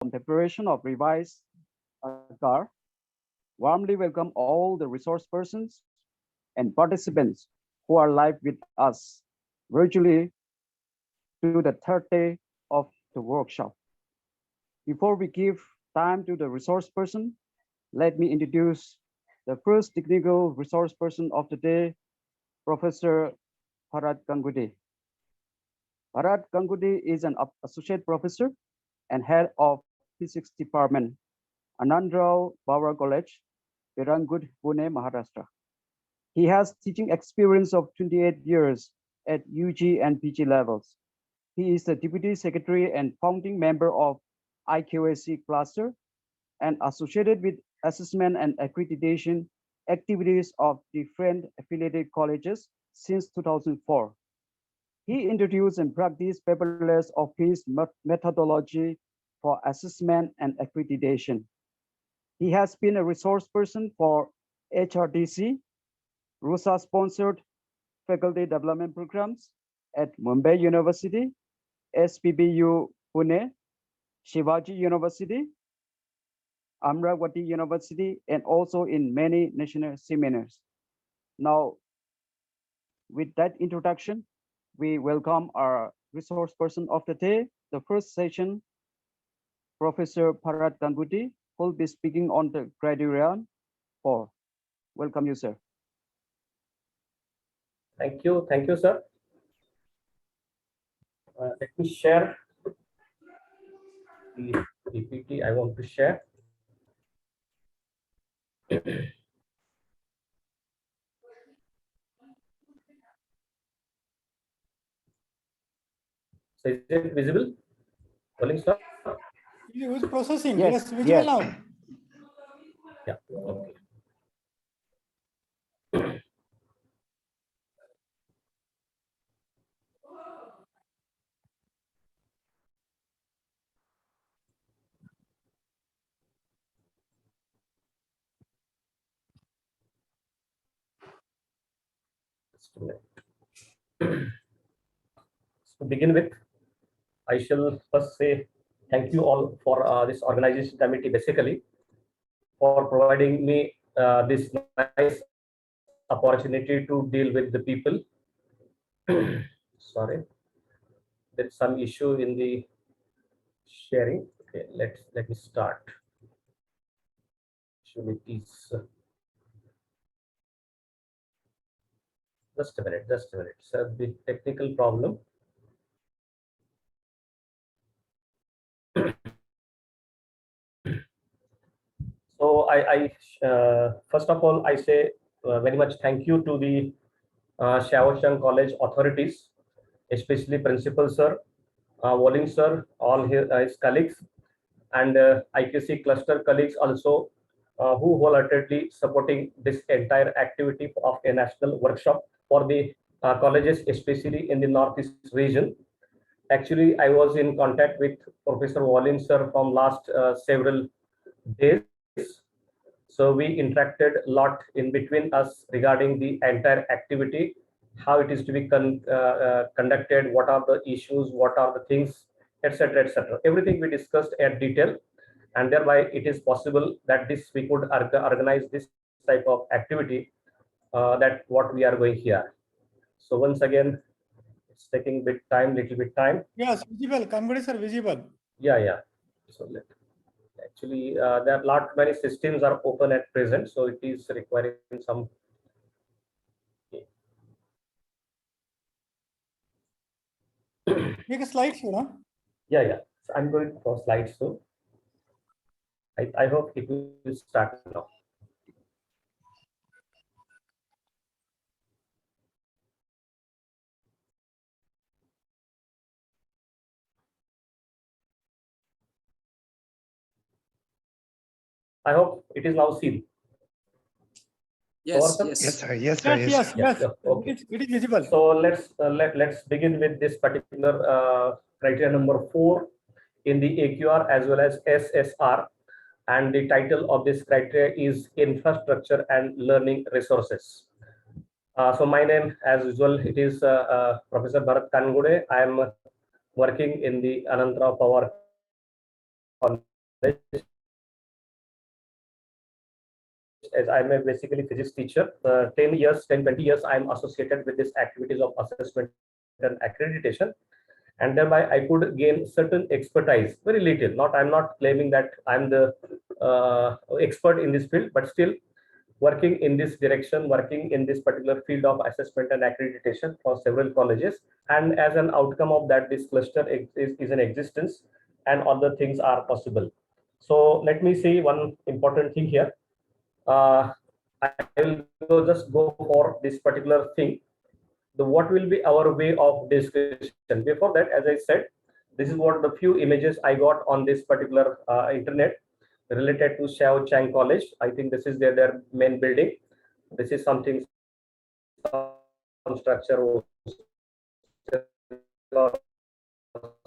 preparation of revised AQAR, warmly welcome all the resource persons and participants who are live with us virtually to the third day of the workshop. Before we give time to the resource person, let me introduce the first technical resource person of the day, Professor Bharat Ganguly. Bharat Ganguly is an associate professor and head of physics department, Anandrao Bauer College, Birangud, Pune, Maharashtra. He has teaching experience of 28 years at UG and PG levels. He is the deputy secretary and founding member of IQAC cluster and associated with assessment and accreditation activities of different affiliated colleges since 2004. He introduced and practiced paperless of his methodology for assessment and accreditation. He has been a resource person for HRDC, RUSA-sponsored faculty development programs at Mumbai University, SPBU Pune, Shivaji University, Amravati University, and also in many national seminars. Now, with that introduction, we welcome our resource person of the day, the first session, Professor Bharat Ganguly, who will be speaking on the criterion 4. Welcome you, sir. Thank you, sir. Let me share the PPT I want to share. So is it visible? Calling, sir? It was processing. Yes, Yes, visible yes. now. Yeah, okay. To begin with, I shall first say thank you all for this organization committee, basically, for providing me this nice opportunity to deal with the people. Sorry, there's some issue in the sharing. Okay, let me start. Should it is just a minute. It's a bit technical problem. So I first of all, I say very much thank you to the Chang College authorities, especially Principal Sir, Walling Sir, all his colleagues, and IQAC cluster colleagues also, who wholeheartedly supporting this entire activity of a national workshop for the colleges, especially in the Northeast region. Actually, I was in contact with Professor Walling Sir from last several days. So we interacted a lot in between us regarding the entire activity, how it is to be conducted, what are the issues, what are the things, etc., etc. Everything we discussed at detail, and thereby it is possible that this we could organize this type of activity that what we are going here. So once again, it's taking little bit time. Yes, visible. Converters are visible. Yeah. So actually, there are many systems are open at present, so it is requiring some. Make a slideshow, no? Yeah. So I'm going for slides too. I hope it will start now. I hope it is now seen. Yes, Sir? yes. Yes. Okay. It is visible. So let's begin with this particular criteria number 4 in the AQAR as well as SSR, and the title of this criteria is Infrastructure and Learning Resources. So my name, as usual, it is Professor Bharat Ganguly. I am working in the Anandrao Power as I'm a basically physics teacher. 10 years, 10, 20 years, I'm associated with these activities of assessment and accreditation. And thereby I could gain certain expertise, very little. I'm not claiming that I'm the expert in this field, but still working in this direction, working in this particular field of assessment and accreditation for several colleges. And as an outcome of that, this cluster is in existence and other things are possible. So let me say one important thing here. I will just go for this particular thing. What will be our way of discussion? Before that, as I said, this is what the few images I got on this particular internet related to Chang College. I think this is their main building. This is something, some structure or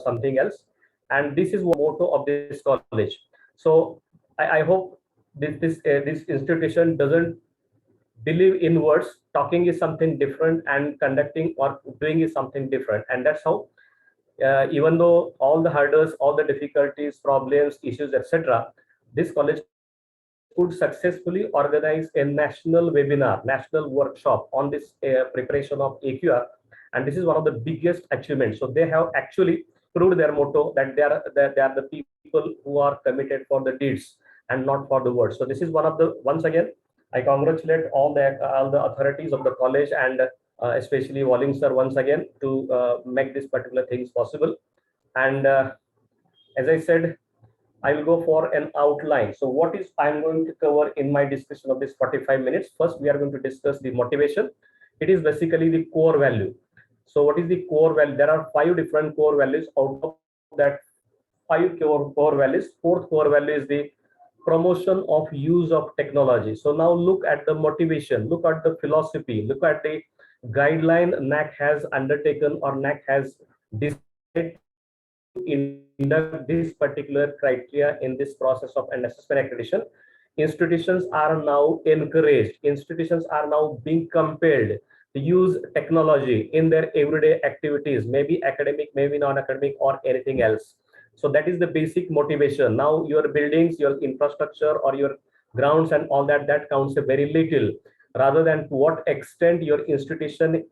something else. And this is what motto of this college. So I hope this institution doesn't believe in words. Talking is something different and conducting or doing is something different. And that's how, even though all the hurdles, all the difficulties, problems, issues, etc., this college could successfully organize a national webinar, national workshop on this preparation of AQAR. And this is one of the biggest achievements. So they have actually proved their motto that they are the people who are committed for the deeds and not for the words. So this is one of the, once again, I congratulate all the authorities of the college and especially Walling sir once again to make this particular things possible. And as I said, I will go for an outline. So what is I'm going to cover in my discussion of this 45 minutes? First, we are going to discuss the motivation. It is basically the core value. So what is the core value? There are 5 different core values. Out of that 5 core values, 4th core value is the promotion of use of technology. So now look at the motivation, look at the philosophy, look at the guideline NAAC has undertaken or NAAC has decided to induct this particular criteria in this process of an assessment accreditation. Institutions are now encouraged, institutions are now being compelled to use technology in their everyday activities, maybe academic, maybe non-academic, or anything else. So that is the basic motivation. Now your buildings, your infrastructure, or your grounds and all that, that counts a very little, rather than to what extent your institution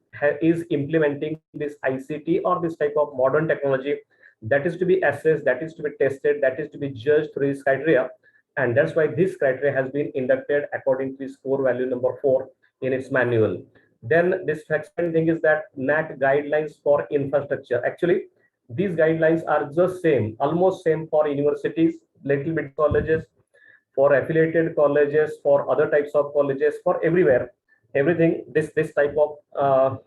is implementing this ICT or this type of modern technology. That is to be assessed, that is to be tested, that is to be judged through this criteria. And that's why this criteria has been inducted according to this core value number 4 in its manual. Then this second thing is that NAAC guidelines for infrastructure. Actually, these guidelines are just same, almost same for universities, little bit colleges, for affiliated colleges, for other types of colleges, for everywhere, everything. This type of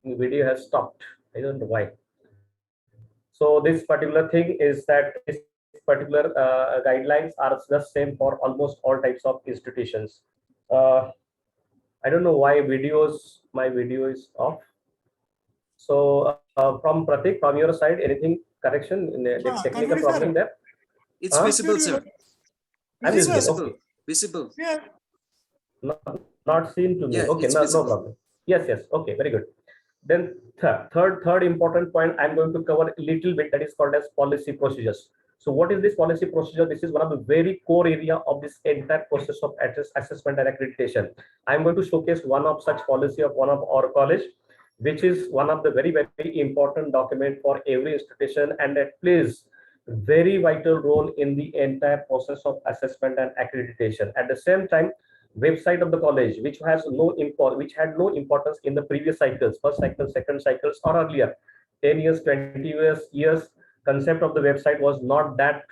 video has stopped. I don't know why. So this particular thing is that this particular guidelines are just same for almost all types of institutions. I don't know why my video is off. So from Pratik, from your side, anything correction in the technical problem there? It's visible, sir. I'm It's visible. visible. Okay. Visible. Yeah. Not seen to me. Yeah, Okay, no problem. Yes. Okay, very good. Then third important point I'm going to cover a little bit, that is called as policy procedures. So what is this policy procedure? This is one of the very core area of this entire process of assessment and accreditation. I'm going to showcase one of such policy of one of our college, which is one of the very, very important document for every institution, and that plays very vital role in the entire process of assessment and accreditation. At the same time, website of the college, which had no importance in the previous cycles, first cycle, second cycles, or earlier 10 years, 20 years, concept of the website was not that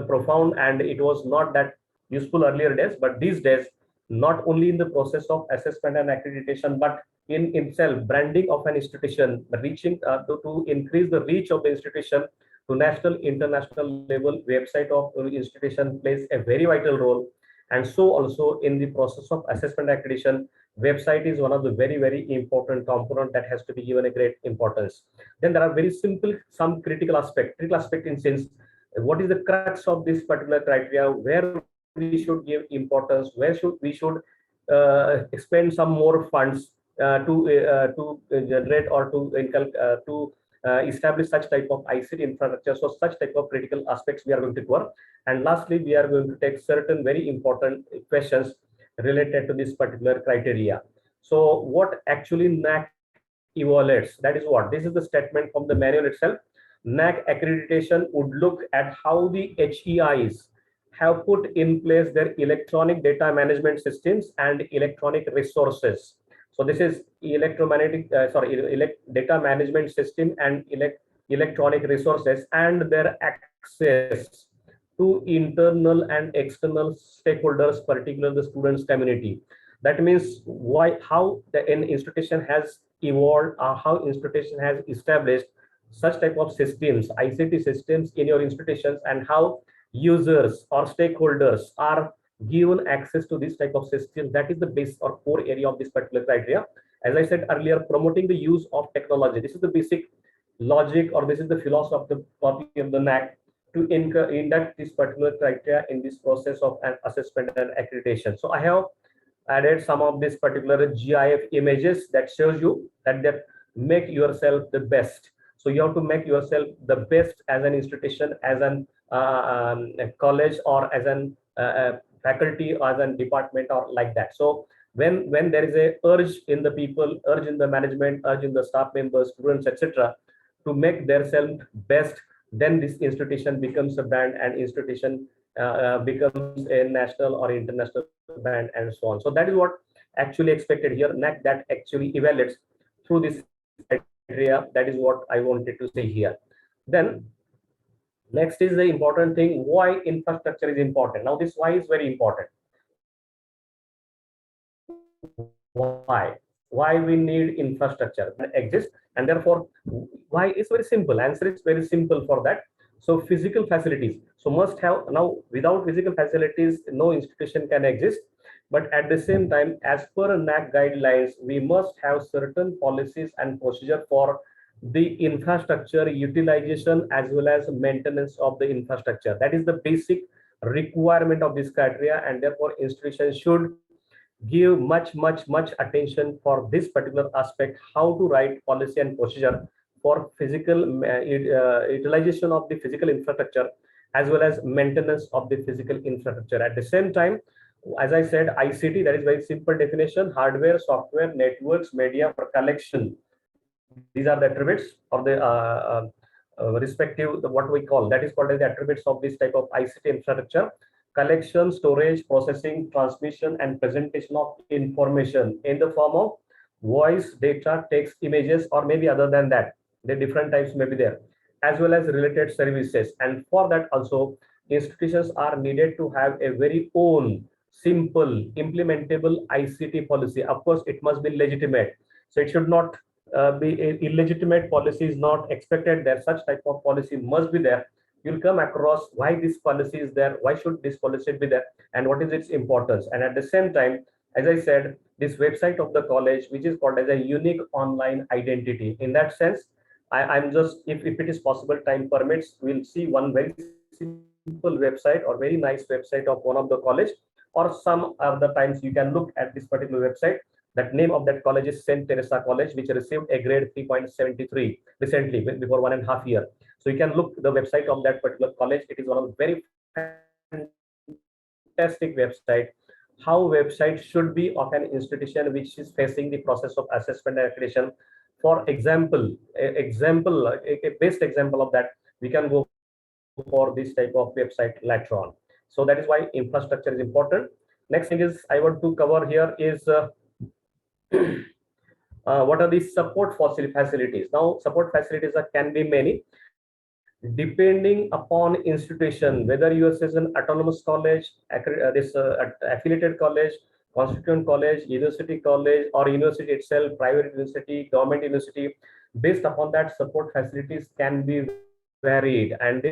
profound, and it was not that useful earlier days. But these days, not only in the process of assessment and accreditation, but in itself, branding of an institution, reaching to increase the reach of the institution to national, international level, website of institution plays a very vital role. And so also in the process of assessment accreditation, website is one of the very, very important component that has to be given a great importance. Then there are very simple, some critical aspect in sense, what is the crux of this particular criteria, where we should give importance, where we should spend some more funds to generate or to establish such type of ICT infrastructure. So such type of critical aspects we are going to cover. And lastly, we are going to take certain very important questions related to this particular criteria. So what actually NAAC evaluates, that is what, this is the statement from the manual itself. NAAC accreditation would look at how the HEIs have put in place their electronic data management systems and electronic resources. So this is data management system and electronic resources and their access to internal and external stakeholders, particularly the students community. That means how an institution has evolved, or how institution has established such type of systems, ICT systems in your institutions, and how users or stakeholders are given access to this type of system. That is the base or core area of this particular criteria. As I said earlier, promoting the use of technology. This is the basic logic, or this is the philosophy of the NAAC to induct this particular criteria in this process of an assessment and accreditation. So I have added some of this particular GIF images that shows you that make yourself the best. So you have to make yourself the best as an institution, as a college, or as an faculty, or as a department, or like that. So when there is a urge in the people, urge in the management, urge in the staff members, students, etc., to make themselves best, then this institution becomes a brand, and institution becomes a national or international brand, and so on. So that is what actually expected here. NAAC that actually evaluates through this criteria. That is what I wanted to say here. Then next is the important thing, why infrastructure is important. Now this why is very important. Why we need infrastructure that exists, and therefore why is very simple. Answer is very simple for that. So physical facilities, so must have. Now without physical facilities, no institution can exist. But at the same time, as per NAAC guidelines, we must have certain policies and procedure for the infrastructure utilization as well as maintenance of the infrastructure. That is the basic requirement of this criteria, and therefore institutions should give much attention for this particular aspect, how to write policy and procedure for physical utilization of the physical infrastructure as well as maintenance of the physical infrastructure. At the same time, as I said, ICT, that is very simple definition: hardware, software, networks, media for collection. These are the attributes of the respective, what we call, that is called as the attributes of this type of ICT infrastructure: collection, storage, processing, transmission, and presentation of information in the form of voice, data, text, images, or maybe other than that. The different types may be there, as well as related services. And for that also, institutions are needed to have a very own, simple, implementable ICT policy. Of course, it must be legitimate. So it should not be a illegitimate policy is not expected there. Such type of policy must be there. You'll come across why this policy is there, why should this policy be there, and what is its importance. And at the same time, as I said, this website of the college, which is called as a unique online identity. In that sense, I'm just, if it is possible, time permits, we'll see one very simple website or very nice website of one of the college, or some of the times you can look at this particular website. That name of that college is St. Teresa College, which received a grade 3.73 recently, before 1.5 years. So you can look the website of that particular college. It is one of the very fantastic website. How website should be of an institution which is facing the process of assessment and accreditation. For example, a best example of that, we can go for this type of website later on. So that is why infrastructure is important. Next thing is I want to cover here is what are the support facilities. Now support facilities can be many depending upon institution, whether yours is an autonomous college, affiliated college, constituent college, university college, or university itself, private university, government university. Based upon that, support facilities can be varied, and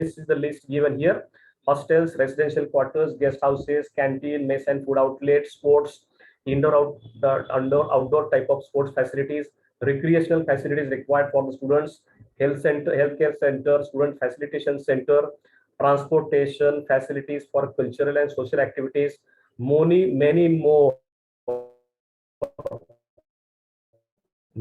this is the list given here: hostels, residential quarters, guest houses, canteen, mess and food outlets, sports, indoor, outdoor type of sports facilities, recreational facilities required for the students, healthcare center, student facilitation center, transportation facilities for cultural and social activities, many more.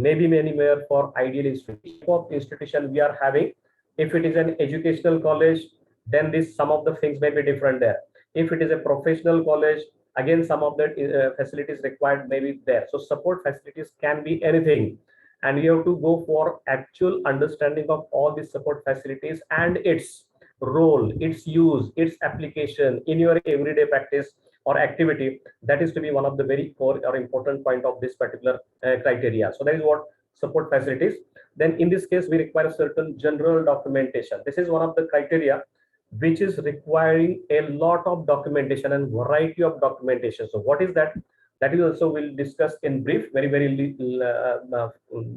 maybe many more for ideal institution. Of institution we are having, if it is an educational college, then this some of the things may be different there. If it is a professional college, again some of the facilities required may be there. So support facilities can be anything, and you have to go for actual understanding of all these support facilities and its role, its use, its application in your everyday practice or activity. That is to be one of the very core or important point of this particular criteria. So that is what support facilities. Then in this case we require certain general documentation. This is one of the criteria which is requiring a lot of documentation and variety of documentation. So what is that? That is also we'll discuss in brief, very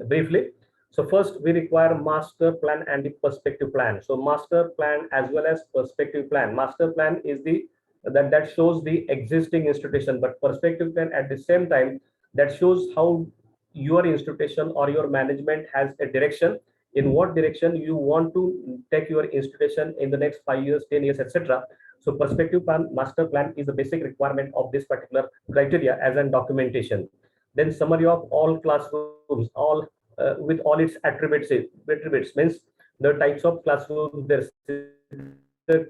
briefly. So first we require master plan and the perspective plan. So master plan as well as perspective plan. Master plan is the that shows the existing institution, but perspective plan at the same time that shows how your institution or your management has a direction, in what direction you want to take your institution in the next 5 years, 10 years, etc. So perspective plan, master plan is the basic requirement of this particular criteria as an documentation. Then summary of all classrooms, all with all its attributes means the types of classrooms, their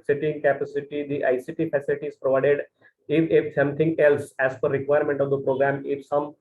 sitting capacity, the ICT facilities provided, if something else as per requirement of the program, if some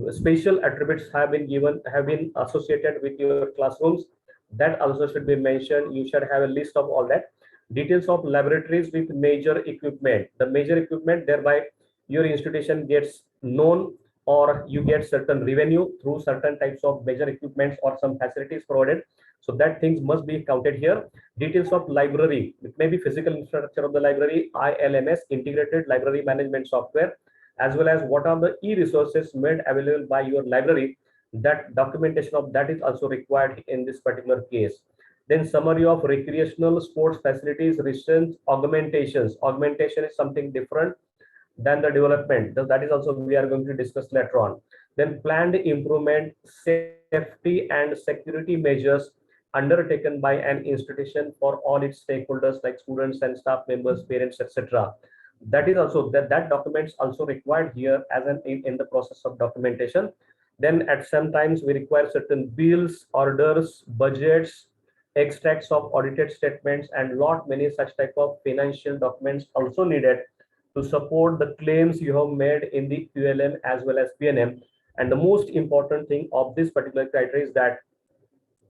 special attributes have been given, have been associated with your classrooms, that also should be mentioned. You should have a list of all that. Details of laboratories with major equipment. The major equipment, thereby your institution gets known, or you get certain revenue through certain types of major equipments or some facilities provided. So that things must be counted here. Details of library, it may be physical infrastructure of the library, ILMS, integrated library management software, as well as what are the e-resources made available by your library. That documentation of that is also required in this particular case. Then summary of recreational sports facilities, research, augmentations. Augmentation is something different than the development. That is also we are going to discuss later on. Then planned improvement, safety and security measures undertaken by an institution for all its stakeholders like students and staff members, parents, etc. That is also that documents also required here as an in the process of documentation. Then at some times we require certain bills, orders, budgets, extracts of audited statements, and lot many such type of financial documents also needed to support the claims you have made in the ULM as well as PNM. And the most important thing of this particular criteria is that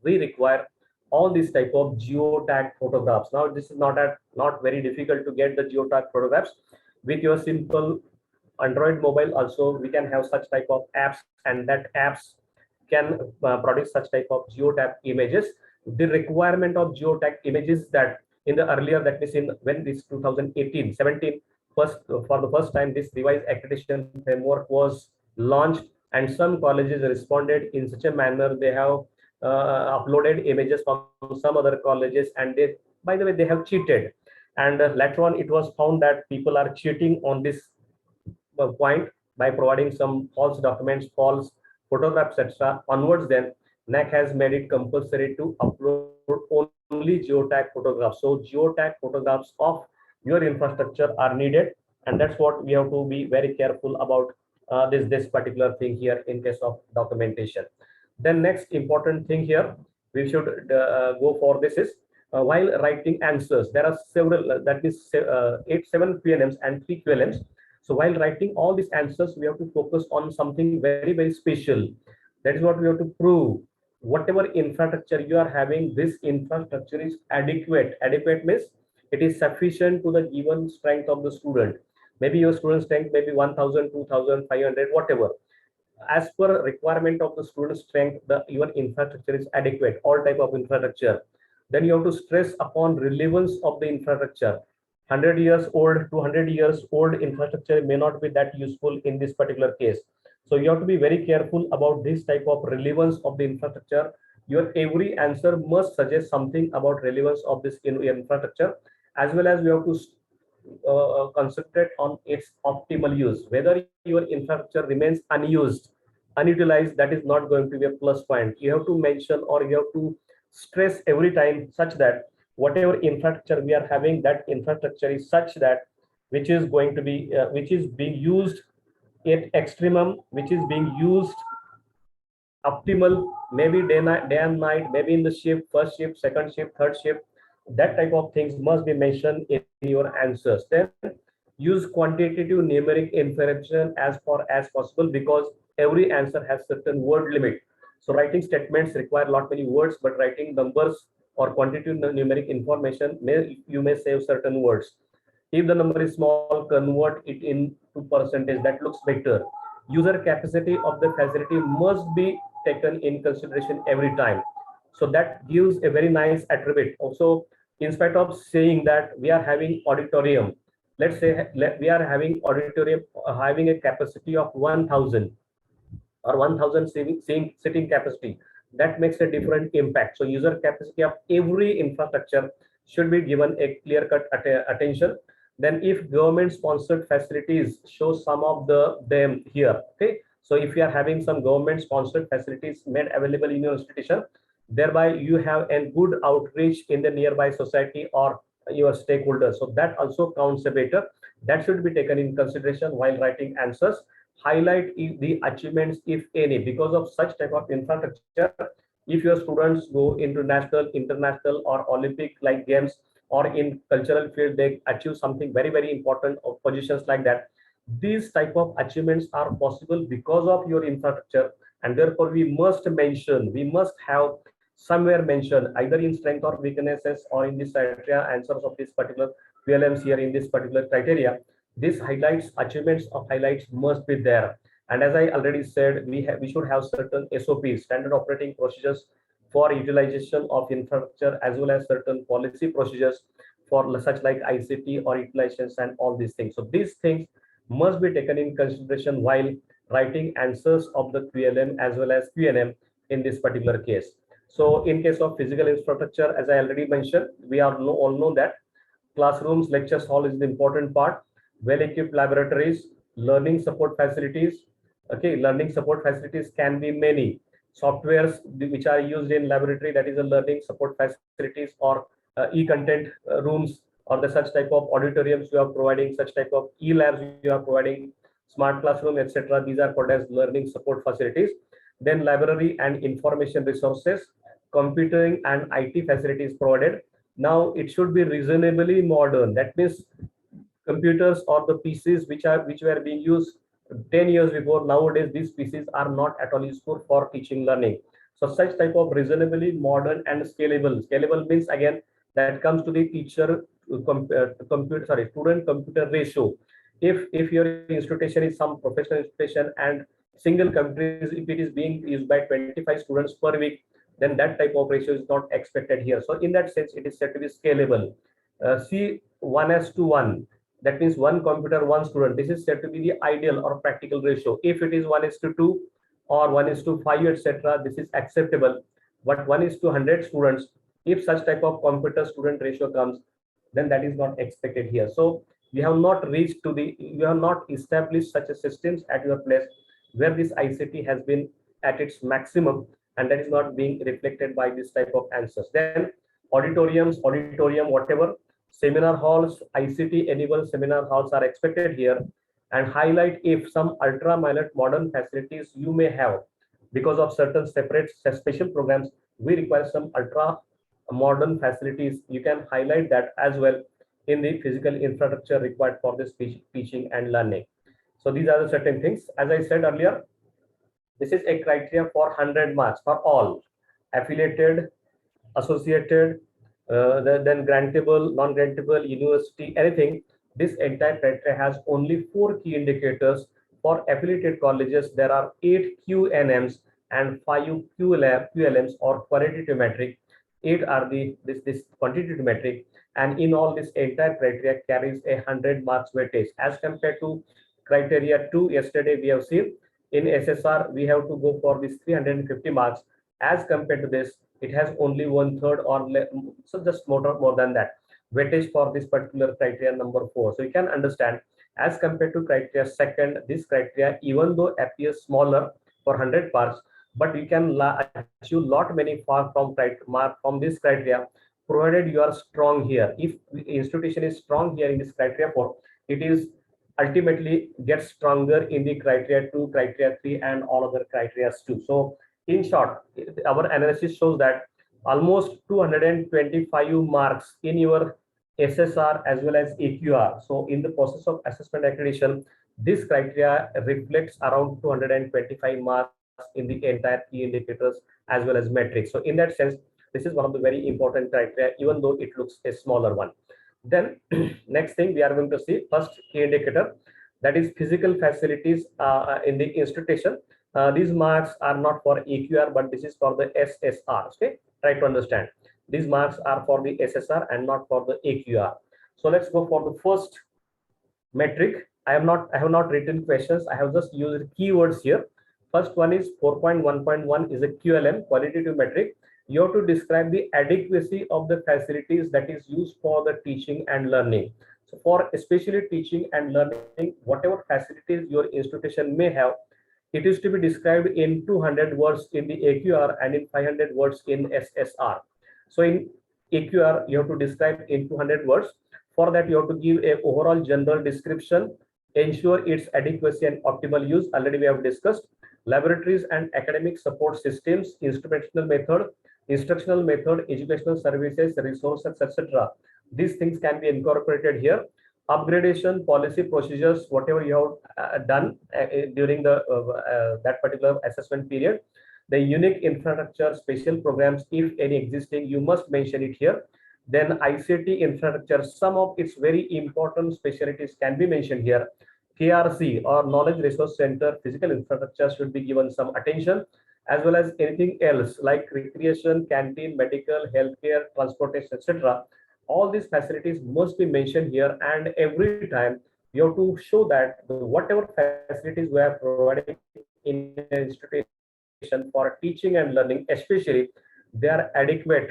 we require all these type of geotag photographs. Now this is not very difficult to get the geotag photographs. With your simple Android mobile also we can have such type of apps, and that apps can produce such type of geotag images. The requirement of geotag images that in the earlier, that means in when this 2018-17 for the first time this revised accreditation framework was launched, and some colleges responded in such a manner. They have uploaded images from some other colleges, and they, by the way, they have cheated. And later on it was found that people are cheating on this point by providing some false documents, false photographs, etc. Onwards, then NAAC has made it compulsory to upload only geotag photographs. So geotag photographs of your infrastructure are needed, and that's what we have to be very careful about this particular thing here in case of documentation. Then next important thing here we should go for this is while writing answers, there are several that is 7 PNMs and 3 QLMs. So while writing all these answers, we have to focus on something very special. That is what we have to prove. Whatever infrastructure you are having, this infrastructure is adequate. Adequate means it is sufficient to the given strength of the student. Maybe your student strength may be 1000, 2000, 500, whatever. As per requirement of the student strength, your infrastructure is adequate, all type of infrastructure. Then you have to stress upon relevance of the infrastructure. 100 years old, 200 years old infrastructure may not be that useful in this particular case. So you have to be very careful about this type of relevance of the infrastructure. Your every answer must suggest something about relevance of this infrastructure, as well as we have to concentrate on its optimal use. Whether your infrastructure remains unused, unutilized, that is not going to be a plus point. You have to mention, or you have to stress every time such that whatever infrastructure we are having, that infrastructure is such that which is going to be which is being used at extremum, which is being used optimal, maybe day and night, maybe in the shift, first shift, second shift, third shift. That type of things must be mentioned in your answers. Then use quantitative numeric information as far as possible, because every answer has certain word limit. So writing statements require lot many words, but writing numbers or quantitative numeric information, you may save certain words. If the number is small, convert it into percentage. That looks better. User capacity of the facility must be taken in consideration every time. So that gives a very nice attribute. Also, in spite of saying that we are having auditorium, let's say we are having auditorium having a capacity of 1000 or 1000 sitting capacity, that makes a different impact. So user capacity of every infrastructure should be given a clear cut attention. Then if government sponsored facilities, show some of them here. Okay, so if you are having some government sponsored facilities made available in your institution, thereby you have a good outreach in the nearby society or your stakeholders, so that also counts a better. That should be taken in consideration while writing answers. Highlight the achievements, if any, because of such type of infrastructure. If your students go into national, international, or Olympic like games, or in cultural field, they achieve something very important of positions like that. These type of achievements are possible because of your infrastructure, and therefore we must mention, we must have somewhere mentioned either in strength or weaknesses or in this criteria answers of this particular PLMs here in this particular criteria. This highlights, achievements of highlights must be there. And as I already said, we should have certain SOPs, standard operating procedures, for utilization of infrastructure, as well as certain policy procedures for such like ICT or utilizations and all these things. So these things must be taken in consideration while writing answers of the QLM as well as QNM in this particular case. So in case of physical infrastructure, as I already mentioned, we all know that classrooms, lectures hall is the important part, well-equipped laboratories, learning support facilities. Okay, learning support facilities can be many. Softwares which are used in laboratory, that is a learning support facilities, or e-content rooms, or the such type of auditoriums you are providing, such type of e-labs you are providing, smart classroom, etc. These are called as learning support facilities. Then library and information resources, computing and IT facilities provided. Now it should be reasonably modern. That means computers or the PCs which were being used 10 years before, nowadays these PCs are not at all useful for teaching learning. So such type of reasonably modern and scalable. Scalable means again that comes to the teacher student computer ratio. If your institution is some professional institution and single computer, if it is being used by 25 students per week, then that type of ratio is not expected here. So in that sense, it is said to be scalable. See 1:1, that means one computer, one student. This is said to be the ideal or practical ratio. If it is 1:2 or 1:5, etc., this is acceptable. But 1:100 students, if such type of computer student ratio comes, then that is not expected here. So you have not reached to the, you have not established such a systems at your place where this ICT has been at its maximum, and that is not being reflected by this type of answers. Then auditorium, whatever, seminar halls, ICT enabled seminar halls are expected here, and highlight if some ultra modern facilities you may have because of certain separate special programs. We require some ultra modern facilities. You can highlight that as well in the physical infrastructure required for this teaching and learning. So these are the certain things. As I said earlier, this is a criteria for 100 marks for all affiliated, associated, then grantable, non-grantable, university, anything. This entire criteria has only 4 key indicators. For affiliated colleges, there are 8 QNMs and 5 QLMs or quantitative metric. 8 are this quantitative metric, and in all this entire criteria carries a 100 marks weightage as compared to criteria 2. Yesterday we have seen in SSR we have to go for this 350 marks. As compared to this, it has only 1/3 or so just more than that weightage for this particular criteria number 4. So you can understand, as compared to criteria second, this criteria, even though appears smaller for 100 marks, but you can achieve lot many far from this criteria, provided you are strong here. If institution is strong here in this criteria 4, it is ultimately gets stronger in the criteria 2, criteria 3, and all other criteria too. So in short, our analysis shows that almost 225 marks in your SSR as well as AQR. So in the process of assessment accreditation, this criteria reflects around 225 marks in the entire key indicators as well as metrics. So in that sense, this is one of the very important criteria, even though it looks a smaller one. Then next thing we are going to see, first key indicator, that is physical facilities in the institution. These marks are not for AQR, but this is for the SSR. Okay, try to understand. These marks are for the SSR and not for the AQR. So let's go for the first metric. I have not written questions. I have just used keywords here. First one is 4.1.1 is a QLM, qualitative metric. You have to describe the adequacy of the facilities that is used for the teaching and learning. So for especially teaching and learning, whatever facilities your institution may have, it is to be described in 200 words in the AQR and in 500 words in SSR. So in AQR, you have to describe in 200 words. For that, you have to give a overall general description, ensure its adequacy and optimal use. Already we have discussed laboratories and academic support systems, instructional method, educational services, resources, etc. These things can be incorporated here. Upgradation, policy, procedures, whatever you have done during the that particular assessment period. The unique infrastructure, special programs, if any existing, you must mention it here. Then ICT infrastructure, some of its very important specialties can be mentioned here. KRC or Knowledge Resource Center, physical infrastructure should be given some attention, as well as anything else like recreation, canteen, medical, healthcare, transportation, etc. All these facilities must be mentioned here, and every time you have to show that whatever facilities we are providing in an institution for teaching and learning, especially, they are adequate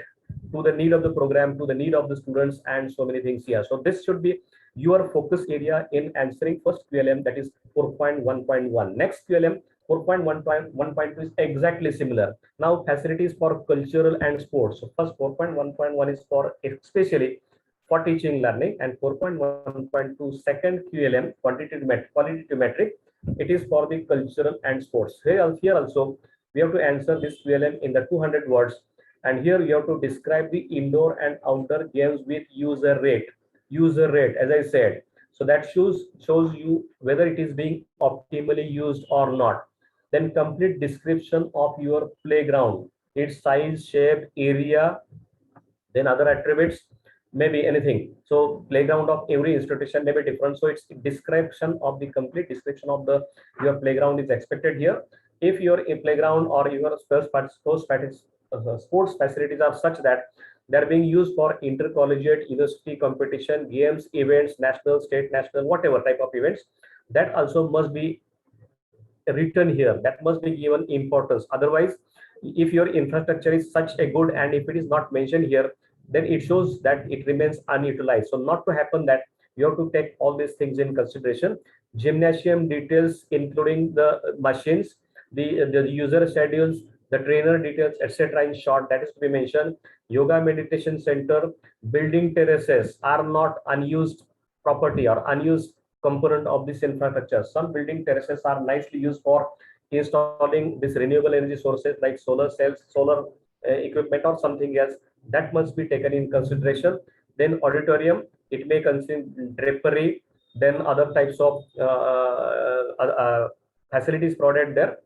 to the need of the program, to the need of the students, and so many things here. So this should be your focus area in answering first QLM, that is 4.1.1. Next QLM 4.1.1.2 is exactly similar. Now facilities for cultural and sports. So first 4.1.1 is for especially for teaching learning, and 4.1.2 second QLM quantitative metric, it is for the cultural and sports. Here also we have to answer this QLM in the 200 words, and here you have to describe the indoor and outdoor games with user rate, as I said. So that shows you whether it is being optimally used or not. Then complete description of your playground, its size, shape, area, then other attributes, maybe anything. So playground of every institution may be different, so it's description of the complete description of the your playground is expected here. If your playground or your sports facilities are such that they're being used for intercollegiate university competition, games, events, national, state, national, whatever type of events, that also must be written here. That must be given importance. Otherwise, if your infrastructure is such a good, and if it is not mentioned here, then it shows that it remains unutilized. So not to happen that, you have to take all these things in consideration. Gymnasium details, including the machines, the user schedules, the trainer details, etc. in short, that is to be mentioned. Yoga meditation center, building terraces are not unused property or unused component of this infrastructure. Some building terraces are nicely used for installing this renewable energy sources like solar cells, solar equipment, or something else. That must be taken in consideration. Then auditorium, it may contain drapery, then other types of facilities provided there.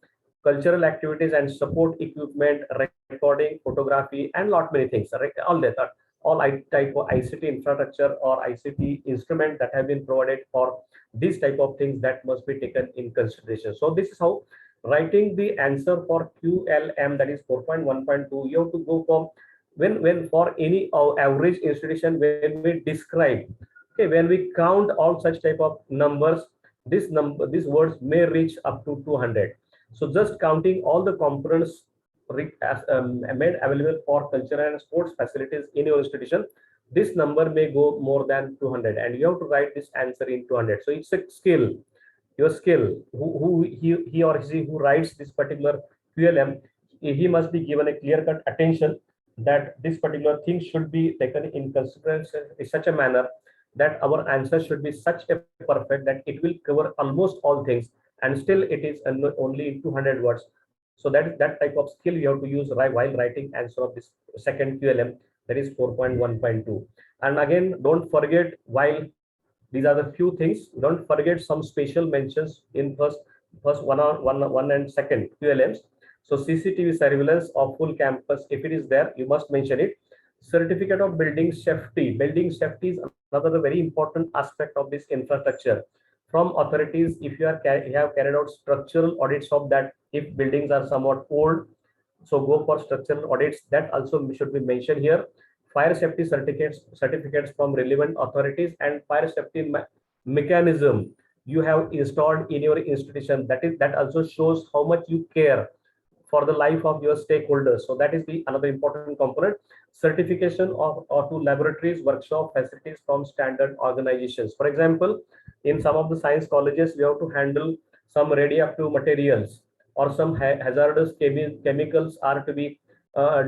Cultural activities and support equipment, recording, photography, and lot many things. All that, all type of ICT infrastructure or ICT instrument that have been provided for these type of things, that must be taken in consideration. So this is how writing the answer for QLM, that is 4.1.2. You have to go from when for any average institution, when we describe, okay, when we count all such type of numbers, these words may reach up to 200. So just counting all the components made available for cultural and sports facilities in your institution, this number may go more than 200, and you have to write this answer in 200. So it's a skill, your skill. He or she who writes this particular QLM, he must be given a clear-cut attention that this particular thing should be taken in consideration in such a manner that our answer should be such a perfect that it will cover almost all things, and still it is only in 200 words. So that type of skill you have to use while writing answer of this second QLM, that is 4.1.2. And again, don't forget, while these are the few things, don't forget some special mentions in first one and second QLMs. So CCTV surveillance of full campus, if it is there, you must mention it. Certificate of building safety. Building safety is another very important aspect of this infrastructure. From authorities, if you have carried out structural audits of that, if buildings are somewhat old, so go for structural audits. That also should be mentioned here. Fire safety certificates from relevant authorities, and fire safety mechanism you have installed in your institution. That also shows how much you care for the life of your stakeholders. So that is the another important component. Certification of or to laboratories, workshop facilities from standard organizations. For example, in some of the science colleges, we have to handle some radioactive materials, or some hazardous chemicals are to be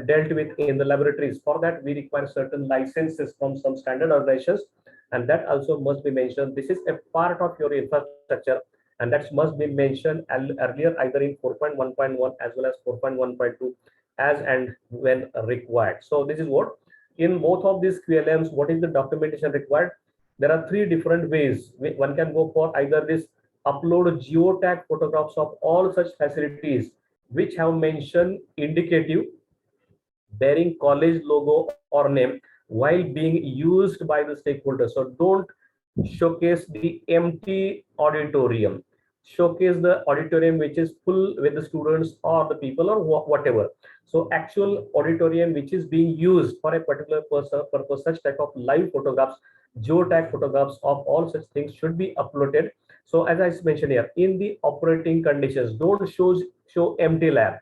dealt with in the laboratories. For that, we require certain licenses from some standard organizations, and that also must be mentioned. This is a part of your infrastructure, and that must be mentioned earlier, either in 4.1.1 as well as 4.1.2, as and when required. So this is what, in both of these QLMs, what is the documentation required? There are three different ways. One can go for either this upload geotag photographs of all such facilities which have mentioned indicative bearing college logo or name while being used by the stakeholders. So don't showcase the empty auditorium. Showcase the auditorium which is full with the students or the people or whatever. So actual auditorium which is being used for a particular purpose, such type of live photographs, geotag photographs of all such things should be uploaded. So as I mentioned here, in the operating conditions, don't show empty lab.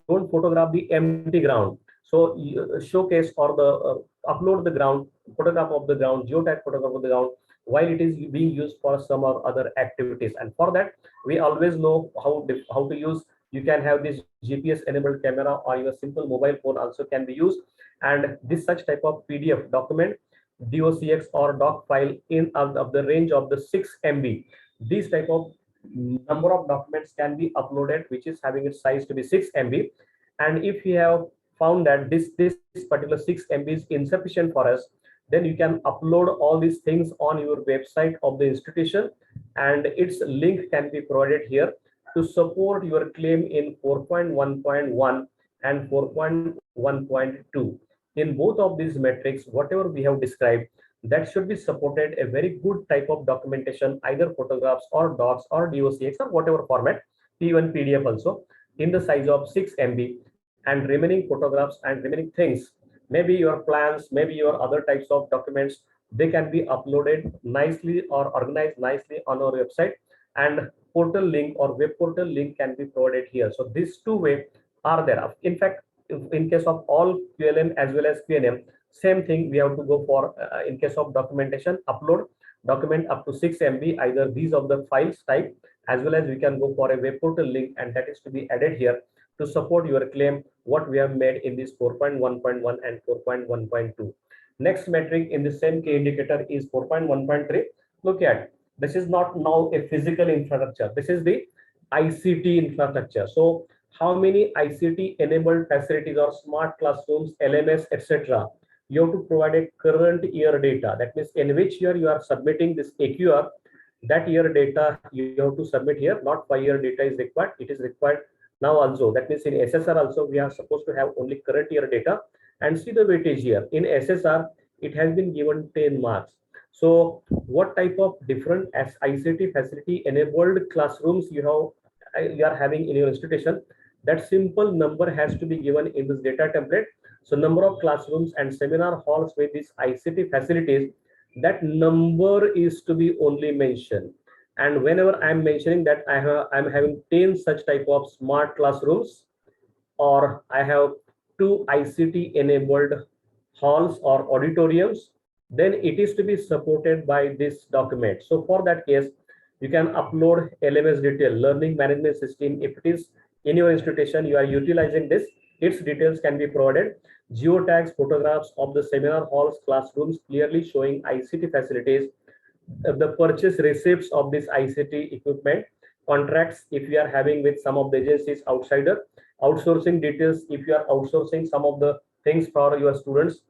Don't photograph the empty ground. So showcase or the upload the ground, photograph of the ground, geotag photograph of the ground while it is being used for some or other activities. And for that, we always know how to use. You can have this GPS enabled camera, or your simple mobile phone also can be used. And this such type of PDF document, docx or doc file in of the range of the 6 MB. These type of number of documents can be uploaded, which is having its size to be 6 MB. And if you have found that this particular 6 MB is insufficient for us, then you can upload all these things on your website of the institution, and its link can be provided here to support your claim in 4.1.1 and 4.1.2. In both of these metrics, whatever we have described, that should be supported a very good type of documentation, either photographs or docs or docx or whatever format, even PDF also, in the size of 6 MB. And remaining photographs and remaining things, maybe your plans, maybe your other types of documents, they can be uploaded nicely or organized nicely on our website, and portal link or web portal link can be provided here. So these two ways are there. In fact, in case of all QLM as well as QNM, same thing we have to go for. In case of documentation, upload document up to 6 MB, either these of the files type, as well as we can go for a web portal link, and that is to be added here to support your claim, what we have made in this 4.1.1 and 4.1.2. Next metric in the same key indicator is 4.1.3. Look at, this is not now a physical infrastructure. This is the ICT infrastructure. So how many ICT enabled facilities or smart classrooms, LMS, etc. You have to provide a current year data. That means in which year you are submitting this AQAR, that year data you have to submit here. Not 5-year data is required. It is required now also. That means in SSR also we are supposed to have only current year data. And see the weightage here. In SSR, it has been given 10 marks. So what type of different ICT facility enabled classrooms you are having in your institution, that simple number has to be given in this data template. So number of classrooms and seminar halls with these ICT facilities, that number is to be only mentioned. And whenever I'm mentioning that I'm having 10 such type of smart classrooms, or I have 2 ICT enabled halls or auditoriums, then it is to be supported by this document. So for that case, you can upload LMS detail, learning management system. If it is in your institution, you are utilizing this, its details can be provided. Geotags, photographs of the seminar halls, classrooms clearly showing ICT facilities, the purchase receipts of this ICT equipment, contracts if we are having with some of the agencies outsider, Outsourcing details, if you are outsourcing some of the things for your students,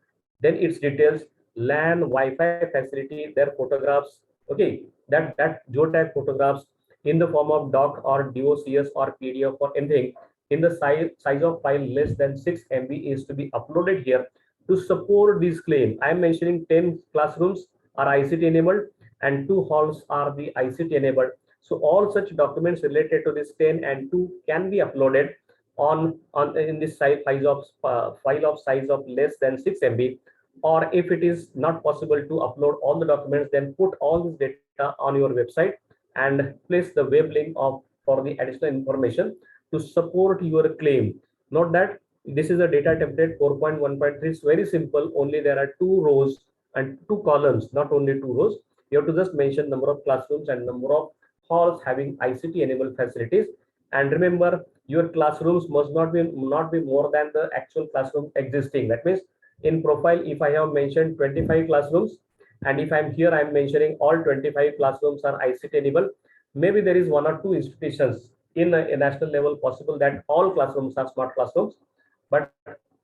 then its details, LAN, Wi-Fi facility, their photographs, okay, that geotag photographs in the form of doc or DOCS or PDF or anything in the size of file less than 6 MB is to be uploaded here to support this claim. I am mentioning 10 classrooms are ICT enabled and 2 halls are the ICT enabled. So all such documents related to this 10 and 2 can be uploaded on in this file of size of less than 6 MB. Or if it is not possible to upload all the documents, then put all this data on your website and place the web link of for the additional information to support your claim. Note that this is a data template 4.1.3. It's very simple. Only there are 2 rows and 2 columns, not only 2 rows. You have to just mention number of classrooms and number of halls having ICT enabled facilities. And remember, your classrooms must not be more than the actual classroom existing. That means in profile, if I have mentioned 25 classrooms, and if I'm here, I'm mentioning all 25 classrooms are ICT enabled, maybe there is 1 or 2 institutions in a national level possible that all classrooms are smart classrooms. But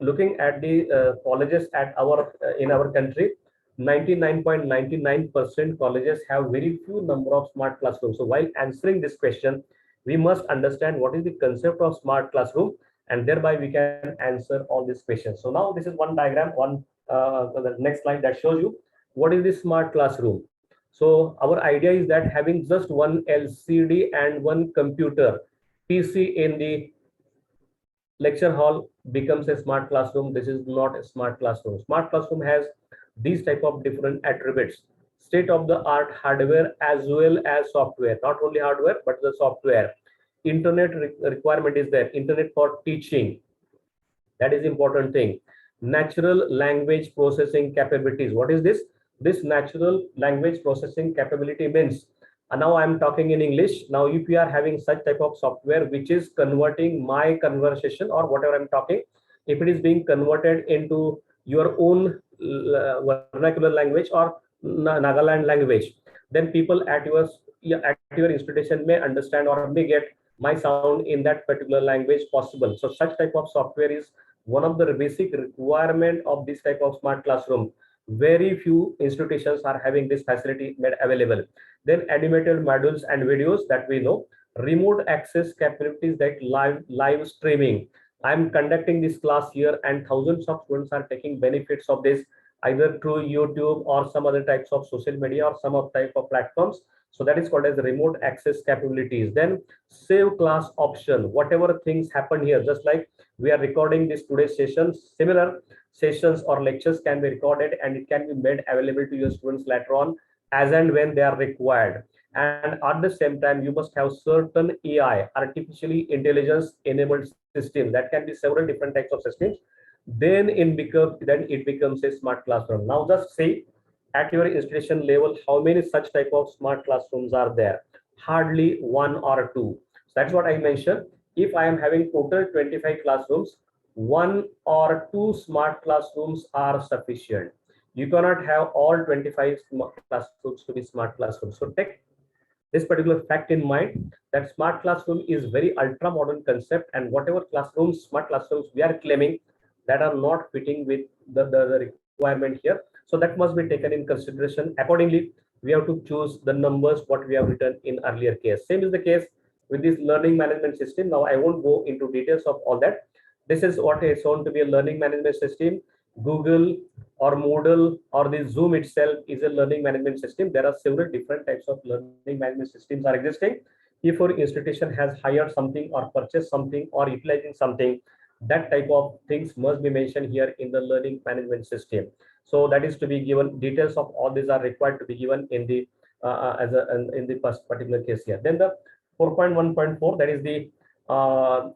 looking at the colleges at our in our country, 99.99% colleges have very few number of smart classrooms. So while answering this question, we must understand what is the concept of smart classroom, and thereby we can answer all these questions. So now this is one diagram, the next slide that shows you what is the smart classroom. So our idea is that having just one LCD and one computer PC in the lecture hall becomes a smart classroom. This is not a smart classroom. Smart classroom has these type of different attributes: state of the art hardware as well as software, not only hardware but the software. Internet requirement is there, internet for teaching, that is important thing. Natural language processing capabilities. What is this? This natural language processing capability means, now I'm talking in English. Now if you are having such type of software which is converting my conversation or whatever I'm talking, if it is being converted into your own vernacular language or Nagaland language, then people at your institution may understand or may get my sound in that particular language possible. So such type of software is one of the basic requirement of this type of smart classroom. Very few institutions are having this facility made available. Then animated modules and videos that we know, remote access capabilities like live streaming. I'm conducting this class here and thousands of students are taking benefits of this either through YouTube or some other types of social media or some of type of platforms. So that is called as remote access capabilities. Then save class option, whatever things happen here, just like we are recording this today's sessions, similar sessions or lectures can be recorded and it can be made available to your students later on as and when they are required. And at the same time, you must have certain AI, artificially intelligence enabled systems. That can be several different types of systems. Then it becomes a smart classroom. Now just say at your institution level, how many such type of smart classrooms are there? Hardly 1 or 2. So that's what I mentioned. If I am having total 25 classrooms, 1 or 2 smart classrooms are sufficient. You cannot have all 25 classrooms to be smart classrooms. So take this particular fact in mind, that smart classroom is very ultra modern concept, and whatever classrooms, smart classrooms we are claiming, that are not fitting with the requirement here. So that must be taken in consideration. Accordingly, we have to choose the numbers what we have written in earlier case. Same is the case with this learning management system. Now I won't go into details of all that. This is what is shown to be a learning management system. Google or Moodle or the Zoom itself is a learning management system. There are several different types of learning management systems are existing. If your institution has hired something or purchased something or utilizing something, that type of things must be mentioned here in the learning management system. So that is to be given. Details of all these are required to be given in the in the first particular case here. Then the 4.1.4, that is the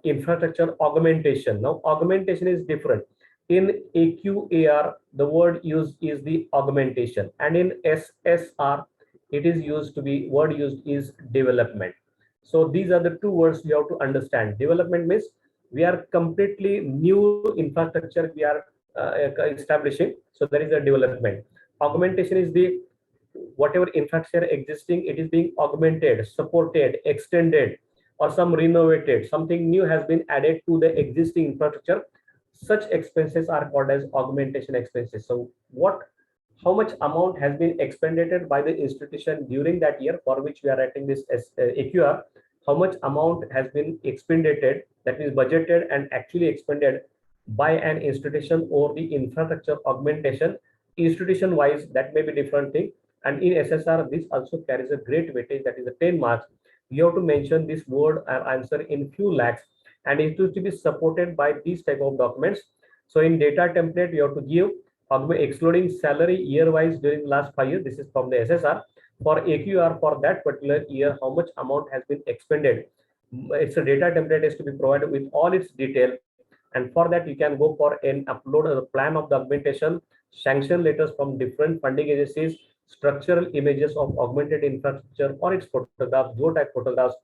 infrastructure augmentation. Now augmentation is different. In AQAR, the word used is the augmentation, and in SSR, it is used to be word used is development. So these are the two words you have to understand. Development means we are completely new infrastructure we are establishing. So that is the development. Augmentation is the whatever infrastructure existing, it is being augmented, supported, extended or some renovated, something new has been added to the existing infrastructure, such expenses are called as augmentation expenses. So how much amount has been expended by the institution during that year for which we are writing this as AQR, how much amount has been expended, that means budgeted and actually expended by an institution or the infrastructure augmentation. Institution wise, that may be different thing. And in SSR, this also carries a great weightage, that is a 10 marks. You have to mention this word or answer in few lakhs, and it is to be supported by these type of documents. So in data template, you have to give excluding salary year wise during last 5 years. This is from the SSR. For AQR for that particular year, how much amount has been expended. It's a data template is to be provided with all its detail. And for that, you can go for an upload a plan of the augmentation, sanction letters from different funding agencies, structural images of augmented infrastructure or its photographs, geotag photographs.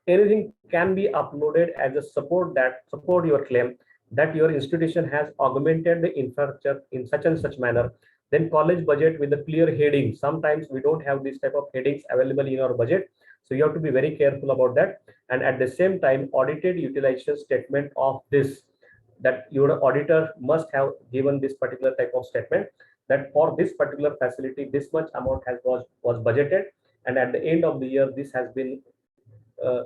Anything can be uploaded as a support that support your claim that your institution has augmented the infrastructure in such and such manner. Then college budget with a clear heading. Sometimes we don't have this type of headings available in our budget, so you have to be very careful about that. And at the same time, audited utilization statement of this, that your auditor must have given this particular type of statement, that for this particular facility this much amount was budgeted, and at the end of the year this has been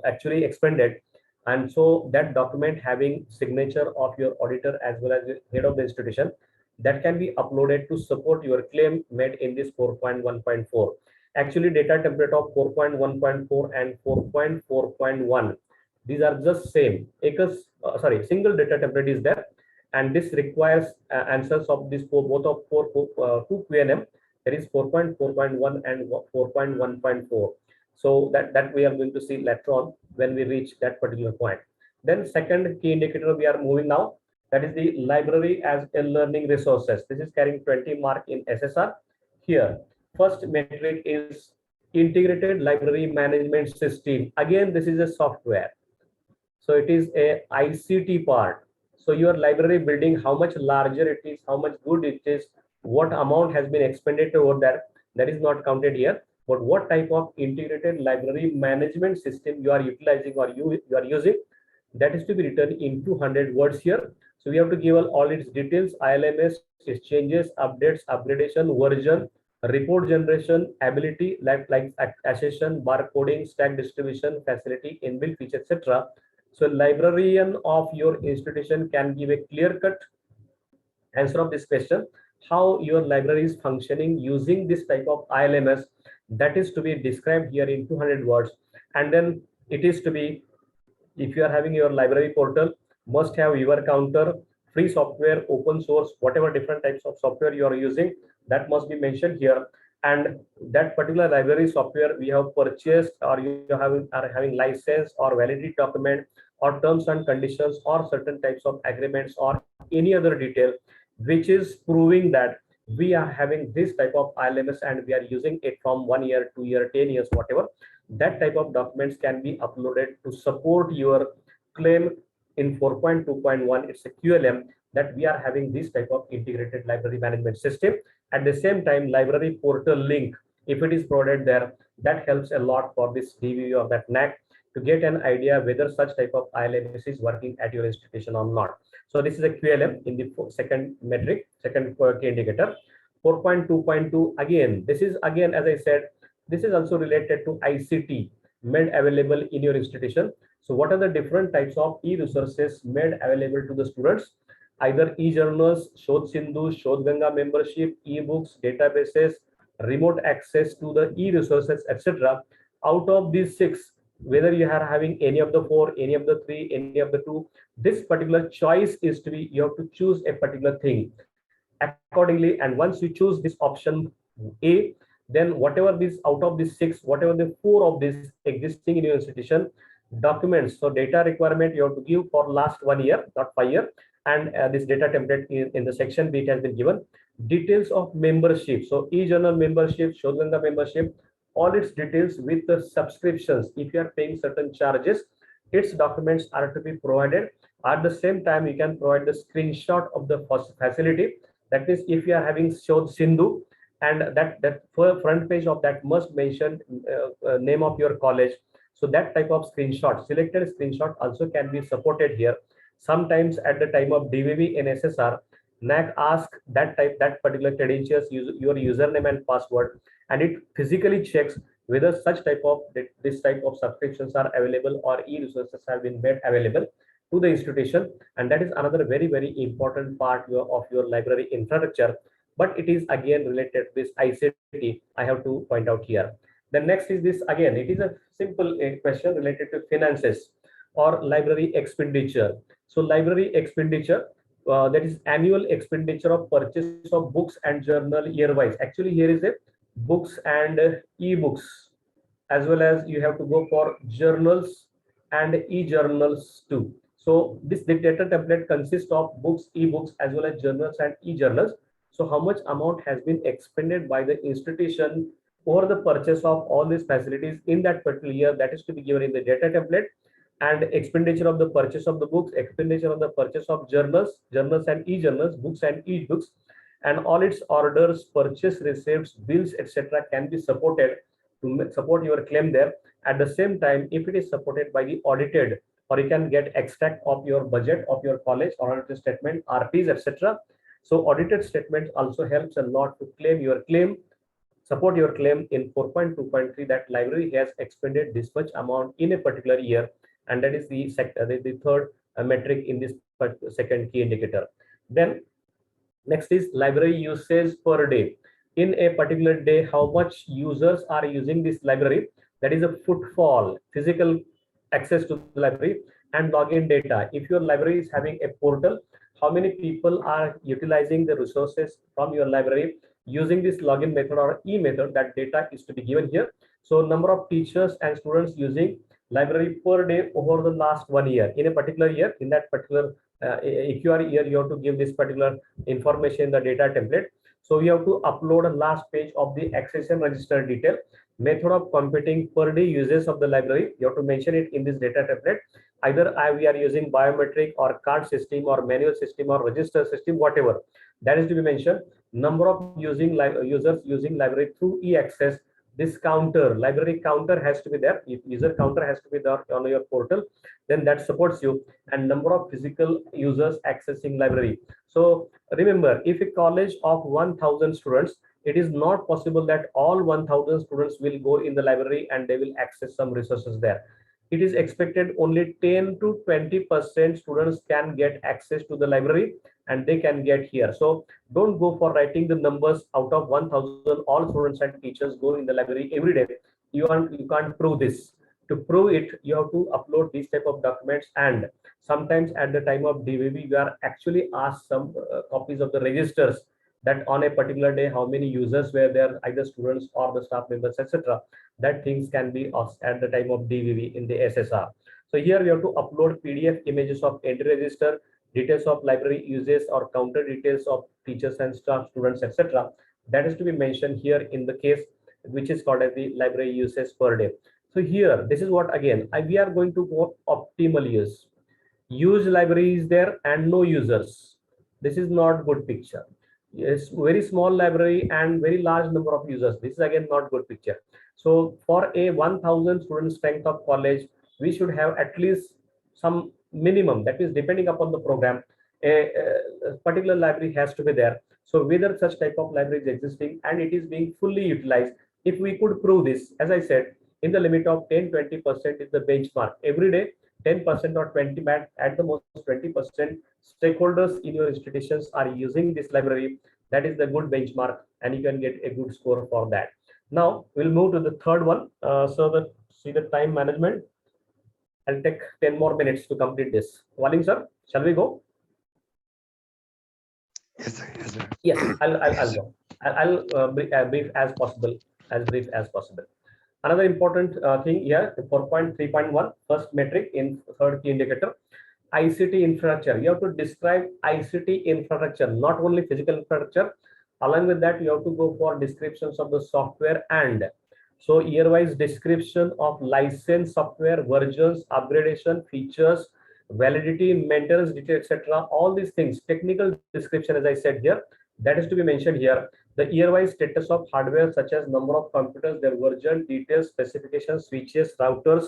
actually expended. And so that document having signature of your auditor as well as the head of the institution, that can be uploaded to support your claim made in this 4.1.4. Actually data template of 4.1.4 and 4.4.1, these are just same. Single data template is there, and this requires answers of this for both of two QNM, that is 4.4.1 and 4.1.4. So that we are going to see later on when we reach that particular point. Then second key indicator we are moving now, that is the library as a learning resources. This is carrying 20 mark in SSR. Here, first metric is integrated library management system. Again, this is a software. So it is a ICT part. So your library building, how much larger it is, how much good it is, what amount has been expended over there, that is not counted here. But what type of integrated library management system you are utilizing or you are using, that is to be written in 200 words here. So we have to give all its details: ILMS, its changes, updates, upgradation, version, report generation, ability like accession, barcoding, stack distribution, facility, inbuilt feature, etc. So librarian of your institution can give a clear-cut answer of this question, how your library is functioning using this type of ILMS. That is to be described here in 200 words. And then it is to be, if you are having your library portal, must have your counter, free software, open source, whatever different types of software you are using, that must be mentioned here. And that particular library software we have purchased, or you are having license or validity document or terms and conditions or certain types of agreements or any other detail which is proving that we are having this type of ILMS and we are using it from 1 year, 2 year, 10 years, whatever. That type of documents can be uploaded to support your claim in 4.2.1. It's a QLM that we are having this type of integrated library management system. At the same time, library portal link, if it is provided there, that helps a lot for this DVU of that NAAC to get an idea whether such type of ILMS is working at your institution or not. So this is a QLM in the second metric, second key indicator. 4.2.2, again, this is again, as I said, this is also related to ICT made available in your institution. So what are the different types of e-resources made available to the students? Either e-journals, Shodh Sindhu, Shodh Ganga membership, e-books, databases, remote access to the e-resources, etc. Out of these 6, whether you are having any of the 4, any of the 3, any of the 2, this particular choice is to be, you have to choose a particular thing accordingly. And once you choose this option A, then whatever this out of these 6, whatever the 4 of this existing in your institution documents, so data requirement you have to give for last 1 year, not 5 year. And this data template in the section B, it has been given details of membership. So e-journal membership, Shodh Ganga membership, all its details with the subscriptions. If you are paying certain charges, its documents are to be provided. At the same time, you can provide the screenshot of the facility. That means if you are having Shodh Sindhu, and that front page of that must mention name of your college, So that type of screenshot, selected screenshot also can be supported here. Sometimes at the time of DVV in SSR, NAAC asks that particular credentials, your username and password, and it physically checks whether this type of subscriptions are available or e-resources have been made available to the institution. And that is another very important part of your library infrastructure, but it is again related to this ICT. I have to point out here. The next is this, again it is a simple question related to finances or library expenditure. So library expenditure, that is annual expenditure of purchase of books and journal year wise. Actually here is a books and e-books, as well as you have to go for journals and e-journals too. So this data template consists of books, e-books, as well as journals and e-journals. So how much amount has been expended by the institution for the purchase of all these facilities in that particular year, that is to be given in the data template. And expenditure of the purchase of the books, expenditure of the purchase of journals and e-journals, books and e-books, and all its orders, purchase receipts, bills, etc. can be supported to support your claim there. At the same time, if it is supported by the audited, or you can get extract of your budget of your college, audited statement, RPs, etc. So audited statement also helps a lot to claim your claim, support your claim in 4.2.3 that library has expended this much amount in a particular year, and that is the third metric in this second key indicator. Then next is library usage per day. In a particular day, how much users are using this library, that is a footfall, physical access to the library, and login data. If your library is having a portal, how many people are utilizing the resources from your library using this login method or e-method, that data is to be given here. So number of teachers and students using library per day over the last 1 year. In a particular year, in that particular AQAR year, you have to give this particular information in the data template. So you have to upload a last page of the accession register detail, method of computing per day uses of the library. You have to mention it in this data template. Either we are using biometric or card system or manual system or register system, whatever, that is to be mentioned. Number of users using library through e-access. This counter, library counter has to be there. If user counter has to be there on your portal, then that supports you. And number of physical users accessing library. So remember, if a college of 1,000 students, it is not possible that all 1,000 students will go in the library and they will access some resources there. It is expected only 10 to 20% students can get access to the library, and they can get here. So don't go for writing the numbers out of 1,000 all students and teachers go in the library every day. You can't prove this. To prove it, you have to upload these type of documents, and sometimes at the time of DVB we are actually asked some copies of the registers, that on a particular day how many users were there, either students or the staff members, etc. That things can be asked at the time of DVV in the SSR. So here we have to upload PDF images of entry register, details of library uses or counter details of teachers and staff, students, etc. That is to be mentioned here in the case which is called as the library usage per day. So here, this is what again we are going to go optimal use. Use library is there and no users. This is not good picture. Yes, very small library and very large number of users. This is again not good picture. So for a 1,000 student strength of college, we should have at least some minimum, that is depending upon the program, a particular library has to be there. So whether such type of library is existing and it is being fully utilized, if we could prove this, as I said, in the limit of 10-20% is the benchmark. Every day 10% or 20, at the most 20% stakeholders in your institutions are using this library. That is the good benchmark, and you can get a good score for that. Now we'll move to the third one. See the time management. I'll take 10 more minutes to complete this. Waling sir, shall we go? Yes, sir. Yes, sir. Yes, I'll go. I'll brief as possible, as brief as possible. Another important thing here, 4.3.1, first metric in third key indicator, ICT infrastructure. You have to describe ICT infrastructure, not only physical infrastructure. Along with that, you have to go for descriptions of the software, and so year-wise description of licensed software, versions, upgradation, features, validity, maintenance detail, etc. All these things, technical description, as I said here, that is to be mentioned here. The year-wise status of hardware such as number of computers, their version, details, specifications, switches, routers,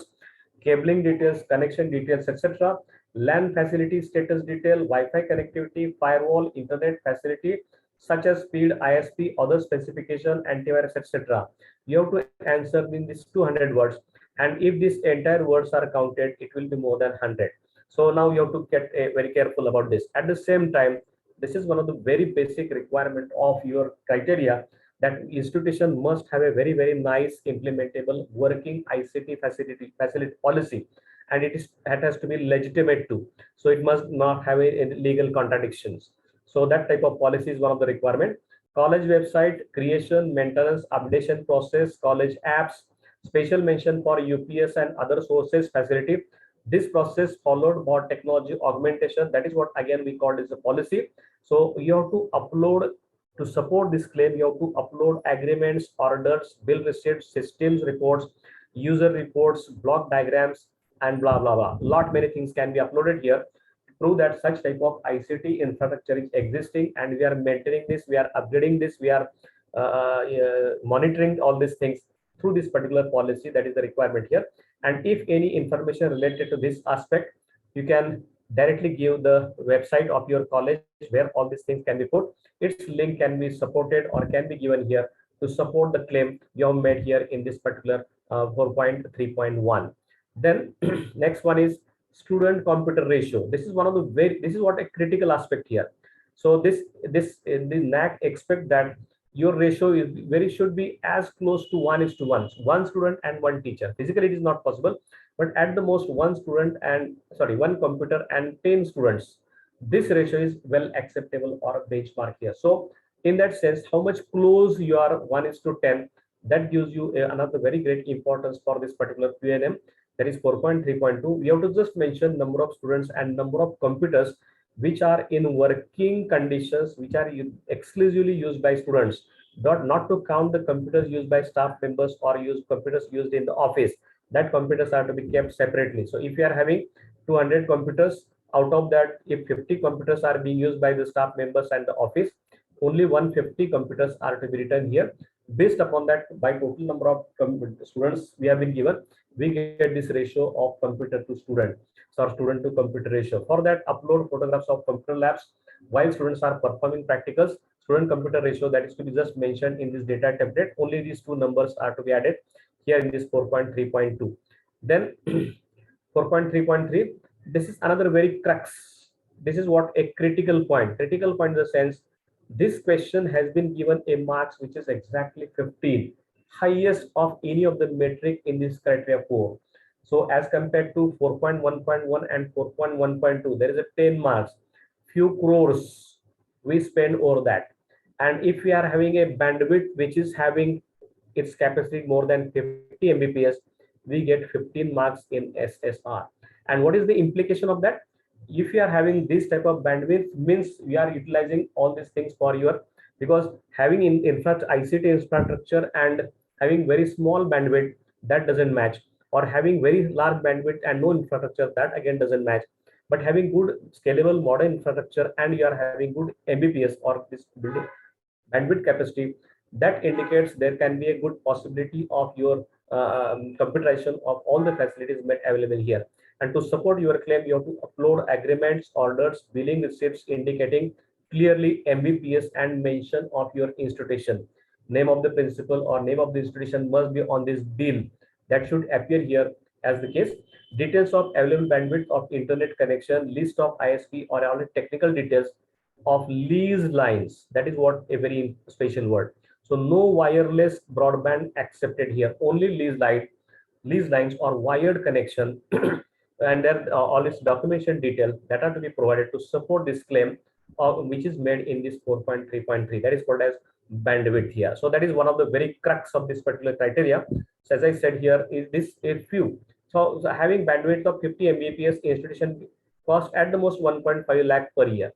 cabling details, connection details, etc. LAN facility status detail, Wi-Fi connectivity, firewall, internet facility such as speed, ISP, other specification, antivirus, etc. You have to answer in this 200 words, and if these entire words are counted, it will be more than 100. So now you have to get very careful about this. At the same time, this is one of the very basic requirement of your criteria, that institution must have a very nice implementable working ICT facility policy, and it has to be legitimate too. So it must not have a legal contradictions. So that type of policy is one of the requirement. College website creation, maintenance, updation process, college apps, special mention for UPS and other sources facility. This process followed by technology augmentation. That is what again we called as a policy. So you have to upload, to support this claim, you have to upload agreements, orders, bill receipts, systems reports, user reports, block diagrams, and blah blah blah. Lot many things can be uploaded here to prove that such type of ICT infrastructure is existing, and we are maintaining this, we are upgrading this, we are monitoring all these things through this particular policy. That is the requirement here. And if any information related to this aspect, you can directly give the website of your college where all these things can be put. Its link can be supported or can be given here to support the claim you have made here in this particular 4.3.1. Then next one is student computer ratio. This is one of the this is what a critical aspect here. So the NAAC expect that your ratio is should be as close to 1:1, one student and one teacher. Physically it is not possible, but at the most one computer and 10 students. This ratio is well acceptable or a benchmark here. So in that sense, how much close you are 1:10, that gives you another very great importance for this particular QNM. That is 4.3.2. We have to just mention number of students and number of computers which are in working conditions, which are exclusively used by students, not to count the computers used by staff members or computers used in the office. That computers are to be kept separately. So if you are having 200 computers, out of that, if 50 computers are being used by the staff members and the office, only 150 computers are to be written here. Based upon that, by total number of students we have been given, we get this ratio of computer to student. So student to computer ratio. For that, upload photographs of computer labs while students are performing practicals. Student computer ratio, that is to be just mentioned in this data template. Only these two numbers are to be added here in this 4.3.2. Then 4.3.3, this is another very crux. This is what a critical point. Critical point in the sense, this question has been given a marks which is exactly 15, highest of any of the metric in this criteria 4. So as compared to 4.1.1 and 4.1.2, there is a 10 marks, few crores we spend over that. And if we are having a bandwidth which is having its capacity more than 50 Mbps, we get 15 marks in SSR. And what is the implication of that? If you are having this type of bandwidth, means we are utilizing all these things for your, because having in fact ICT infrastructure and having very small bandwidth, that doesn't match, or having very large bandwidth and no infrastructure, that again doesn't match. But having good scalable modern infrastructure and you are having good Mbps or this bandwidth capacity, that indicates there can be a good possibility of your computerization of all the facilities made available here. And to support your claim, you have to upload agreements, orders, billing receipts indicating clearly Mbps and mention of your institution. Name of the principal or name of the institution must be on this bill. That should appear here as the case. Details of available bandwidth of internet connection, list of ISP or all the technical details of lease lines. That is what a very special word. So no wireless broadband accepted here, only lease lines or wired connection and then all its documentation detail that are to be provided to support this claim, which is made in this 4.3.3. that is called as bandwidth here. So that is one of the very crux of this particular criteria. So as I said here, is this a few. So having bandwidth of 50 Mbps, institution cost at the most 1.5 lakh per year.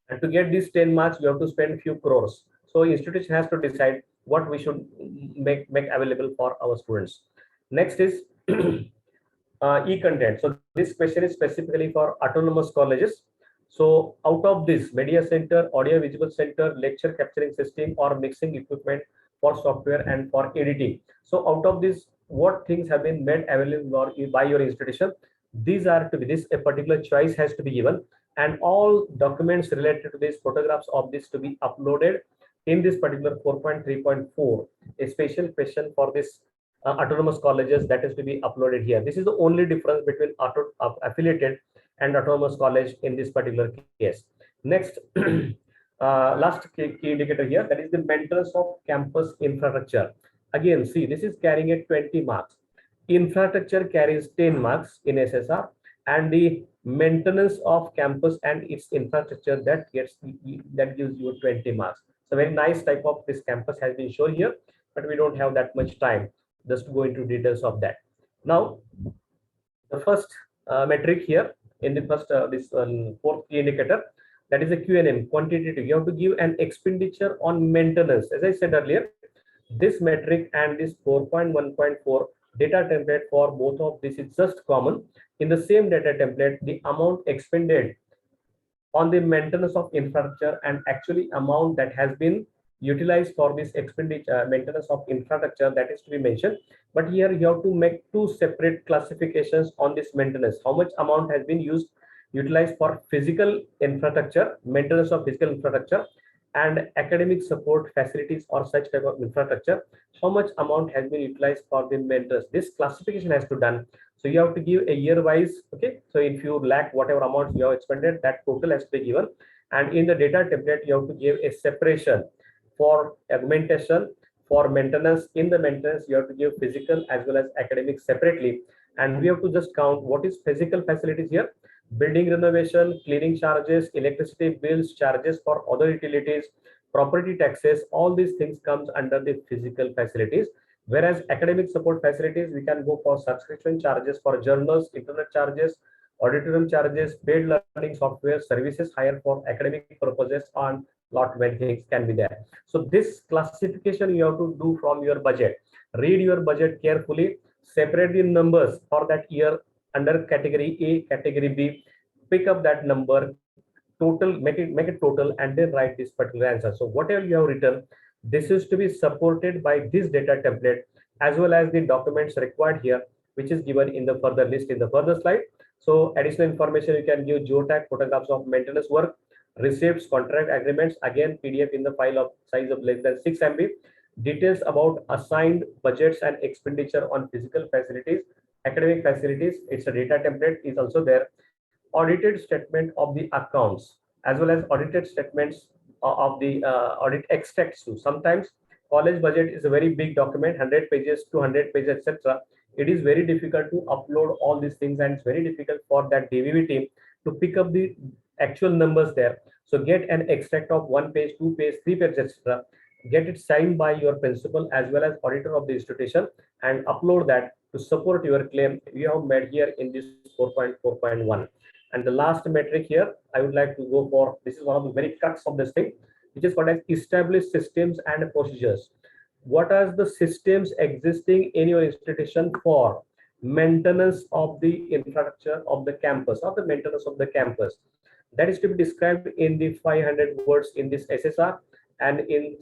And to get these 10 marks, you have to spend few crores. So institution has to decide what we should make available for our students. Next is e-content. So this question is specifically for autonomous colleges. So out of this, media center, audio visual center, lecture capturing system, or mixing equipment for software and for editing. So out of this, what things have been made available by your institution? These are to be this a particular choice has to be given, and all documents related to this, photographs of this to be uploaded in this particular 4.3.4. A special question for this autonomous colleges that is to be uploaded here. This is the only difference between affiliated and autonomous college in this particular case. Next, last key indicator here, that is the maintenance of campus infrastructure. Again, see, this is carrying a 20 marks. Infrastructure carries 10 marks in SSR, and the maintenance of campus and its infrastructure that gives you 20 marks. So very nice type of this campus has been shown here, but we don't have that much time just to go into details of that. Now, the first metric here in the first fourth key indicator, that is a QNM, quantitative. You have to give an expenditure on maintenance. As I said earlier, this metric and this 4.1.4 data template for both of this is just common. In the same data template, the amount expended on the maintenance of infrastructure and actually amount that has been utilized for this expenditure maintenance of infrastructure, that is to be mentioned. But here you have to make two separate classifications on this maintenance. How much amount has been utilized for physical infrastructure, maintenance of physical infrastructure, and academic support facilities or such type of infrastructure. How much amount has been utilized for the maintenance? This classification has to be done. So you have to give a year wise. Okay, so if you lack whatever amount you have expended, that total has to be given. And in the data template, you have to give a separation for augmentation, for maintenance. In the maintenance, you have to give physical as well as academic separately. And we have to just count what is physical facilities here: building renovation, cleaning charges, electricity bills, charges for other utilities, property taxes. All these things comes under the physical facilities. Whereas academic support facilities, we can go for subscription charges for journals, internet charges, auditorium charges, paid learning software, services hired for academic purposes, and lot many things can be there. So this classification you have to do from your budget. Read your budget carefully, separate the numbers for that year under category A, category B, pick up that number, total, make it total, and then write this particular answer. So whatever you have written, this is to be supported by this data template as well as the documents required here, which is given in the further list in the further slide. So additional information, you can give geotag, photographs of maintenance work, receipts, contract agreements, again PDF in the file of size of less than 6 MB, details about assigned budgets and expenditure on physical facilities, academic facilities. It's a data template is also there. Audited statement of the accounts as well as audited statements of the audit extracts too. Sometimes college budget is a very big document, 100 pages, 200 pages, etc. It is very difficult to upload all these things, and it's very difficult for that DVV team to pick up the actual numbers there. So get an extract of 1 page, 2 page, 3 pages, etc. Get it signed by your principal as well as auditor of the institution and upload that to support your claim you have made here in this 4.4.1. And the last metric here, I would like to go for, this is one of the very crux of this thing, which is called as established systems and procedures. What are the systems existing in your institution for maintenance of the infrastructure of the campus or the maintenance of the campus? That is to be described in the 500 words in this SSR, and in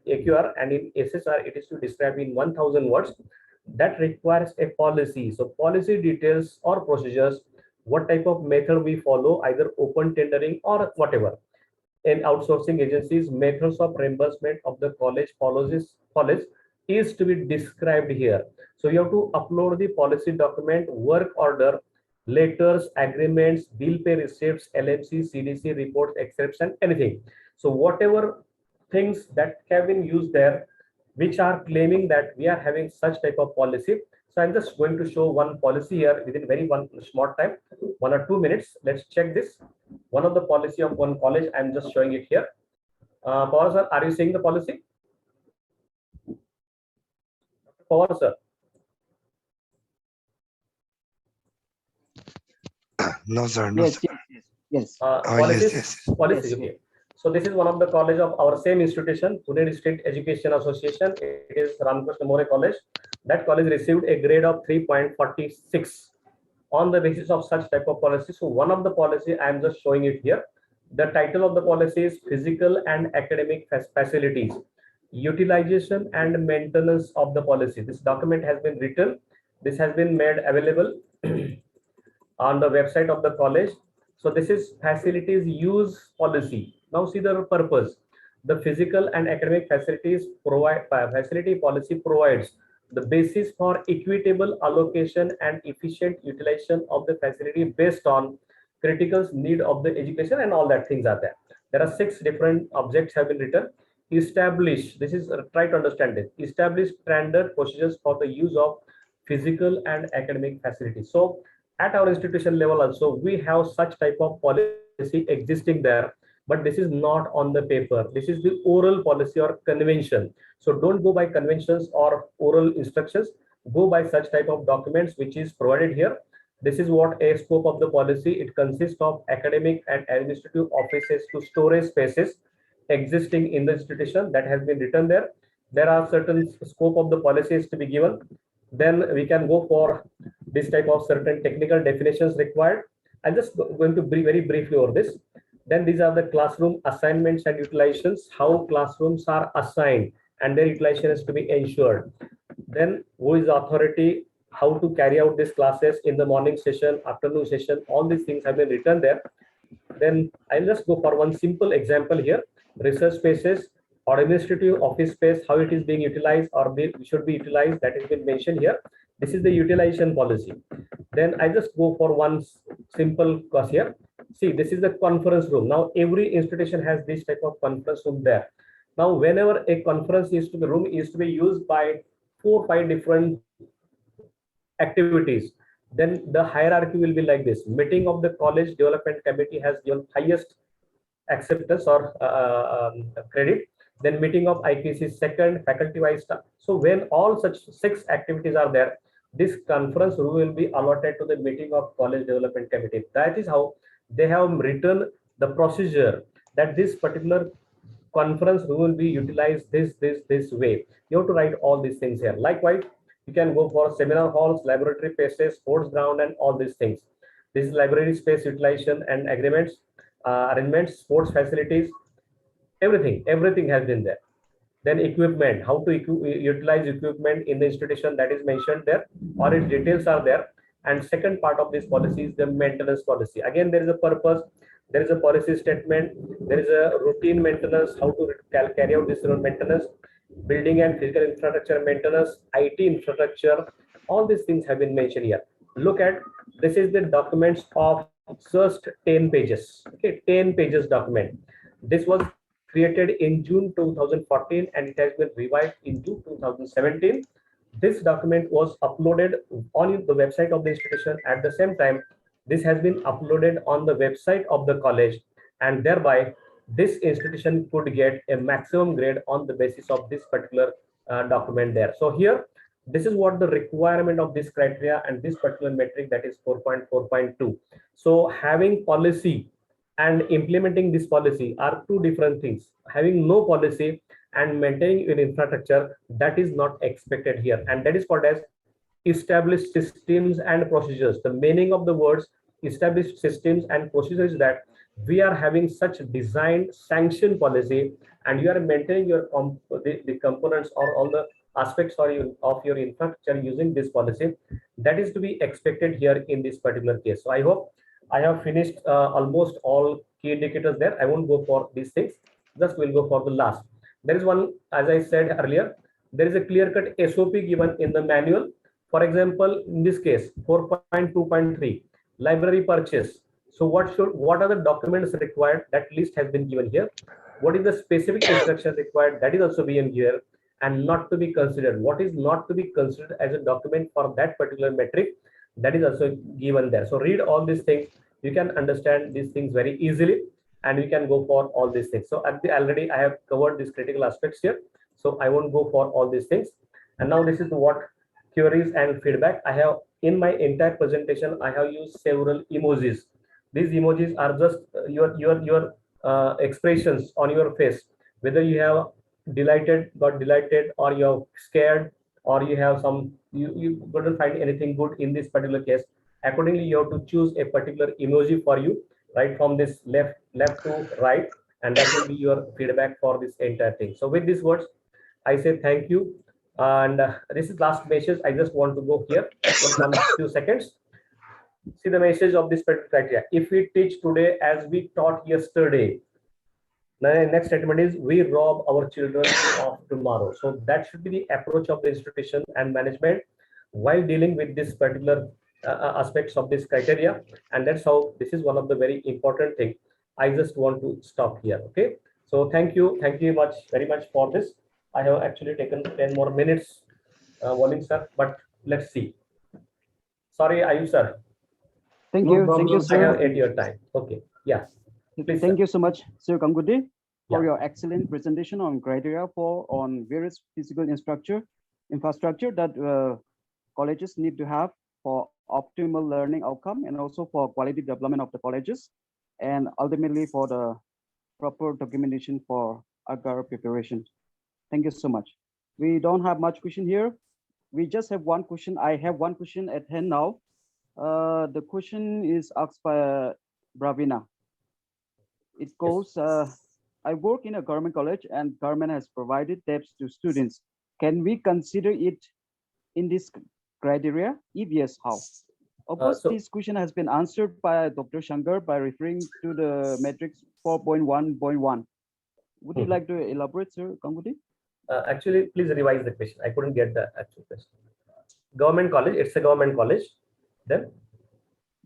AQAR, and in SSR it is to describe in 1000 words. That requires a policy. So policy details or procedures, what type of method we follow, either open tendering or whatever. In outsourcing agencies, methods of reimbursement of the college college is to be described here. So you have to upload the policy document, work order, letters, agreements, bill pay receipts, LMC, CDC reports, excerpts, and anything. So whatever things that have been used there, which are claiming that we are having such type of policy. So I'm just going to show one policy here within very one short time, 1 or 2 minutes. Let's check this. One of the policy of one college, I'm just showing it here. Pawar sir, are you seeing the policy? Pawar sir. No, sir. No, Yes, sir. yes. Policies, yes. policies, Yes, okay. So this is one of the college of our same institution, Pune District Education Association. It is Ramakrishna More College. That college received a grade of 3.46. on the basis of such type of policy. So one of the policy, I am just showing it here. The title of the policy is Physical and Academic Facilities, Utilization and Maintenance of the Policy. This document has been written. This has been made available on the website of the college. So this is facilities use policy. Now see the purpose. The physical and academic facility policy provides the basis for equitable allocation and efficient utilization of the facility based on critical need of the education, and all that things are there. There are 6 different objects have been written. Establish, this is try to understand it. Establish standard procedures for the use of physical and academic facilities. So at our institution level also we have such type of policy existing there, but this is not on the paper. This is the oral policy or convention. So don't go by conventions or oral instructions, go by such type of documents which is provided here. This is what a scope of the policy. It consists of academic and administrative offices to storage spaces existing in the institution, that has been written there. There are certain scope of the policies to be given. Then we can go for this type of certain technical definitions required. I'm just going to be very briefly over this. Then these are the classroom assignments and utilizations, how classrooms are assigned and their utilization is to be ensured. Then who is the authority, how to carry out these classes in the morning session, afternoon session, all these things have been written there. Then I'll just go for one simple example here. Research spaces or administrative office space, how it is being utilized or should be utilized, that has been mentioned here. This is the utilization policy. Then I just go for one simple class here. See, this is the conference room. Now every institution has this type of conference room there. Now whenever a conference room is to be used by 4 or 5 different activities, then the hierarchy will be like this. Meeting of the college development committee has given highest acceptance or credit. Then meeting of IQAC second, faculty wise staff. So when all such 6 activities are there, this conference room will be allotted to the meeting of college development committee. That is how they have written the procedure, that this particular conference room will be utilized this way. You have to write all these things here. Likewise, you can go for seminar halls, laboratory spaces, sports ground, and all these things. This is library space utilization and agreements, arrangements, sports facilities, everything has been there. Then equipment, how to utilize equipment in the institution, that is mentioned there, or its details are there. And second part of this policy is the maintenance policy. Again, there is a purpose, there is a policy statement, there is a routine maintenance, how to carry out this maintenance, building and physical infrastructure maintenance, IT infrastructure, all these things have been mentioned here. Look at, this is the documents of just 10 pages. Okay, 10 pages document. This was created in June 2014 and it has been revised in June 2017. This document was uploaded on the website of the institution. At the same time, this has been uploaded on the website of the college, and thereby this institution could get a maximum grade on the basis of this particular document there. So here, this is what the requirement of this criteria and this particular metric, that is 4.4.2. So having policy and implementing this policy are 2 different things. Having no policy and maintaining your infrastructure, that is not expected here, and that is called as established systems and procedures. The meaning of the words established systems and procedures is that we are having such designed sanction policy and you are maintaining your the components or all the aspects of your infrastructure using this policy. That is to be expected here in this particular case. So I hope I have finished almost all key indicators there. I won't go for these things, just will go for the last. There is one, as I said earlier, there is a clear-cut SOP given in the manual. For example, in this case, 4.2.3, library purchase. So what are the documents required? That list has been given here. What is the specific instruction required? That is also being here, and not to be considered. What is not to be considered as a document for that particular metric? That is also given there. So read all these things. You can understand these things very easily, and you can go for all these things. So already I have covered these critical aspects here, so I won't go for all these things. And now this is what queries and feedback. I have in my entire presentation, I have used several emojis. These emojis are just your expressions on your face, whether you have got delighted, or you're scared, or you have some you couldn't find anything good in this particular case. Accordingly, you have to choose a particular emoji for you, right from this left to right, and that will be your feedback for this entire thing. So with these words, I say thank you. And this is last message. I just want to go here for one few seconds. See the message of this criteria. If we teach today as we taught yesterday, the next statement is we rob our children of tomorrow. So that should be the approach of the institution and management while dealing with this particular aspects of this criteria. And that's how this is one of the very important thing. I just want to stop here. Okay. So thank you very much for this. I have actually taken 10 more minutes, warning sir, but let's see. Sorry, Ayush sir. Thank No you, problem, sir. I have 8 year time. Okay. Yeah. Please, Thank sir. you so much, Sir Ganguly, for Yeah. your excellent presentation on criteria on various physical infrastructure that colleges need to have for optimal learning outcome and also for quality development of the colleges, and ultimately for the proper documentation for AQAR preparation. Thank you so much. We don't have much question here. We just have one question. I have one question at hand now. The question is asked by Bravina. It goes, I work in a government college and government has provided debts to students. Can we consider it in this criteria? If yes, how? Of course, So- this question has been answered by Dr. Shankar by referring to the matrix 4.1.1. Would you like to elaborate, Sir Ganguly? Actually, please revise the question. I couldn't get the actual question. Government college, it's a government college. Then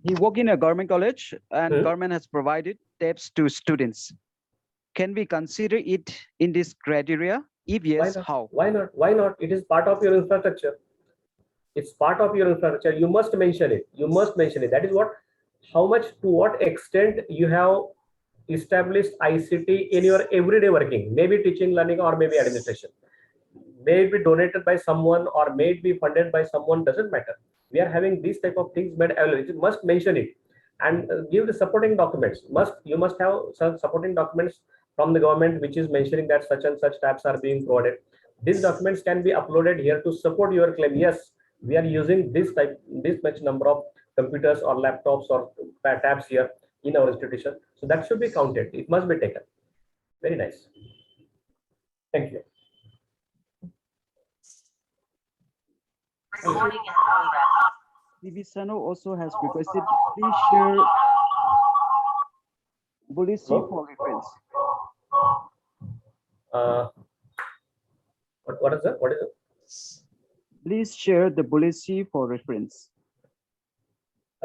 He work in a government college and Hmm. government has provided debts to students. Can we consider it in this criteria? If yes, not? how? Why not? Why not? It is part of your infrastructure. It's part of your infrastructure. You must mention it. You must mention it. That is what, how much, to what extent you have established ICT in your everyday working, maybe teaching, learning, or maybe administration. May it be donated by someone or may it be funded by someone, doesn't matter. We are having these type of things made available. You must mention it and give the supporting documents. You must have some supporting documents from the government which is mentioning that such and such tabs are being provided. These documents can be uploaded here to support your claim. Yes, we are using this much number of computers or laptops or tabs here in our institution. So that should be counted. It must be taken. Very nice. Thank you. Divisano also has requested, please share policy Hello? for reference. What is that? What is it? Please share the policy for reference.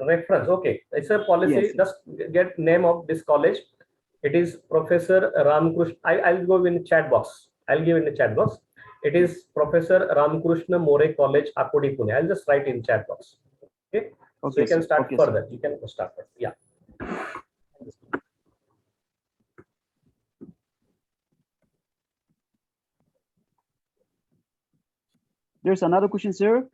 Reference. Okay, it's a policy. Yes. Just get name of this college. It is Professor Ramkrishna. I'll go in the chat box. I'll give in the chat box. It is Professor Ramkrishna More College, Akodi, Pune. I'll just write in chat box. Okay. Okay, So you can sir. start Okay, further. You can start further. Yeah. There's another question, sir.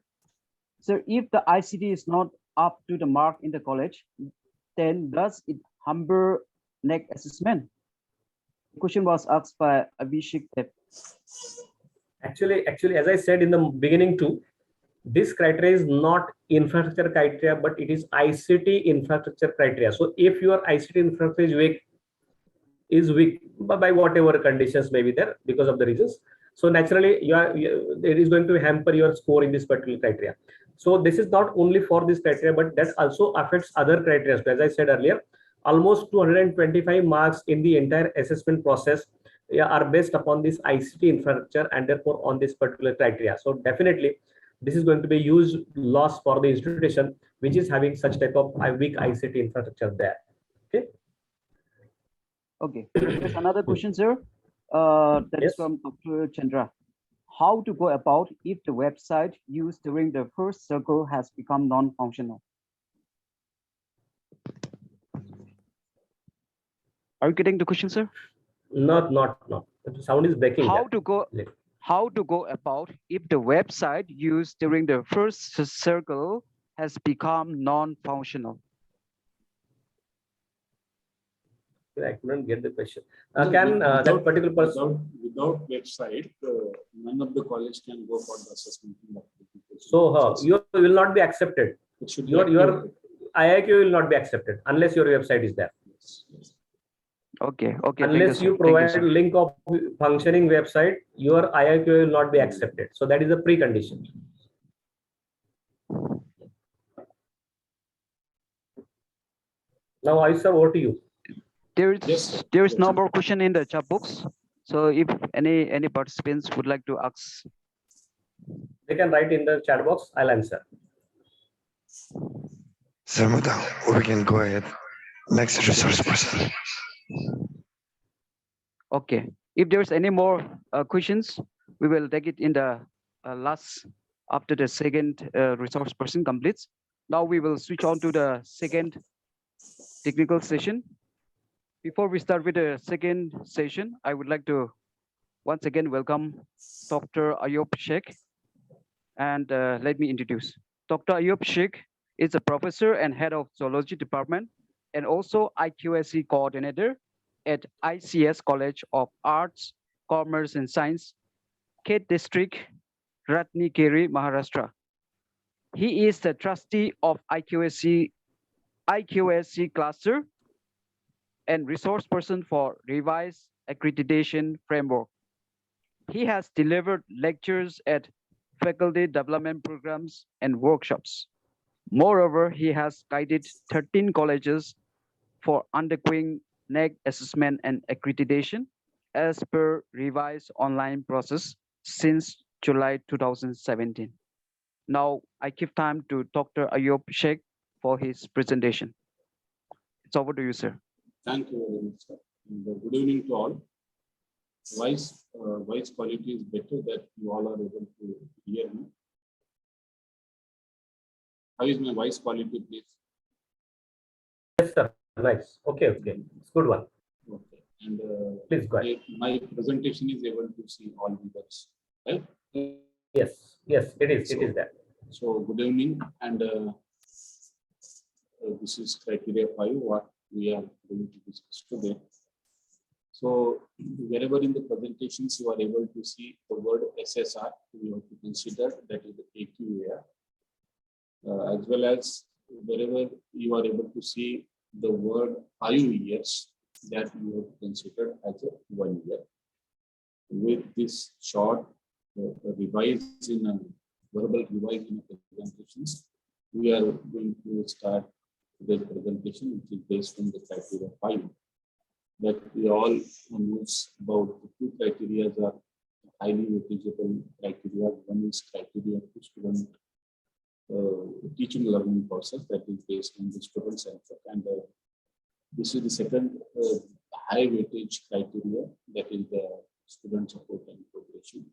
Sir, if the ICT is not up to the mark in the college, then does it hamper NAAC assessment? The question was asked by Abhishek Dev. Actually, as I said in the beginning too, this criteria is not infrastructure criteria, but it is ICT infrastructure criteria. So if your ICT infrastructure is weak by whatever conditions may be there because of the reasons, so naturally it is going to hamper your score in this particular criteria. So this is not only for this criteria, but that also affects other criteria. So as I said earlier, almost 225 marks in the entire assessment process are based upon this ICT infrastructure and therefore on this particular criteria. So definitely this is going to be huge loss for the institution which is having such type of weak ICT infrastructure there. Okay. Okay, there's another question, sir. That is Yes. from Dr. Chandra. How to go about if the website used during the first circle has become non-functional? Are you getting the question, sir? Not. The sound is breaking. How there. to go about if the website used during the first circle has become non-functional? I couldn't get the question. No, Can without- that particular person? Without website, none of the college can go for the assessment. So you will not be accepted. It should be Your activated. IIQ will not be accepted unless your website is there. Yes, yes. Okay. Okay. Unless you Thank provide sir. link of functioning website, your IIQ will not be accepted. So that is a precondition. Now, I sir, over to you. Yes. There is no more question in the chat box. So if any participants would like to ask, They can write in the chat box. I'll answer. Sir, madam, we can go ahead. Next resource person. okay. If there's any more questions, we will take it in the last after the second resource person completes. Now we will switch on to the second technical session. Before we start with the second session, I would like to once again welcome Dr. Ayub Sheikh. And let me introduce. Dr. Ayub Sheikh is a professor and head of zoology department and also IQAC coordinator at ICS College of Arts, Commerce and Science, Khet District, Ratnagiri, Maharashtra. He is the trustee of IQAC cluster and resource person for revised accreditation framework. He has delivered lectures at faculty development programs and workshops. Moreover, he has guided 13 colleges for undergoing NAAC assessment and accreditation as per revised online process since July 2017. Now, I give time to Dr. Ayub Sheikh for his presentation. It's over to you, sir. Thank you very much, sir. And good evening to all. Voice quality is better that you all are able to hear me. How is my voice quality, please? Yes, sir. Nice. Okay. It's good one. Okay. And Please go ahead. my presentation is able to see all viewers, right? Yes, it is. It is that. So good evening, and this is criteria 5, what we are going to discuss today. So wherever in the presentations you are able to see the word SSR, we have to consider that is the AQAR, as well as wherever you are able to see the word 5 years, that you have to consider as a 1 year. With this short verbal revise in presentations, we are going to start the presentation, which is based on the criteria 5. That we all knows about the 2 criteria are highly manageable criteria. One is criteria to student teaching learning process, that is based on the student centric, and this is the second high weightage criteria, that is the student support and progression.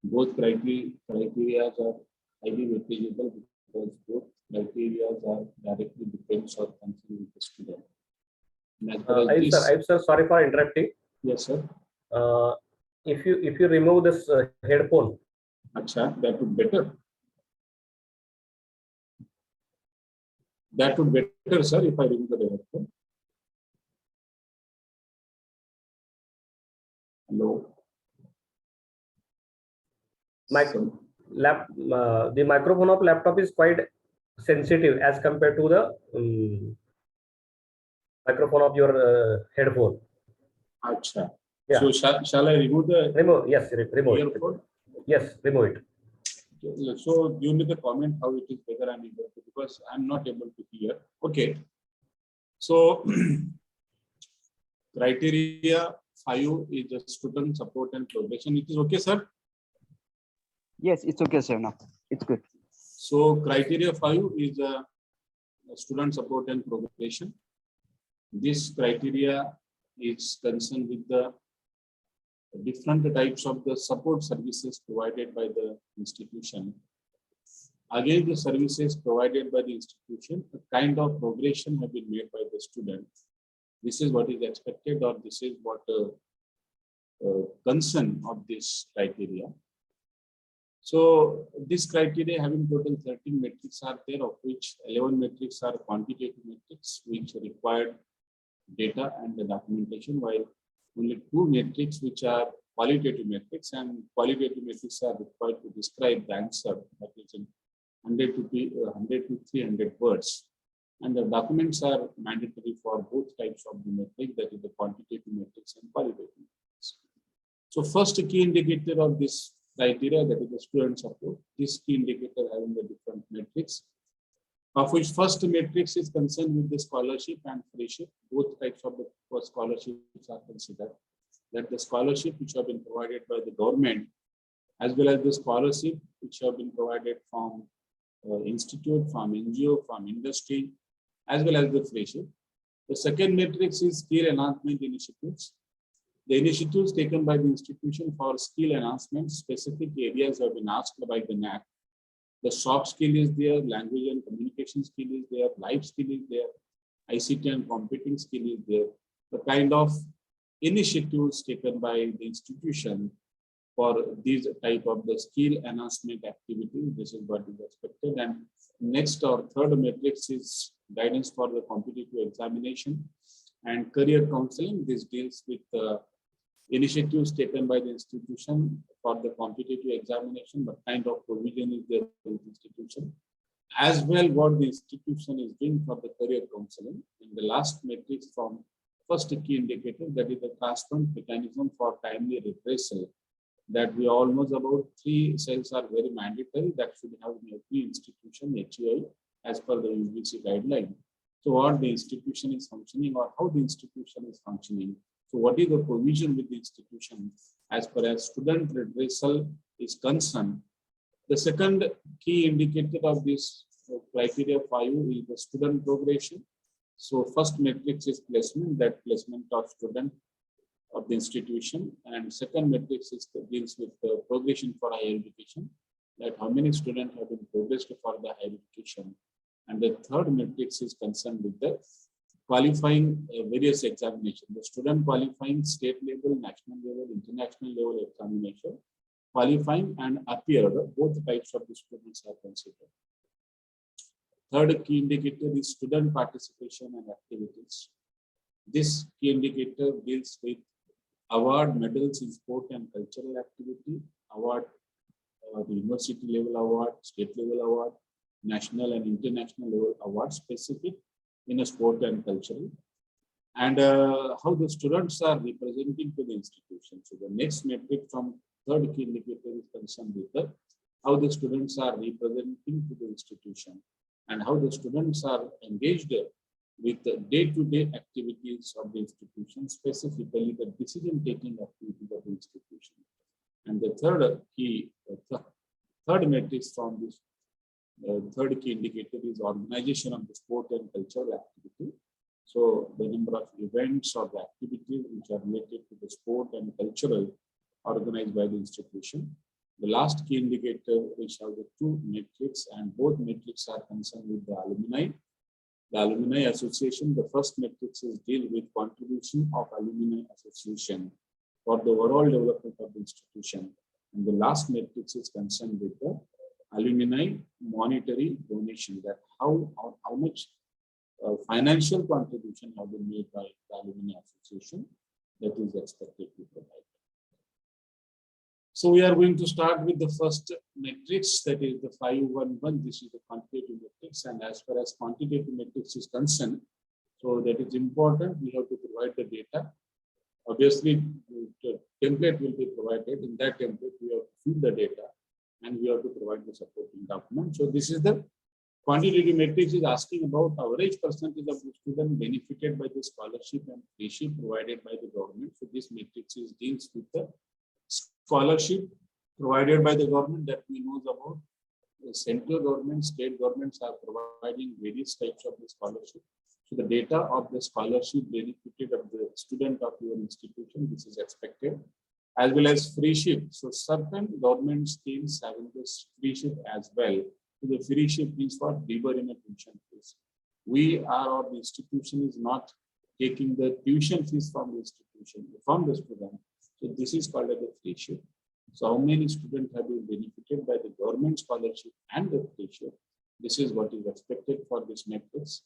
Both criteria are highly weightageable because both criteria are directly depends or concerned with the student. Ayub sir, sorry for interrupting. Yes, sir. If you remove this headphone, Acha, that would better. That would better, sir, if I remove the headphone. Hello. the microphone of laptop is quite sensitive as compared to the microphone of your headphone. Acha. Yeah. So shall I remove the Yes, remove earphone? it. Yes, remove it. So give me the comment how it is better and able to, because I'm not able to hear. Okay. So criteria 5 is the student support and progression. It is okay, sir? Yes, it's okay, sir. Now it's good. So criteria 5 is student support and progression. This criteria is concerned with the different types of the support services provided by the institution. Again, the services provided by the institution, a kind of progression have been made by the student. This is what is expected, or this is what concern of this criteria. So this criteria having total 13 metrics are there, of which 11 metrics are quantitative metrics, which required data and the documentation, while only 2 metrics which are qualitative metrics, and qualitative metrics are required to describe the answer, that is in 100 to 300 words. And the documents are mandatory for both types of the metric, that is the quantitative metrics and qualitative metrics. So first key indicator of this criteria, that is the student support. This key indicator having the different metrics, of which first matrix is concerned with the scholarship and friendship. Both types of the scholarships are considered. That the scholarship which have been provided by the government, as well as the scholarship which have been provided from institute, from NGO, from industry, as well as the friendship. The second matrix is skill enhancement initiatives. The initiatives taken by the institution for skill enhancement, specific areas have been asked by the NAAC. The soft skill is there, language and communication skill is there, life skill is there, ICT and computing skill is there. The kind of initiatives taken by the institution for these type of the skill enhancement activity, this is what is expected. And next or third matrix is guidance for the competitive examination and career counseling. This deals with initiatives taken by the institution for the competitive examination, but kind of provision is there in the institution, as well what the institution is doing for the career counseling. In the last matrix from first key indicator, that is the transparent mechanism for timely redressal, that we all know about. 3 cells are very mandatory that should have in every institution, HEI, as per the UGC guideline. So what the institution is functioning or how the institution is functioning. So what is the provision with the institution as far as student redressal is concerned. The second key indicator of this criteria 5 is the student progression. So first matrix is placement, that placement of student of the institution, and second matrix is deals with the progression for higher education, that how many students have been progressed for the higher education. And the third matrix is concerned with the qualifying various examinations, the student qualifying state level, national level, international level examination, qualifying and appear, both types of the students are considered. Third key indicator is student participation and activities. This key indicator deals with award medals in sport and cultural activity, award, the university level award, state level award, national and international level award specific in a sport and cultural, and how the students are representing to the institution. So the next metric from third key indicator is concerned with the, how the students are representing to the institution and how the students are engaged with the day-to-day activities of the institution, specifically the decision-taking activities of the institution. And the third key, third matrix from this third key indicator is organization of the sport and cultural activity. So the number of events or the activities which are related to the sport and cultural organized by the institution. The last key indicator, which have the 2 metrics, and both metrics are concerned with the alumni. The alumni association, the first matrix is deal with contribution of alumni association for the overall development of the institution. And the last matrix is concerned with the alumni monetary donation, that how much financial contribution have been made by the alumni association that is expected to provide. So we are going to start with the first matrix, that is the 511. This is the quantitative matrix, and as far as quantitative matrix is concerned, so that is important. We have to provide the data. Obviously, the template will be provided. In that template, we have to fill the data, and we have to provide the supporting document. So this is the quantitative matrix is asking about average percentage of the student benefited by the scholarship and friendship provided by the government. So this matrix is deals with the scholarship provided by the government that we know about. The central government, state governments are providing various types of the scholarship. So the data of the scholarship benefited of the student of your institution, this is expected, as well as friendship. So certain government schemes having this friendship as well. So the friendship means for deeper in a tuition fees. We are, or the institution is not taking the tuition fees from the institution, from the student. So this is called as a friendship. So how many students have been benefited by the government scholarship and the friendship? This is what is expected for this matrix.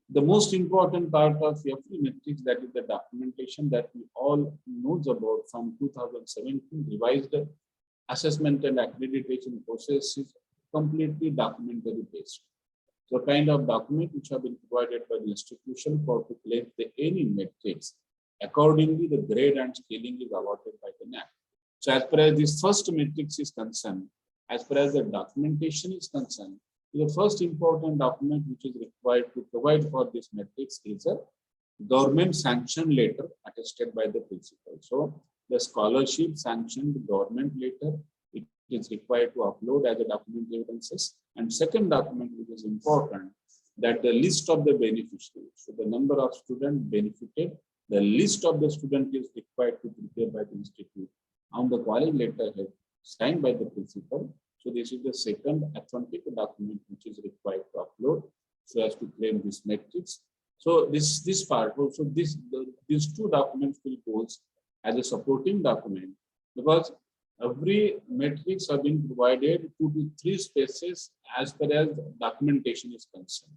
The most important part of every matrix, that is the documentation that we all knows about from 2017 revised assessment and accreditation process, is completely documentary based. So kind of document which have been provided by the institution for to claim the any metrics. Accordingly, the grade and scaling is awarded by the NAAC. So as far as this first matrix is concerned, as far as the documentation is concerned, the first important document which is required to provide for this matrix is a government sanction letter attested by the principal. So the scholarship sanctioned government letter, it is required to upload as a document evidences. And second document which is important, that the list of the beneficiaries. So the number of students benefited, the list of the student is required to prepare by the institute on the college letterhead signed by the principal. So this is the second authentic document which is required to upload so as to claim this matrix. So this part also these two documents will go as a supporting document, because every matrix have been provided 2 to 3 spaces as far as documentation is concerned.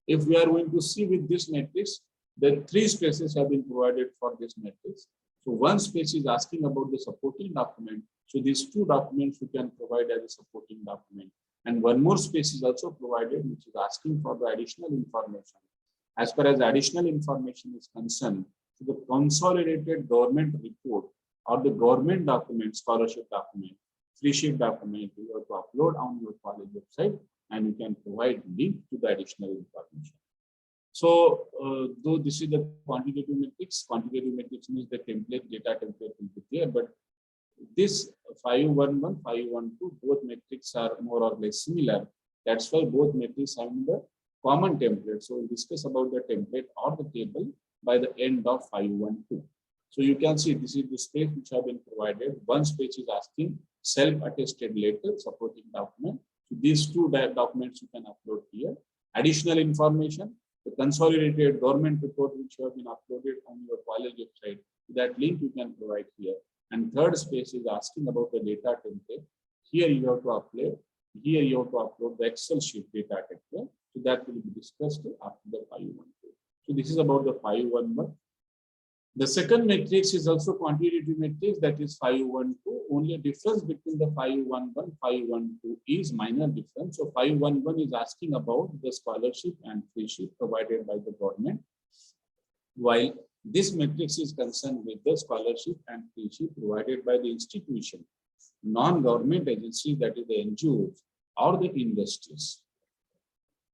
If we are going to see with this matrix, the 3 spaces have been provided for this matrix. So one space is asking about the supporting document. So these 2 documents we can provide as a supporting document. And one more space is also provided, which is asking for the additional information. As far as additional information is concerned, so the consolidated government report or the government document, scholarship document, free sheet document, you have to upload on your college website, and you can provide link to the additional information. So, though this is the quantitative matrix means the template, data template will be there, but this 511, 512, both metrics are more or less similar. That's why both metrics are in the common template. So we'll discuss about the template or the table by the end of 512. So you can see this is the space which have been provided. One space is asking self-attested letter supporting document. So these 2 documents you can upload here. Additional information, the consolidated government report which have been uploaded on your college website. That link you can provide here. And third space is asking about the data template. Here you have to upload. Here you have to upload the Excel sheet data template. So that will be discussed after the 512. So this is about the 511. The second matrix is also quantitative matrix, that is 512. Only difference between the 511, 512 is minor difference. So 511 is asking about the scholarship and free sheet provided by the government, while this matrix is concerned with the scholarship and free sheet provided by the institution, non-government agencies, that is the NGOs or the industries.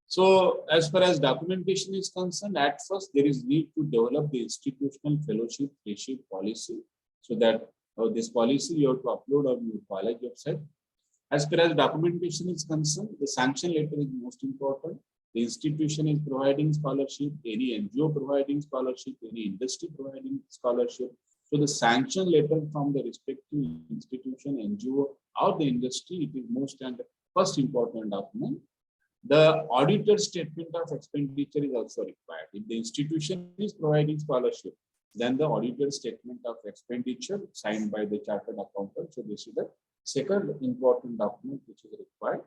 So as far as documentation is concerned, at first there is need to develop the institutional fellowship free sheet policy, so that this policy you have to upload on your college website. As far as documentation is concerned, the sanction letter is most important. The institution is providing scholarship, any NGO providing scholarship, any industry providing scholarship. So the sanction letter from the respective institution, NGO or the industry, it is most and first important document. The auditor statement of expenditure is also required. If the institution is providing scholarship, then the auditor statement of expenditure signed by the chartered accountant. So this is the second important document which is required.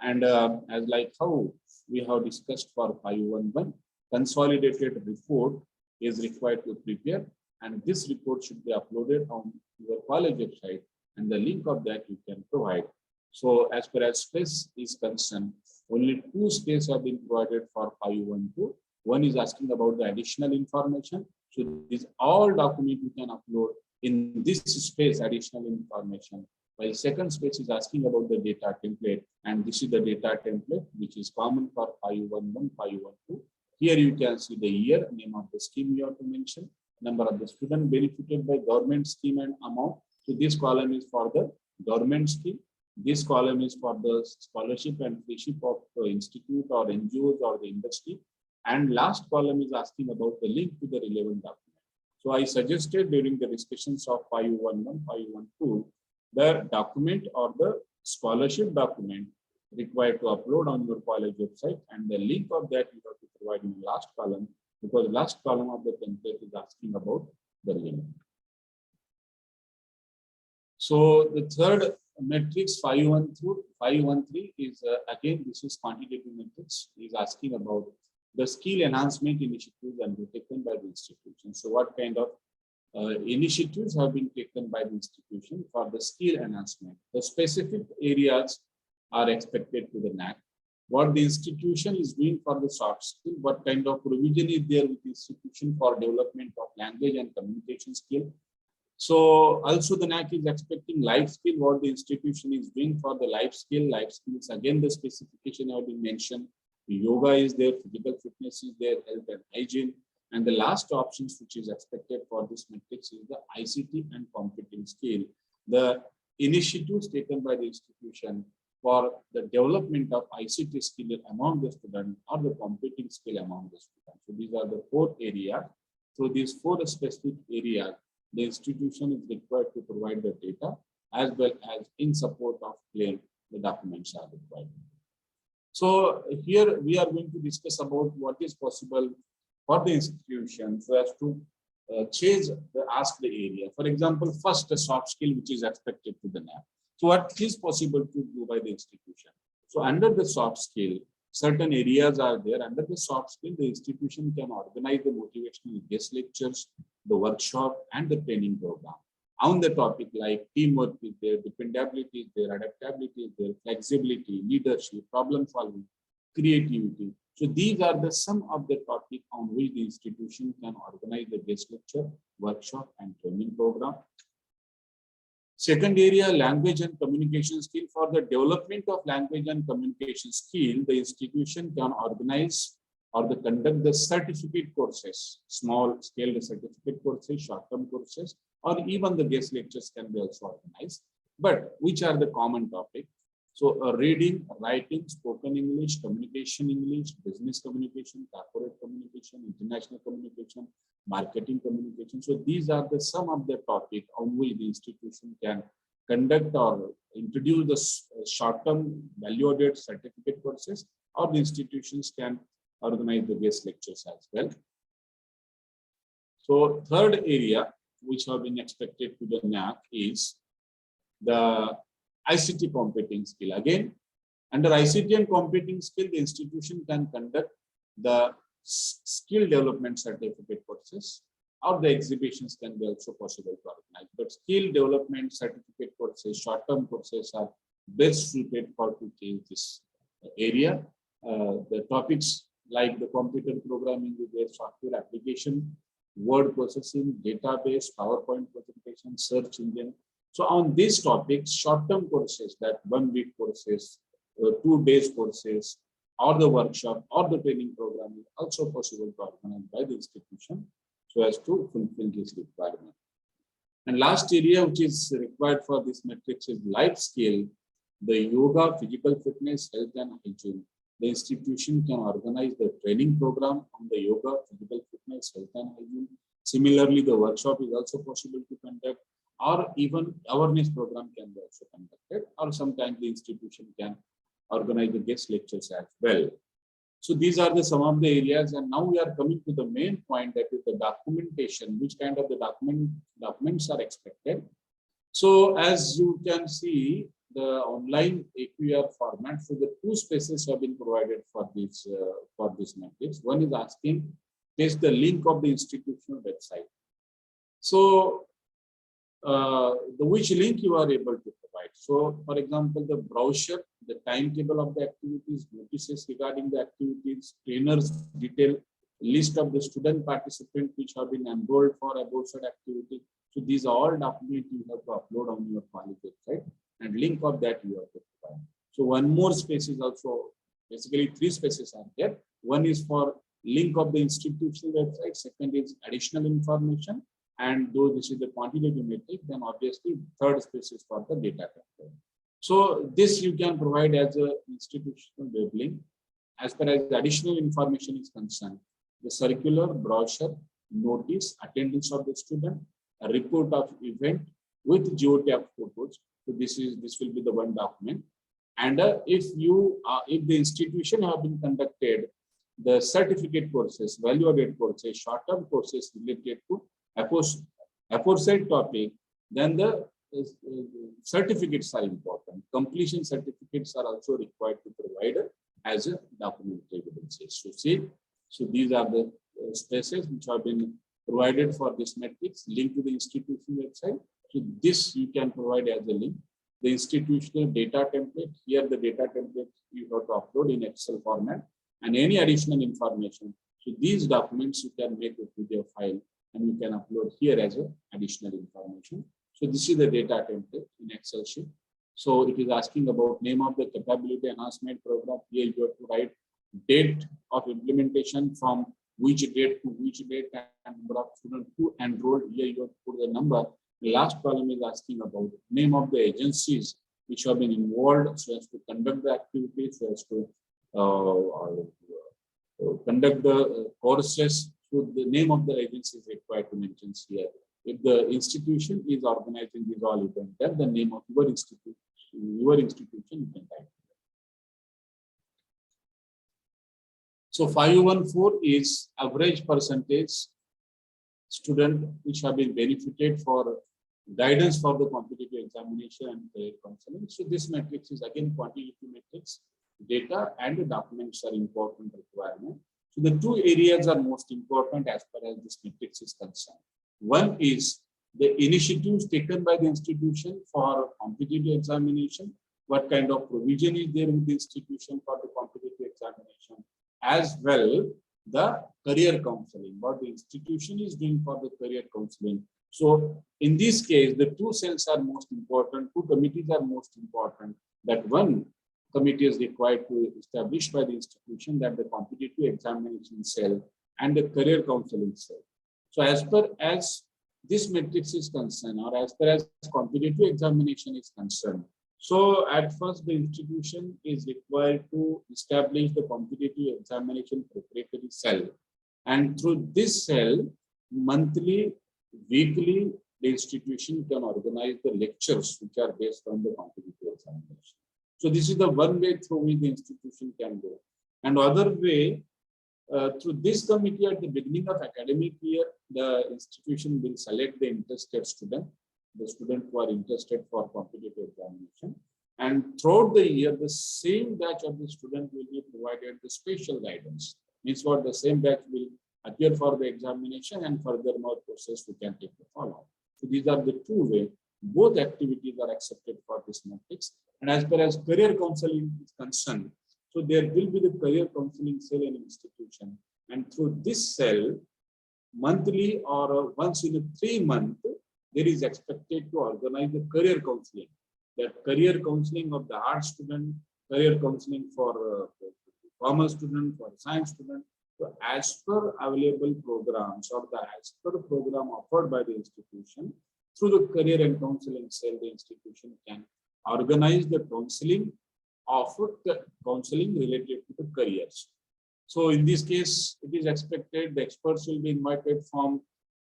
And as like how we have discussed for 511, consolidated report is required to prepare, and this report should be uploaded on your college website, and the link of that you can provide. So as far as space is concerned, only 2 spaces have been provided for 512. One is asking about the additional information. So these all documents you can upload in this space, additional information. While second space is asking about the data template, and this is the data template which is common for 511, 512. Here you can see the year, name of the scheme you have to mention, number of the students benefited by government scheme and amount. So this column is for the government scheme. This column is for the scholarship and free sheet of the institute or NGOs or the industry. And last column is asking about the link to the relevant document. So I suggested during the discussions of 511, 512, the document or the scholarship document required to upload on your college website, and the link of that you have to provide in the last column, because last column of the template is asking about the link. So the third matrix 513 is again, this is quantitative matrix, is asking about the skill enhancement initiatives undertaken by the institution. So what kind of initiatives have been taken by the institution for the skill enhancement? The specific areas are expected to the NAAC. what the institution is doing for the soft skill, what kind of provision is there with the institution for development of language and communication skill. So also the NAAC is expecting life skill, what the institution is doing for the life skill. Life skills, again, the specification have been mentioned. Yoga is there, physical fitness is there, health and hygiene. And the last options which is expected for this matrix is the ICT and computing skill. The initiatives taken by the institution for the development of ICT skill among the students or the computing skill among the students. So these are the 4 areas. So these 4 specific areas, the institution is required to provide the data as well as in support of claim, the documents are required. So here we are going to discuss about what is possible for the institution so as to ask the area. For example, first a soft skill which is expected to the NAAC. So what is possible to do by the institution? So under the soft skill, certain areas are there. Under the soft skill, the institution can organize the motivational guest lectures, the workshop, and the training program. On the topic like teamwork is there, dependability is there, adaptability is there, flexibility, leadership, problem solving, creativity. So these are the some of the topics on which the institution can organize the guest lecture, workshop, and training program. Second area, language and communication skill. For the development of language and communication skill, the institution can organize or conduct the certificate courses, small scale certificate courses, short-term courses, or even the guest lectures can be also organized. But which are the common topics? So reading, writing, spoken English, communication English, business communication, corporate communication, international communication, marketing communication. So these are the some of the topics on which the institution can conduct or introduce the short-term value-added certificate courses, or the institutions can organize the guest lectures as well. So third area which have been expected to the NAAC is the ICT computing skill. Again, under ICT and computing skill, the institution can conduct the skill development certificate courses, or the exhibitions can be also possible to organize. But skill development certificate courses, short-term courses are best suited for to change this area. The topics like the computer programming with their software application, word processing, database, PowerPoint presentation, search engine. So on these topics, short-term courses, that 1 week courses, 2 days courses, or the workshop or the training program is also possible to organize by the institution so as to fulfill this requirement. And last area which is required for this matrix is life skill, the yoga, physical fitness, health and hygiene. The institution can organize the training program on the yoga, physical fitness, health and hygiene. Similarly, the workshop is also possible to conduct, or even awareness program can be also conducted, or sometimes the institution can organize the guest lectures as well. So these are the some of the areas, and now we are coming to the main point, that is the documentation, which kind of the documents are expected. So as you can see, the online AQAR format, so the 2 spaces have been provided for this matrix. One is asking, paste the link of the institutional website. So which link you are able to provide. So for example, the brochure, the timetable of the activities, notices regarding the activities, trainers detail, list of the student participants which have been enrolled for about said activity. So these are all documents you have to upload on your college website, and link of that you have to provide. So one more space is also, basically 3 spaces are there. One is for link of the institutional website, second is additional information, and though this is the quantitative metric, then obviously third space is for the data template. So this you can provide as a institutional web link. As far as the additional information is concerned, the circular, brochure, notice, attendance of the student, a report of event with geotag photos. So this will be the one document. And if the institution have been conducted the certificate courses, value-added courses, short-term courses related to aforesaid topic, then the certificates are important. Completion certificates are also required to provide as a document evidence. So these are the spaces which have been provided for this matrix, linked to the institution website. So this you can provide as a link. The institutional data template, here the data template you have to upload in Excel format, and any additional information. So these documents you can make a PDF file and you can upload here as a additional information. So this is the data template in Excel sheet. So it is asking about name of the capability enhancement program. Here you have to write date of implementation, from which date to which date, and number of students who enrolled. Here you have to put the number. The last column is asking about name of the agencies which have been involved so as to conduct the activities, so as to conduct the courses. So the name of the agency is required to mention here. If the institution is organizing these all events, then the name of your institution you can type. So 514 is average percentage student which have been benefited for guidance for the competitive examination and career counseling. So this matrix is again quantitative matrix. Data and the documents are important requirement. So the two areas are most important as far as this matrix is concerned. One is the initiatives taken by the institution for competitive examination, what kind of provision is there with the institution for the competitive examination, as well the career counseling, what the institution is doing for the career counseling. So in this case, the two cells are most important, two committees are most important. That one committee is required to establish by the institution, that the competitive examination cell and the career counseling cell. So as per as this matrix is concerned, or as far as competitive examination is concerned, so at first the institution is required to establish the competitive examination preparatory cell, and through this cell, monthly, weekly, the institution can organize the lectures which are based on the competitive examination. So this is the one way through which the institution can go. And other way, through this committee at the beginning of academic year, the institution will select the interested student, the student who are interested for competitive examination. And throughout the year, the same batch of the student will be provided the special guidance. Means what, the same batch will appear for the examination, and furthermore process we can take the follow-up. So these are the two ways. Both activities are accepted for this matrix. And as far as career counseling is concerned, so there will be the career counseling cell in an institution. And through this cell, monthly or once in a 3 months, there is expected to organize the career counseling. That career counseling of the art student, career counseling for commerce student, for science student. So as per available programs or as per the program offered by the institution, through the career and counseling cell, the institution can organize the counseling, offer the counseling related to the careers. So in this case, it is expected the experts will be invited from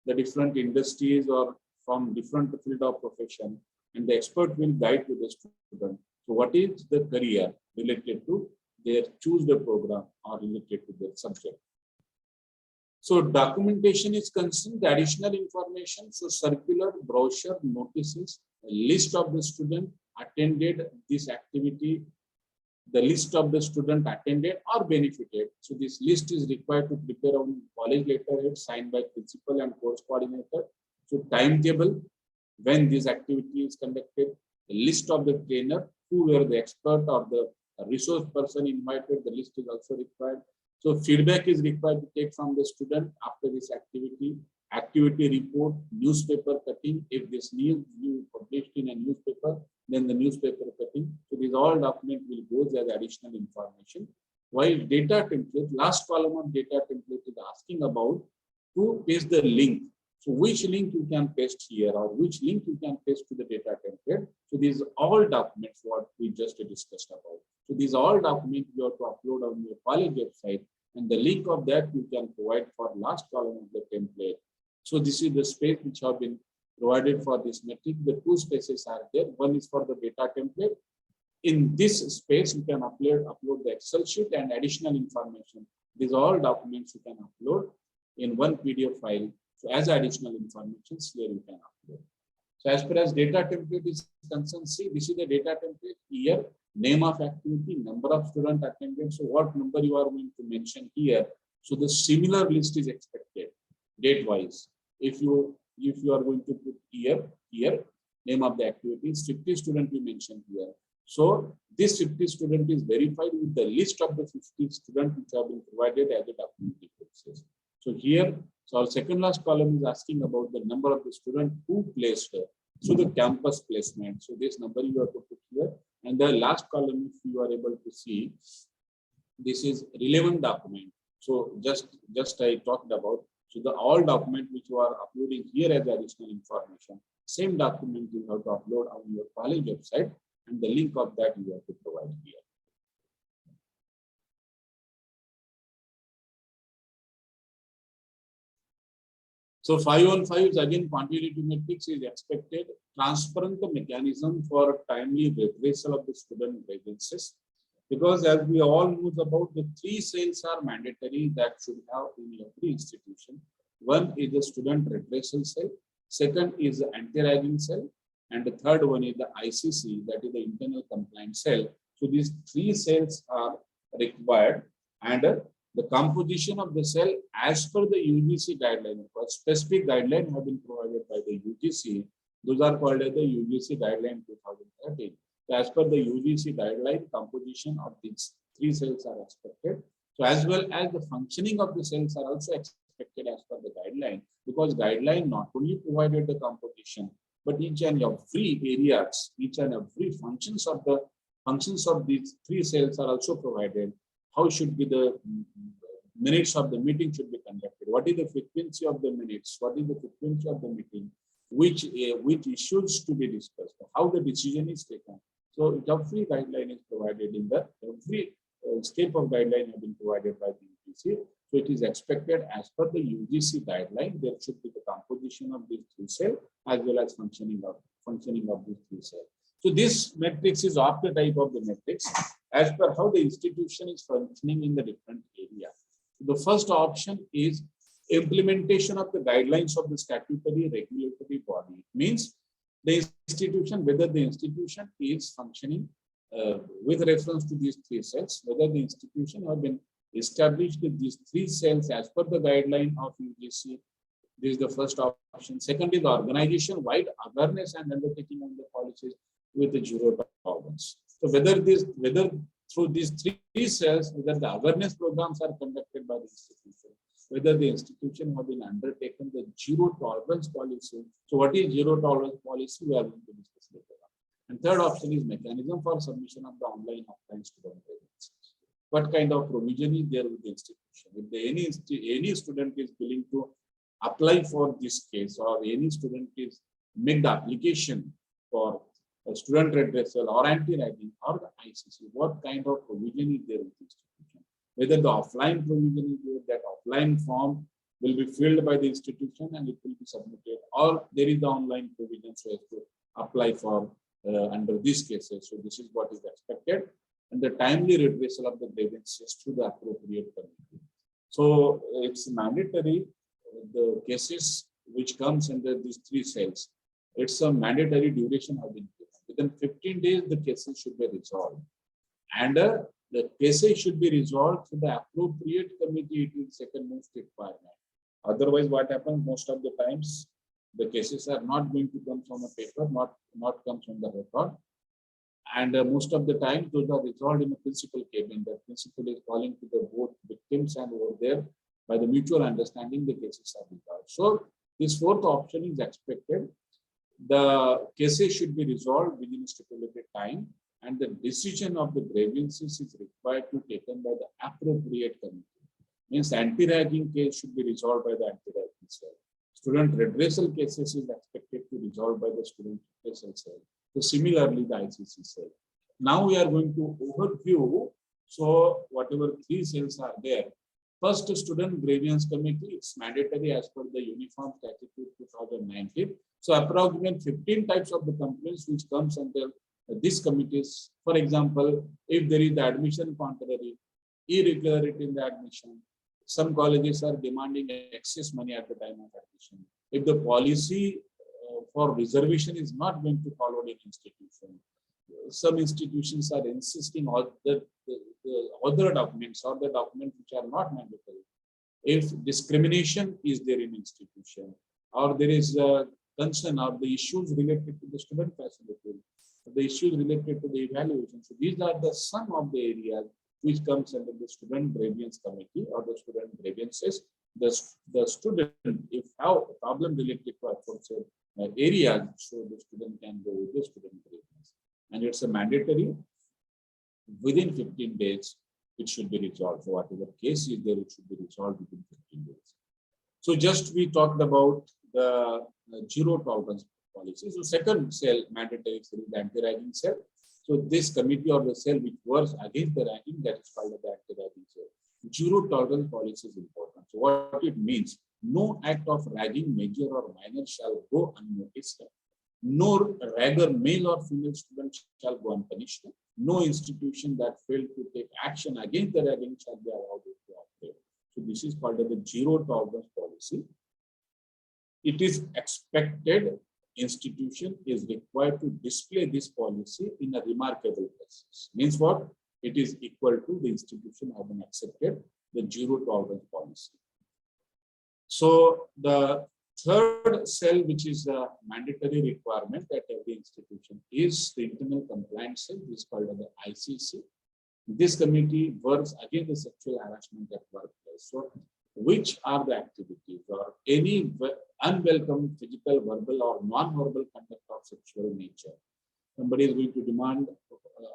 the different industries or from different field of profession, and the expert will guide to the student. So what is the career related to their choose the program or related to their subject. So documentation is concerned, the additional information, so circular, brochure, notices, a list of the student attended this activity, the list of the student attended or benefited. So this list is required to prepare on college letterhead signed by principal and course coordinator. So timetable, when this activity is conducted, the list of the trainer, who were the expert or the resource person invited, the list is also required. So feedback is required to take from the student after this activity, activity report, newspaper cutting. If this news you published in a newspaper, then the newspaper cutting. So these all documents will go as additional information. While data template, last column of data template is asking about to paste the link. So which link you can paste here or which link you can paste to the data template. So these all documents what we just discussed about. So these all documents you have to upload on your college website, and the link of that you can provide for last column of the template. So this is the space which have been provided for this metric. The two spaces are there. One is for the data template. In this space, you can upload the Excel sheet and additional information. These all documents you can upload in one PDF file. So as additional information here you can upload. So as far as data template is concerned, see, this is the data template here, name of activity, number of student attended. So what number you are going to mention here. So the similar list is expected date wise. If you are going to put here, name of the activity, 50 student we mentioned here. So this 50 student is verified with the list of the 50 students which have been provided as a document references. So here, so our second last column is asking about the number of the students who placed so the campus placement. So this number you have to put here. And the last column, if you are able to see, this is relevant document. So just I talked about, so the all document which you are uploading here as additional information, same document you have to upload on your college website, and the link of that you have to provide here. So 515 is again quantitative metrics is expected, transparent mechanism for timely redressal of the student grievances. Because as we all know about, the 3 cells are mandatory that should have in every institution. One is the student redressal cell, second is the anti-ragging cell, and the third one is the ICC, that is the internal compliance cell. So these 3 cells are required, and the composition of the cell as per the UGC guideline, because specific guidelines have been provided by the UGC. Those are called as the UGC guideline 2013. So as per the UGC guideline, composition of these 3 cells are expected. So as well as the functioning of the cells are also expected as per the guideline, because guideline not only provided the composition, but each and every areas, each and every functions of these 3 cells are also provided. How should be the minutes of the meeting should be conducted? What is the frequency of the minutes? What is the frequency of the meeting? Which issues to be discussed? How the decision is taken? So every guideline is provided in the every step of guideline have been provided by the UGC. So it is expected as per the UGC guideline, there should be the composition of these 3 cells as well as functioning of these 3 cells. So this matrix is of the type of the matrix as per how the institution is functioning in the different areas. The first option is implementation of the guidelines of the statutory regulatory body. It means the institution, whether the institution is functioning with reference to these 3 cells, whether the institution have been established with these 3 cells as per the guideline of UGC. This is the first option. Second is organization-wide awareness and undertaking on the policies with the zero tolerance. So whether through these 3 cells, whether the awareness programs are conducted by the institution, whether the institution have been undertaken the zero tolerance policy. So what is zero tolerance policy? We are going to discuss later on. And third option is mechanism for submission of the online offline student grievances. What kind of provision is there with the institution? If any student is willing to apply for this case, or any student is make the application for a student redressal or anti-ragging or the ICC, what kind of provision is there with the institution? Whether the offline provision is there, that offline form will be filled by the institution and it will be submitted, or there is the online provision so as to apply for under these cases. So this is what is expected, and the timely redressal of the grievances to the appropriate committee. So it's mandatory, the cases which comes under these 3 cells, it's a mandatory duration have been given. Within 15 days, the cases should be resolved. And the cases should be resolved to the appropriate committee. It is second most requirement. Otherwise, what happens most of the times, the cases are not going to come from a paper, not come from the record. And most of the time, those are resolved in a principal cabin. The principal is calling to the both victims, and over there, by the mutual understanding, the cases are resolved. So this fourth option is expected. The cases should be resolved within a stipulated time, and the decision of the grievances is required to be taken by the appropriate committee. Means anti-ragging case should be resolved by the anti-ragging cell. Student redressal cases is expected to be resolved by the student redressal cell. So similarly, the ICC cell. Now we are going to overview. So whatever 3 cells are there. First, student grievance committee, it's mandatory as per the Uniform Statute 2019. So approximately 15 types of the complaints which comes under these committees. For example, if there is the admission contrary, irregularity in the admission, some colleges are demanding excess money at the time of admission. If the policy for reservation is not going to follow in institution, some institutions are insisting on the other documents or the documents which are not mandatory. If discrimination is there in institution, or there is a concern of the issues related to the student facility, the issues related to the evaluation. So these are the some of the areas which comes under the student grievance committee or the student grievances. The student, if have a problem related to aforesaid areas, so the student can go with the student grievance. And it's a mandatory within 15 days, it should be resolved. So whatever case is there, it should be resolved within 15 days. So just we talked about the zero tolerance policy. So second cell, mandatory cell, is the anti-ragging cell. So this committee or the cell which works against the ragging, that is called the anti-ragging cell. Zero tolerance policy is important. So what it means, no act of ragging, major or minor, shall go unnoticed. No ragger, male or female student, shall go unpunished. No institution that failed to take action against the ragging shall be allowed to operate. So this is called the zero tolerance policy. It is expected institution is required to display this policy in a remarkable basis. Means what? It is equal to the institution having accepted the zero tolerance policy. So the third cell, which is a mandatory requirement at every institution, is the internal compliance cell. This is called the ICC. This committee works against the sexual harassment at workplace. So which are the activities or any unwelcome physical, verbal or non-verbal conduct of sexual nature? Somebody is going to demand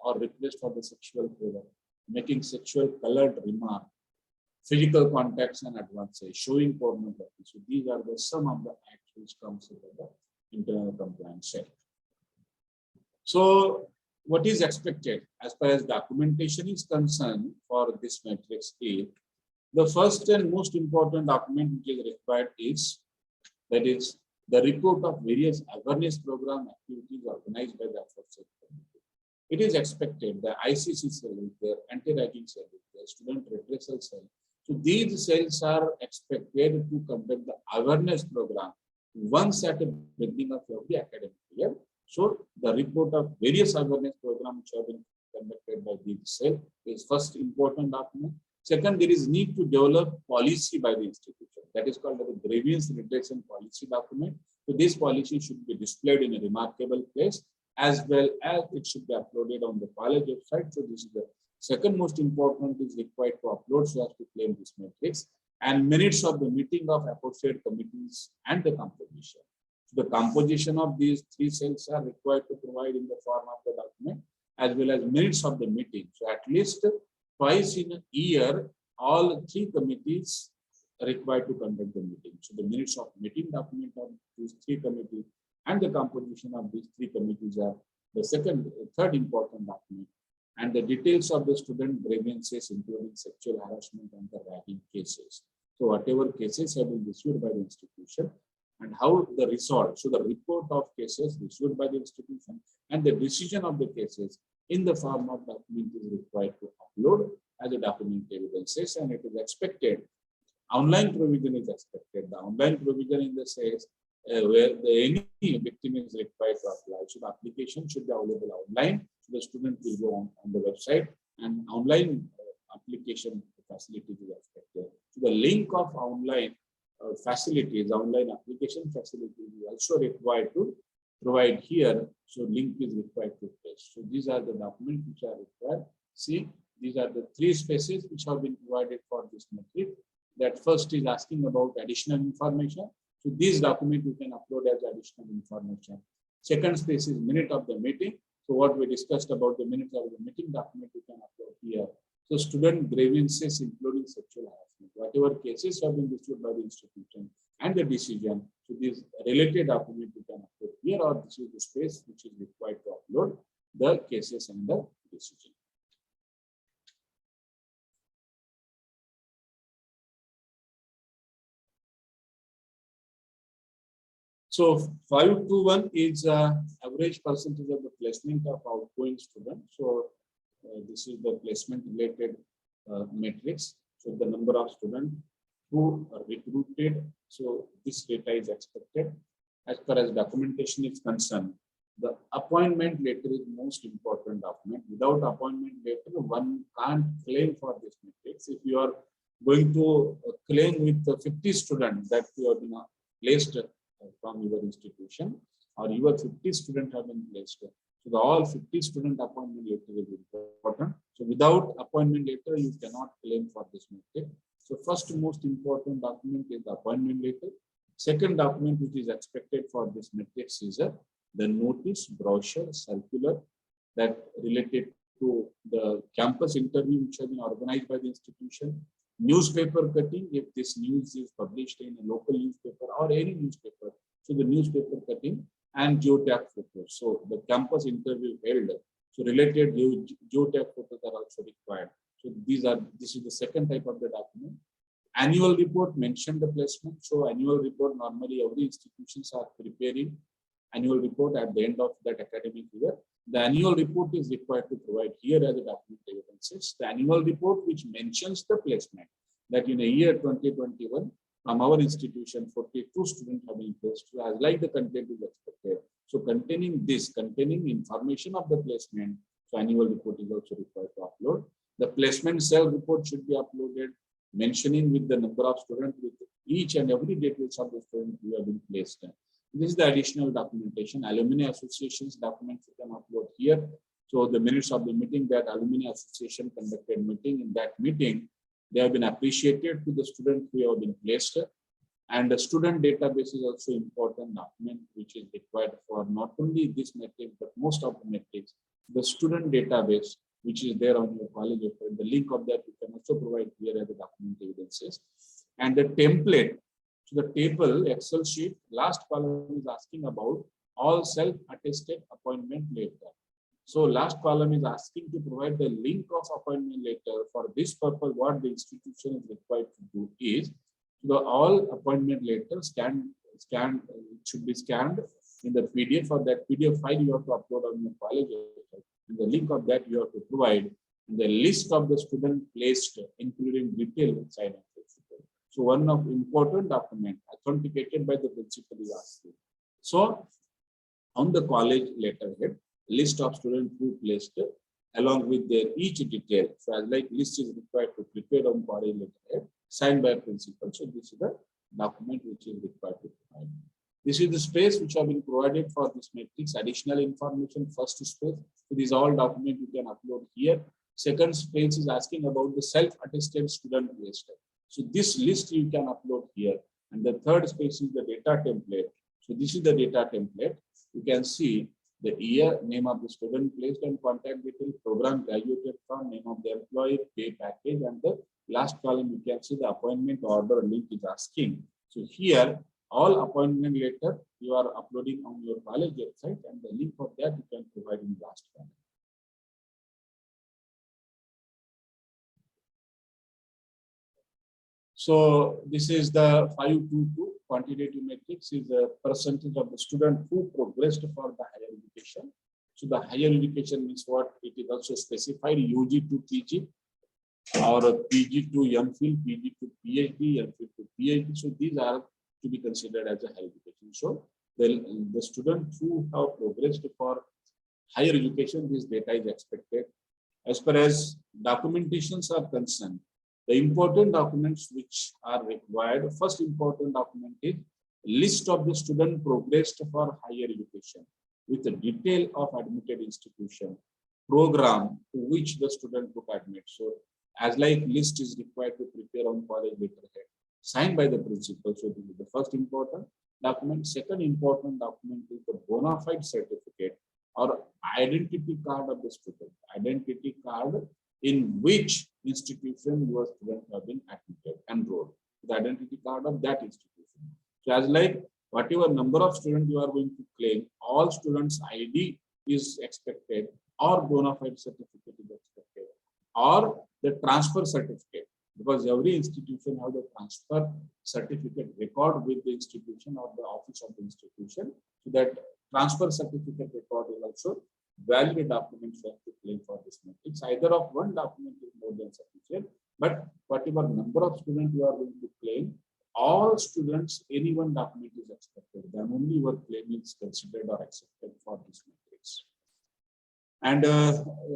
or request for the sexual favor, making sexual colored remark, physical contacts and advances, showing pornography. So these are the some of the acts which comes under the internal compliance cell. So what is expected as far as documentation is concerned for this matrix is the first and most important document which is required is that is the report of various awareness program activities organized by the aforesaid committee. It is expected the ICC cell is there, anti-ragging cell is there, student redressal cell. So these cells are expected to conduct the awareness program once at the beginning of every academic year. So the report of various awareness programs which have been conducted by these cells is first important document. Second, there is need to develop policy by the institution. That is called the grievance redressal policy document. So this policy should be displayed in a remarkable place as well as it should be uploaded on the college website. So this is the second most important is required to upload so as to claim this matrix and minutes of the meeting of aforesaid committees and the composition. So the composition of these three cells are required to provide in the form of the document as well as minutes of the meeting. So at least twice in a year, all three committees are required to conduct the meeting. So the minutes of meeting document of these three committees and the composition of these three committees are the third important document. And the details of the student grievances, including sexual harassment and the ragging cases. So whatever cases have been issued by the institution and how the result, so the report of cases issued by the institution and the decision of the cases in the form of document is required to upload as a document evidences, and it is expected. Online provision is expected. The online provision in the says where any victim is required to apply. So the application should be available online. So the student will go on the website and online application facility is expected. So the link of online facilities, online application facilities is also required to provide here. So link is required to place. So these are the documents which are required. See, these are the three spaces which have been provided for this metric. That first is asking about additional information. So these documents you can upload as additional information. Second space is minute of the meeting. So what we discussed about the minutes of the meeting document you can upload here. So student grievances including sexual harassment, whatever cases have been issued by the institution and the decision. So these related document you can upload here, or this is the space which is required to upload the cases and the decision. So 521 is average percentage of the placement of outgoing student. So this is the placement related matrix. So the number of students who are recruited. So this data is expected. As far as documentation is concerned, the appointment letter is most important document. Without appointment letter, one can't claim for this matrix. If you are going to claim with 50 students that you have been placed from your institution, or your 50 students have been placed. So the all 50 student appointment letter is important. So without appointment letter, you cannot claim for this metric. So first most important document is the appointment letter. Second document which is expected for this matrix is the notice, brochure, circular that related to the campus interview which has been organized by the institution, newspaper cutting if this news is published in a local newspaper or any newspaper. So the newspaper cutting and geotag photos. So the campus interview held. So related geotag photos are also required. So this is the second type of the document. Annual report mentioned the placement. So annual report, normally every institutions are preparing annual report at the end of that academic year. The annual report is required to provide here as a document evidences. The annual report which mentions the placement that in a year 2021 from our institution 42 students have been placed as like the content is expected. So containing information of the placement, so annual report is also required to upload. The placement cell report should be uploaded, mentioning with the number of students with each and every details of the student who have been placed. This is the additional documentation. Alumni associations documents you can upload here. So the minutes of the meeting that alumni association conducted meeting, in that meeting, they have been appreciated to the students who have been placed. And the student database is also important document which is required for not only this metric, but most of the metrics. The student database, which is there on your college website, the link of that you can also provide here as the document evidences. And the template, so the table, Excel sheet, last column is asking about all self-attested appointment letter. So last column is asking to provide the link of appointment letter. For this purpose, what the institution is required to do is the all appointment letters should be scanned in the PDF. For that PDF file, you have to upload on your college website. And the link of that you have to provide the list of the student placed, including detail sign of principal. So one of important document authenticated by the principal is asking. So on the college letterhead, list of students who placed along with their each detail. So as like list is required to prepare on college letterhead, signed by a principal. So this is the document which is required to provide. This is the space which have been provided for this matrix. Additional information, first space. So these all documents you can upload here. Second space is asking about the self-attested student list. So this list you can upload here. And the third space is the data template. So this is the data template. You can see the year, name of the student placed and contact detail, program graduated from, name of the employee, pay package, and the last column you can see the appointment order link is asking. So here all appointment letter you are uploading on your college website, and the link of that you can provide in the last column. So this is the 522 quantitative matrix is the percentage of the student who progressed for the higher education. So the higher education means what? It is also specified UG to PG or PG to MPhil, PG to PhD, MPhil to PhD. So these are to be considered as a higher education. So the students who have progressed for higher education, this data is expected. As far as documentations are concerned, the important documents which are required, first important document is list of the student progressed for higher education with the detail of admitted institution, program to which the student took admit. So as like list is required to prepare on college letterhead, signed by the principal. So this is the first important document. Second important document is the bona fide certificate or identity card of the student, identity card in which institution your student have been admitted, enrolled, the identity card of that institution. So as like whatever number of students you are going to claim, all students ID is expected, or bona fide certificate is expected, or the transfer certificate, because every institution has the transfer certificate record with the institution or the office of the institution. So that transfer certificate record is also valid documents you have to claim for this matrix. Either of one document is more than sufficient, but whatever number of students you are going to claim, all students, any one document is expected. Then only your claim is considered or accepted for this matrix. And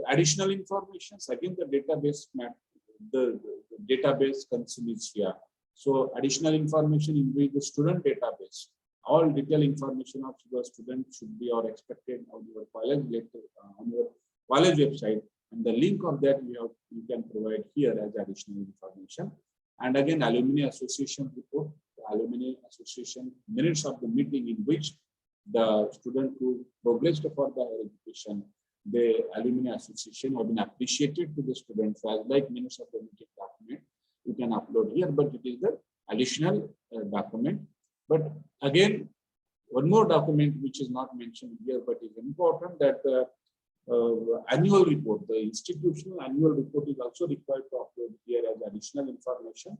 additional information, again the database map, the database concern is here. So additional information in which the student database all detailed information of your student should be or expected on your college on your college website, and the link of that you can provide here as additional information. And again, alumni association report, the alumni association minutes of the meeting in which the student who progressed for the higher education, the alumni association have been appreciated to the students as like minutes of the meeting document. You can upload here, but it is the additional document. But again, one more document which is not mentioned here, but is important, that the annual report, the institutional annual report is also required to upload here as additional information,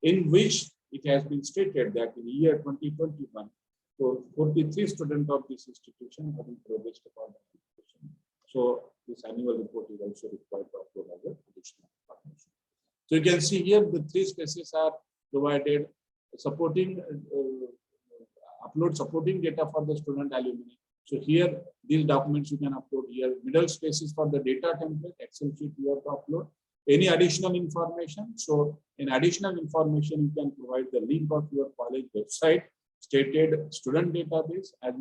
in which it has been stated that in the year 2021, so 43 students of this institution have been progressed upon the education. So this annual report is also required to upload as additional information. So you can see here the three spaces are provided, supporting upload supporting data for the student alumni. So here these documents you can upload here. Middle spaces for the data template, Excel sheet you have to upload. Any additional information. So in additional information, you can provide the link of your college website, stated student database, as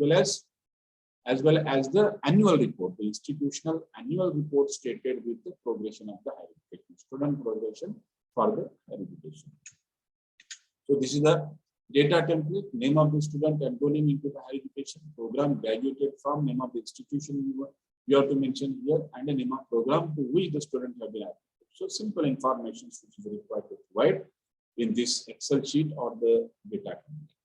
well as the annual report, the institutional annual report stated with the progression of the higher education, student progression for the higher education. So this is the data template, name of the student enrolling into the higher education, program graduated from, name of the institution you have to mention here, and a name of program to which the student have been added. So simple information which is required to provide in this Excel sheet or the data template.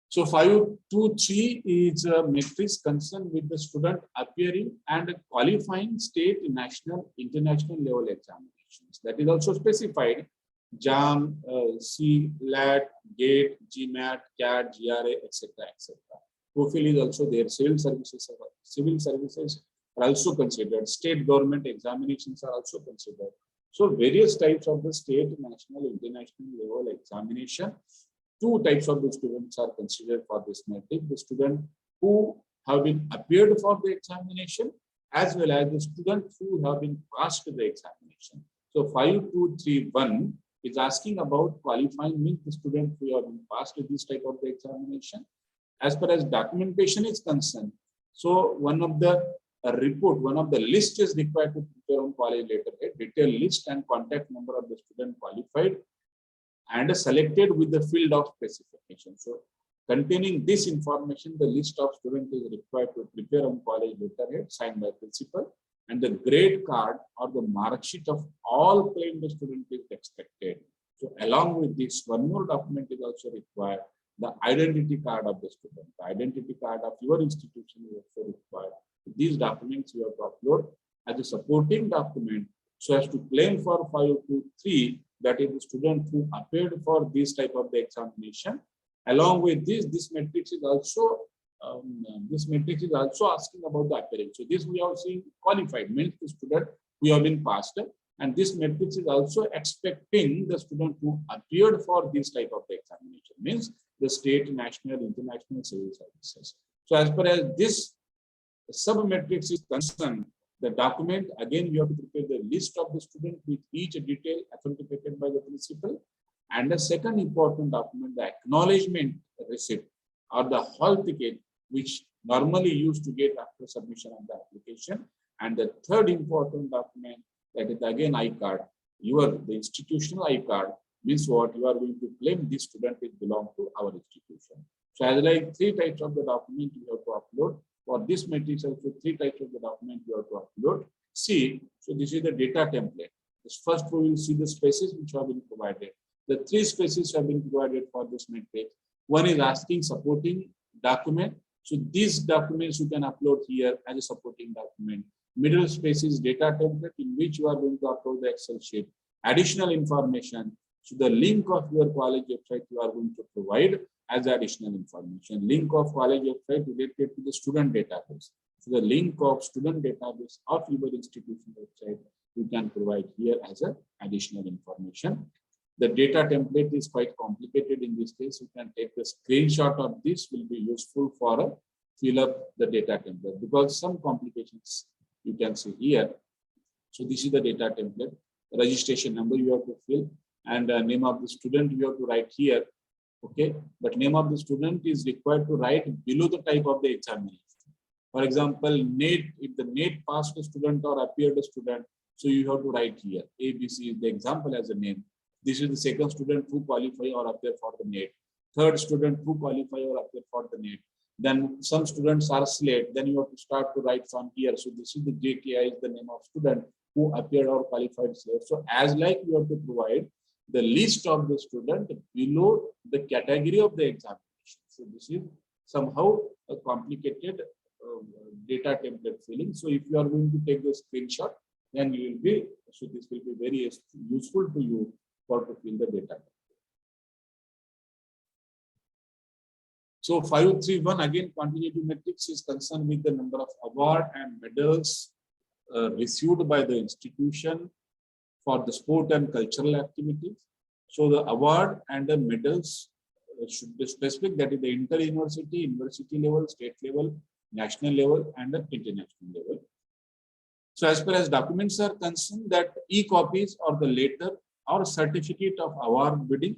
So 523 is a matrix concerned with the student appearing and qualifying state, national, international level examinations. That is also specified. JAM, CLAT, GATE, GMAT, CAT, GRA, etc., etc. TOEFL is also there. Civil services are also considered. State government examinations are also considered. So various types of the state, national, international level examination. Two types of the students are considered for this metric: the student who have been appeared for the examination, as well as the students who have been passed the examination. So 5231 is asking about qualifying means the student who have been passed this type of the examination. As far as documentation is concerned, so one of the one of the list is required to prepare on college letterhead, detailed list and contact number of the student qualified and selected with the field of specification. So containing this information, the list of students is required to prepare on college letterhead signed by principal, and the grade card or the mark sheet of all claimed student is expected. So along with this, one more document is also required: the identity card of the student. The identity card of your institution is also required. These documents you have to upload as a supporting document so as to claim for 523, that is the student who appeared for this type of the examination. Along with this matrix is also asking about the appearance. So this we have seen qualified means the student who have been passed, and this matrix is also expecting the student who appeared for this type of the examination, means the state, national, international civil services. So as far as this sub-matrix is concerned, the document, again, you have to prepare the list of the student with each detail authenticated by the principal. And the second important document, the acknowledgement receipt or the hall ticket, which normally used to get after submission of the application. And the third important document, that is again I-card. The institutional I-card means what? You are going to claim this student is belong to our institution. So as like three types of the document you have to upload. For this matrix also three types of the document you have to upload. See, so this is the data template. First we will see the spaces which have been provided. The three spaces have been provided for this matrix. One is asking supporting document. So these documents you can upload here as a supporting document. Middle space is data template in which you are going to upload the Excel sheet. Additional information. So the link of your college website you are going to provide as additional information. Link of college website related to the student database. So the link of student database of your institution website you can provide here as an additional information. The data template is quite complicated in this case. You can take the screenshot of this, will be useful for fill up the data template because some complications you can see here. So this is the data template. Registration number you have to fill. and name of the student you have to write here. Okay, but name of the student is required to write below the type of the examination. For example, NAT, if the NAT passed a student or appeared a student, so you have to write here. ABC is the example as a name. This is the second student who qualify or appear for the NAT. Third student who qualify or appear for the NAT. Then some students are slate. Then you have to start to write from here. So this is the JKI is the name of student who appeared or qualified slate. So as like you have to provide the list of the student below the category of the examination. So this is somehow a complicated data template filling. So if you are going to take the screenshot, then you will be, so this will be very useful to you for to fill the data. So 531 again, continuity matrix is concerned with the number of award and medals received by the institution for the sport and cultural activities. So the award and the medals should be specific, that is the inter-university, university level, state level, national level, and the international level. So as far as documents are concerned, that e-copies or the letter or certificate of award winning,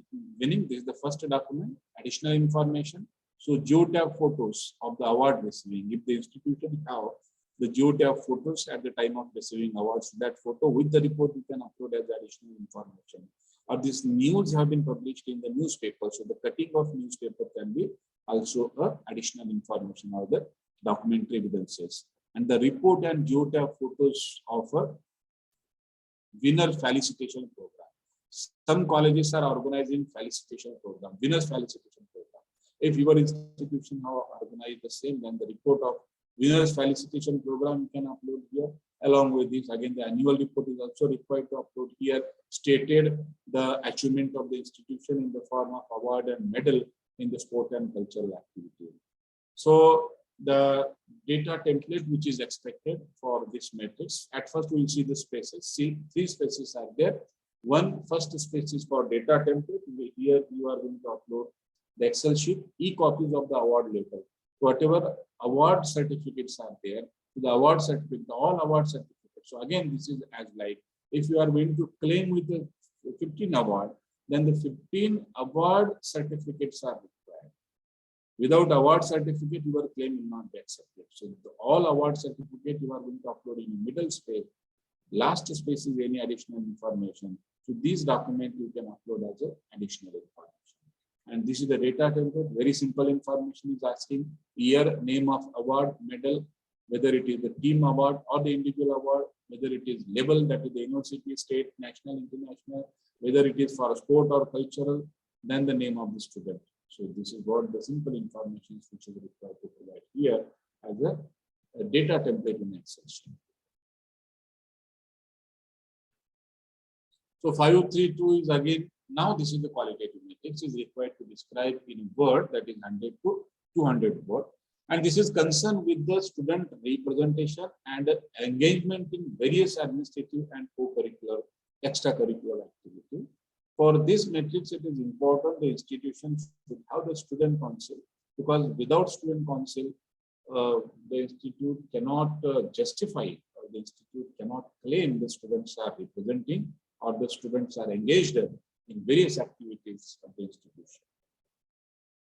this is the first document, additional information. So geotab photos of the award receiving. If the institution have the geotab photos at the time of receiving awards, that photo with the report you can upload as additional information. Or this news have been published in the newspaper. So the cutting of newspaper can be also additional information or the documentary evidences. And the report and geotab photos of a winner felicitation program. Some colleges are organizing felicitation program, winners felicitation program. If your institution have organized the same, then the report of winners felicitation program you can upload here. Along with this, again, the annual report is also required to upload here, stated the achievement of the institution in the form of award and medal in the sport and cultural activity. So the data template which is expected for this matrix, at first we will see the spaces. See, 3 spaces are there. First space is for data template. Here you are going to upload the Excel sheet, e-copies of the award letter. Whatever award certificates are there, the award certificate, all award certificates. So again, this is as like, if you are going to claim with the 15 award, then the 15 award certificates are required. Without award certificate, your claim will not be accepted. So all award certificate you are going to upload in the middle space. Last space is any additional information. So these documents you can upload as an additional information. And this is the data template. Very simple information is asking year, name of award, medal, whether it is the team award or the individual award, whether it is level, that is the university, state, national, international, whether it is for sport or cultural, then the name of the student. So this is what the simple information which is required to provide here as a data template in Excel sheet. So 5032 is again, now this is the qualitative matrix is required to describe in word, that is 100 to 200 word. And this is concerned with the student representation and engagement in various administrative and co-curricular, extracurricular activity. For this matrix, it is important the institution should have the student council, because without student council, the institute cannot justify, or the institute cannot claim the students are representing or the students are engaged in various activities of the institution.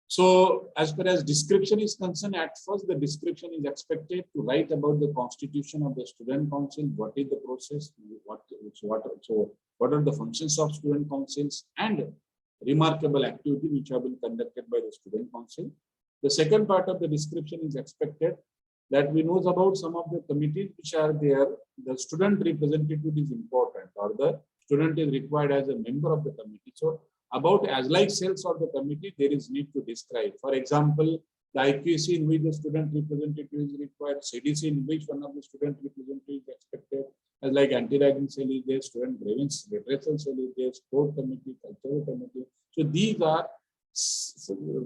So as far as description is concerned, at first the description is expected to write about the constitution of the student council, what is the process, what are the functions of student councils, and remarkable activity which have been conducted by the student council. The second part of the description is expected that we know about some of the committees which are there. The student representative is important, or the student is required as a member of the committee. So about as like cells of the committee, there is need to describe. For example, the IQAC in which the student representative is required, CDC in which one of the student representative is expected, as like anti-ragging cell is there, student grievance redressal cell is there, sport committee, cultural committee. So these are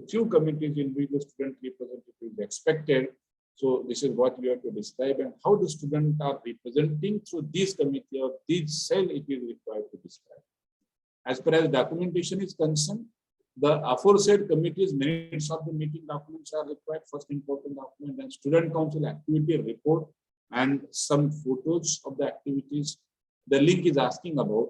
few committees in which the student representative is expected. So this is what we have to describe, and how the students are representing through this committee or this cell it is required to describe. As far as documentation is concerned, the aforesaid committee's minutes of the meeting documents are required, first important document, and student council activity report and some photos of the activities. The link is asking about,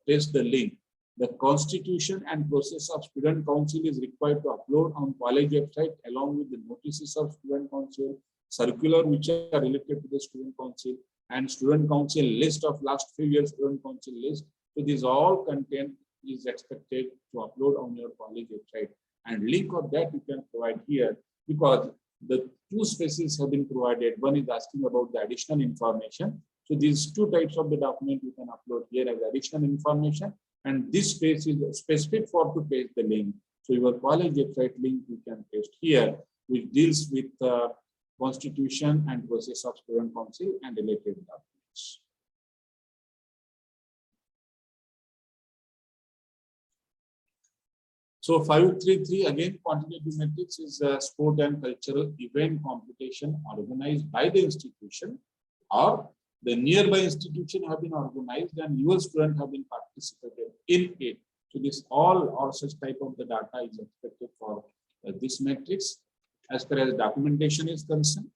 paste the link. The constitution and process of student council is required to upload on college website along with the notices of student council, circular which are related to the student council, and student council list of last few years student council list. So these all content is expected to upload on your college website, and link of that you can provide here, because the two spaces have been provided. One is asking about the additional information. So these two types of the document you can upload here as additional information, and this space is specific for to paste the link. So your college website link you can paste here, which deals with constitution and process of student council and related documents. So 533 again, quantitative metrics is a sport and cultural event competition organized by the institution or the nearby institution have been organized and your students have been participated in it. So this all or such type of the data is expected for this matrix. As far as documentation is concerned,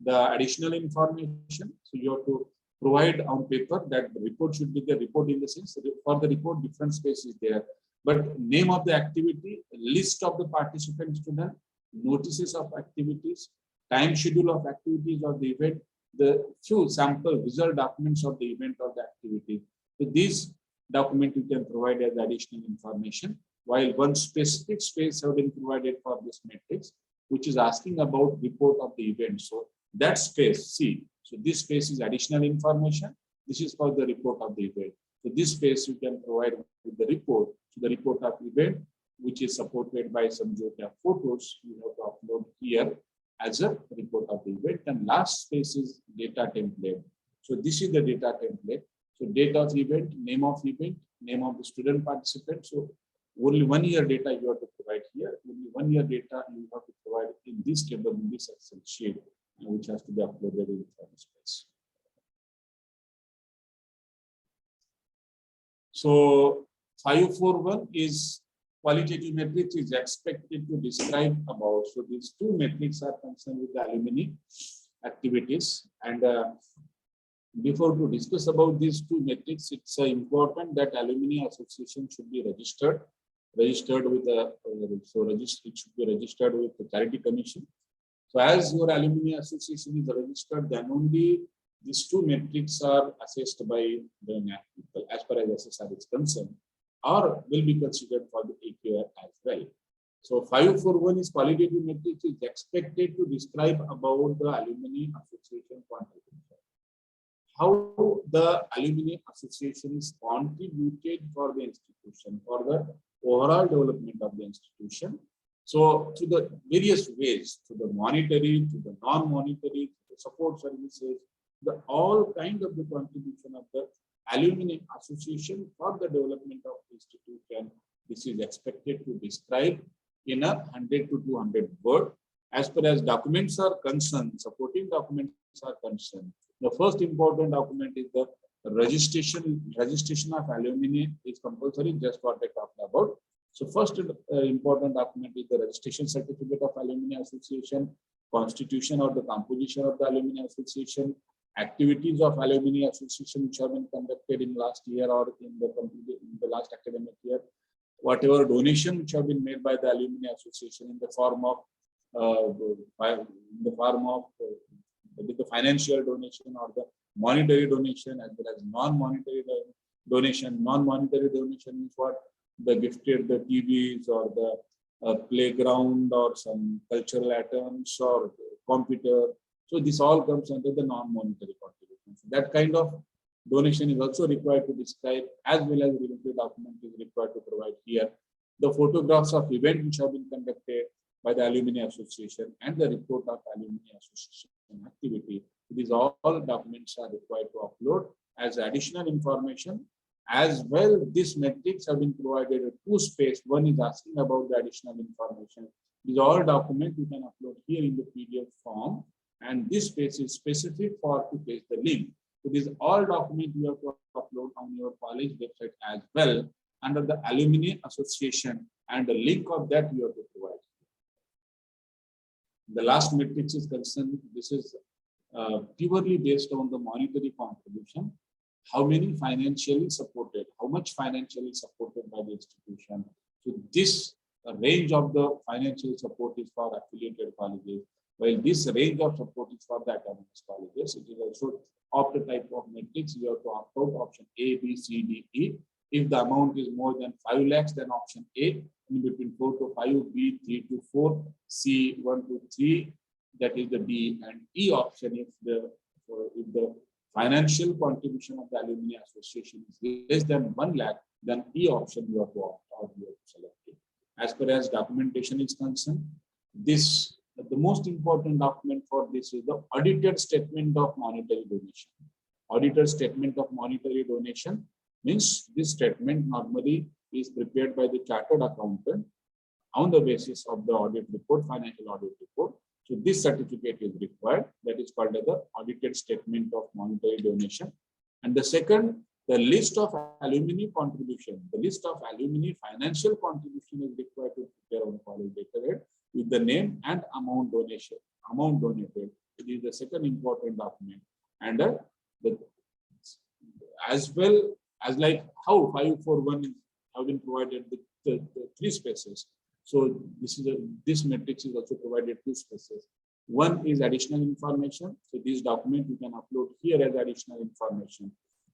the additional information, so you have to provide on paper that the report should be the report in the sense for the report different space is there, but name of the activity, list of the participant student, notices of activities, time schedule of activities of the event, the few sample visual documents of the event or the activity. So these document you can provide as additional information, while one specific space have been provided for this matrix, which is asking about report of the event. So that space, see, so this space is additional information. This is for the report of the event. So this space you can provide with the report. So the report of event, which is supported by some geotag photos, you have to upload here as a report of the event. And last space is data template. So this is the data template. So date of event, name of the student participant. So only 1 year data you have to provide here. Only 1 year data you have to provide in this table, in this Excel sheet, which has to be uploaded in the space. So 541 is qualitative metrics is expected to describe about. So these two metrics are concerned with the alumni activities. And before to discuss about these two metrics, it's important that alumni association should be registered with the it should be registered with the Charity Commission. So as your alumni association is registered, then only these two metrics are assessed by the NAAC people as far as SSR is concerned, or will be considered for the AQAR as well. So 541 is qualitative metrics is expected to describe about the alumni association contribution. How the alumni association is contributed for the institution, for the overall development of the institution. So to the various ways, to the monetary, to the non-monetary, to the support services, the all kind of the contribution of the alumni association for the development of the institution. This is expected to describe in a 100 to 200 word. As far as documents are concerned, supporting documents are concerned, the first important document is the registration. Registration of alumni is compulsory, just what I talked about. So first important document is the registration certificate of alumni association, constitution or the composition of the alumni association, activities of alumni association which have been conducted in last year or in the last academic year, whatever donation which have been made by the alumni association in the form of the financial donation or the monetary donation, as well as non-monetary donation. Non-monetary donation is what the gifted the TVs or the playground or some cultural items or computer. So this all comes under the non-monetary contribution. So that kind of donation is also required to describe, as well as related document is required to provide here. The photographs of events which have been conducted by the Alumni Association and the report of Alumni Association activity. These all documents are required to upload as additional information. As well, these metrics have been provided in two space. One is asking about the additional information. These all documents you can upload here in the PDF form, and this space is specific for to paste the link. So these all documents you have to upload on your college website as well under the Alumni Association, and the link of that you have to provide. The last matrix is concerned. This is purely based on the monetary contribution. How many financially supported? How much financially supported by the Association. So this range of the financial support is for affiliated colleges, while this range of support is for the autonomous colleges. It is also of the type of matrix. You have to opt out option A, B, C, D, E. If the amount is more than 5 lakhs, then option A. In between 4 to 5, B 3 to 4, C 1 to 3. That is the D, and E option if the financial contribution of the alumni association is less than 1 lakh, then E option you have to opt out, you have to select it. As far as documentation is concerned, the most important document for this is the audited statement of monetary donation. Audited statement of monetary donation means this statement normally is prepared by the chartered accountant on the basis of the audit report, financial audit report. So this certificate is required. That is called as the audited statement of monetary donation. And the second, the list of alumni contribution. The list of alumni financial contribution is required to prepare on college letterhead with the name and amount donation, amount donated. It is the second important document. And as well as like how 541 have been provided the 3 spaces. So this matrix is also provided 2 spaces. One is additional information. So this document you can upload here as additional information.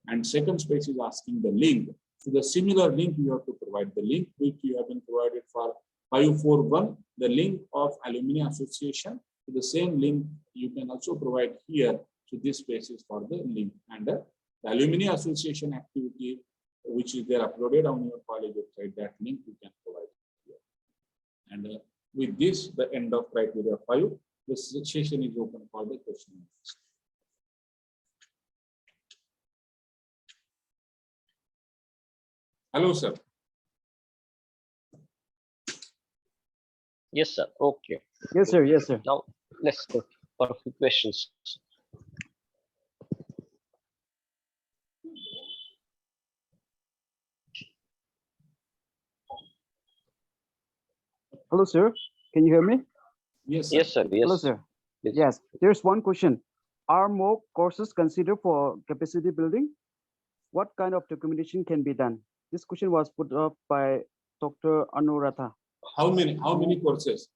And second space is asking the link. So the similar link you have to provide the link which you have been provided for 541, the link of Alumni Association. So the same link you can also provide here. So this space is for the link, and the Alumni Association activity which is there uploaded on your college website, that link you can provide here. And with this, the end of criteria 5, the session is open for the question and answer. Hello, sir. Yes, sir. Okay. Yes, sir. Yes, sir. Now let's go for a few questions. Hello, sir. Can you hear me? Yes, sir. Yes, sir. Yes. Hello, sir. Yes. Yes. There's one question. Are more courses considered for capacity building? What kind of documentation can be done? This question was put up by Dr. Anuradha. How many courses?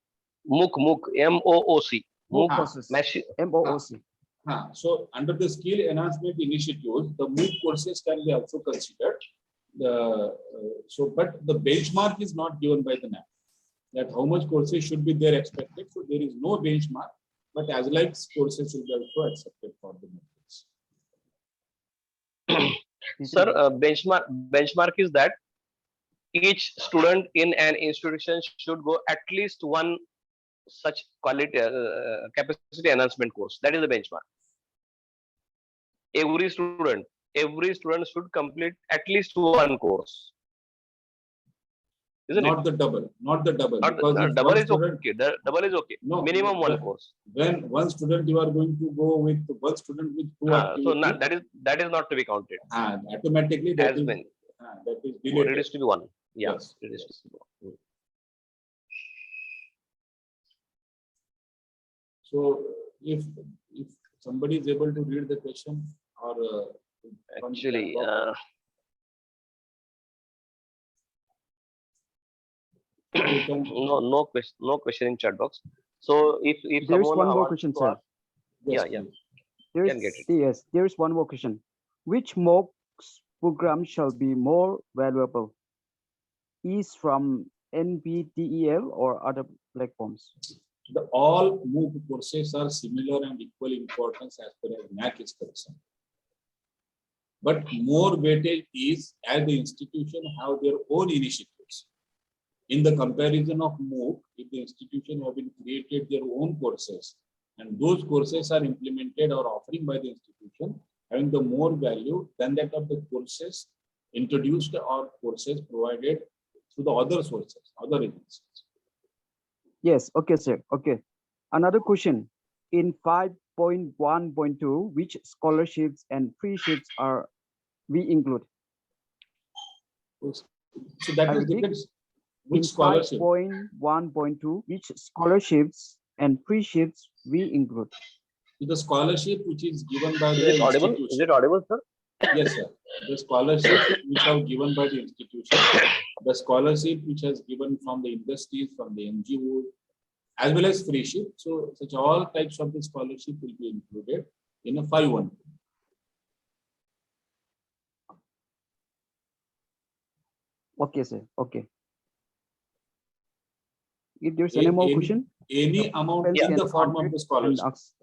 MOOC, MOOC. MOOC Ah, courses. Machi- MOOC. So under the skill enhancement initiatives, the MOOC courses can be also considered. But the benchmark is not given by the NAAC. That how much courses should be there expected. So there is no benchmark, but as like courses will be also accepted for the metrics. Sir, benchmark is that each student in an institution should go at least one such quality capacity enhancement course. That is the benchmark. Every student should complete at least one course. Isn't Not it? the double. Not Because if double one is student- okay. Double is okay. No, Minimum one course. When one student you are going to go with one student with 2 So activities, that is not to be counted automatically that as is many. that is Or deleted. it is to be one. Yeah, Yes, it is yes. to be one. So if somebody is able to read the question or Actually, you can, no question in chat box. So if There is someone one more wants question, to sir. ask- yes, yeah. please. There Can get is, yes, there is one more question. Which MOOCs program shall be more valuable? Is from NBDEL or other platforms? All MOOC courses are similar and equal importance as far as NAAC is concerned. But more weightage is as the institution have their own initiatives. In the comparison of MOOC, if the institution have been created their own courses, and those courses are implemented or offering by the institution, having the more value than that of the courses introduced or courses provided through the other sources, other agencies. Yes, okay, sir. Okay. Another question. In 5.1.2, which scholarships and free sheets are we include? So that I is repeat, depends In which scholarship. 5.1.2, which scholarships and free sheets we include? The scholarship which is given by Is the it audible? institution. Is it audible, sir? Yes, sir. The scholarship which are given by the institution the scholarship which has given from the industries, from the NGOs, as well as free ship. So such all types of the scholarship will be included in a 5-1. Okay, sir. Okay. If there's any more question, Any amount friends in can the form of contact the and scholarship. ask.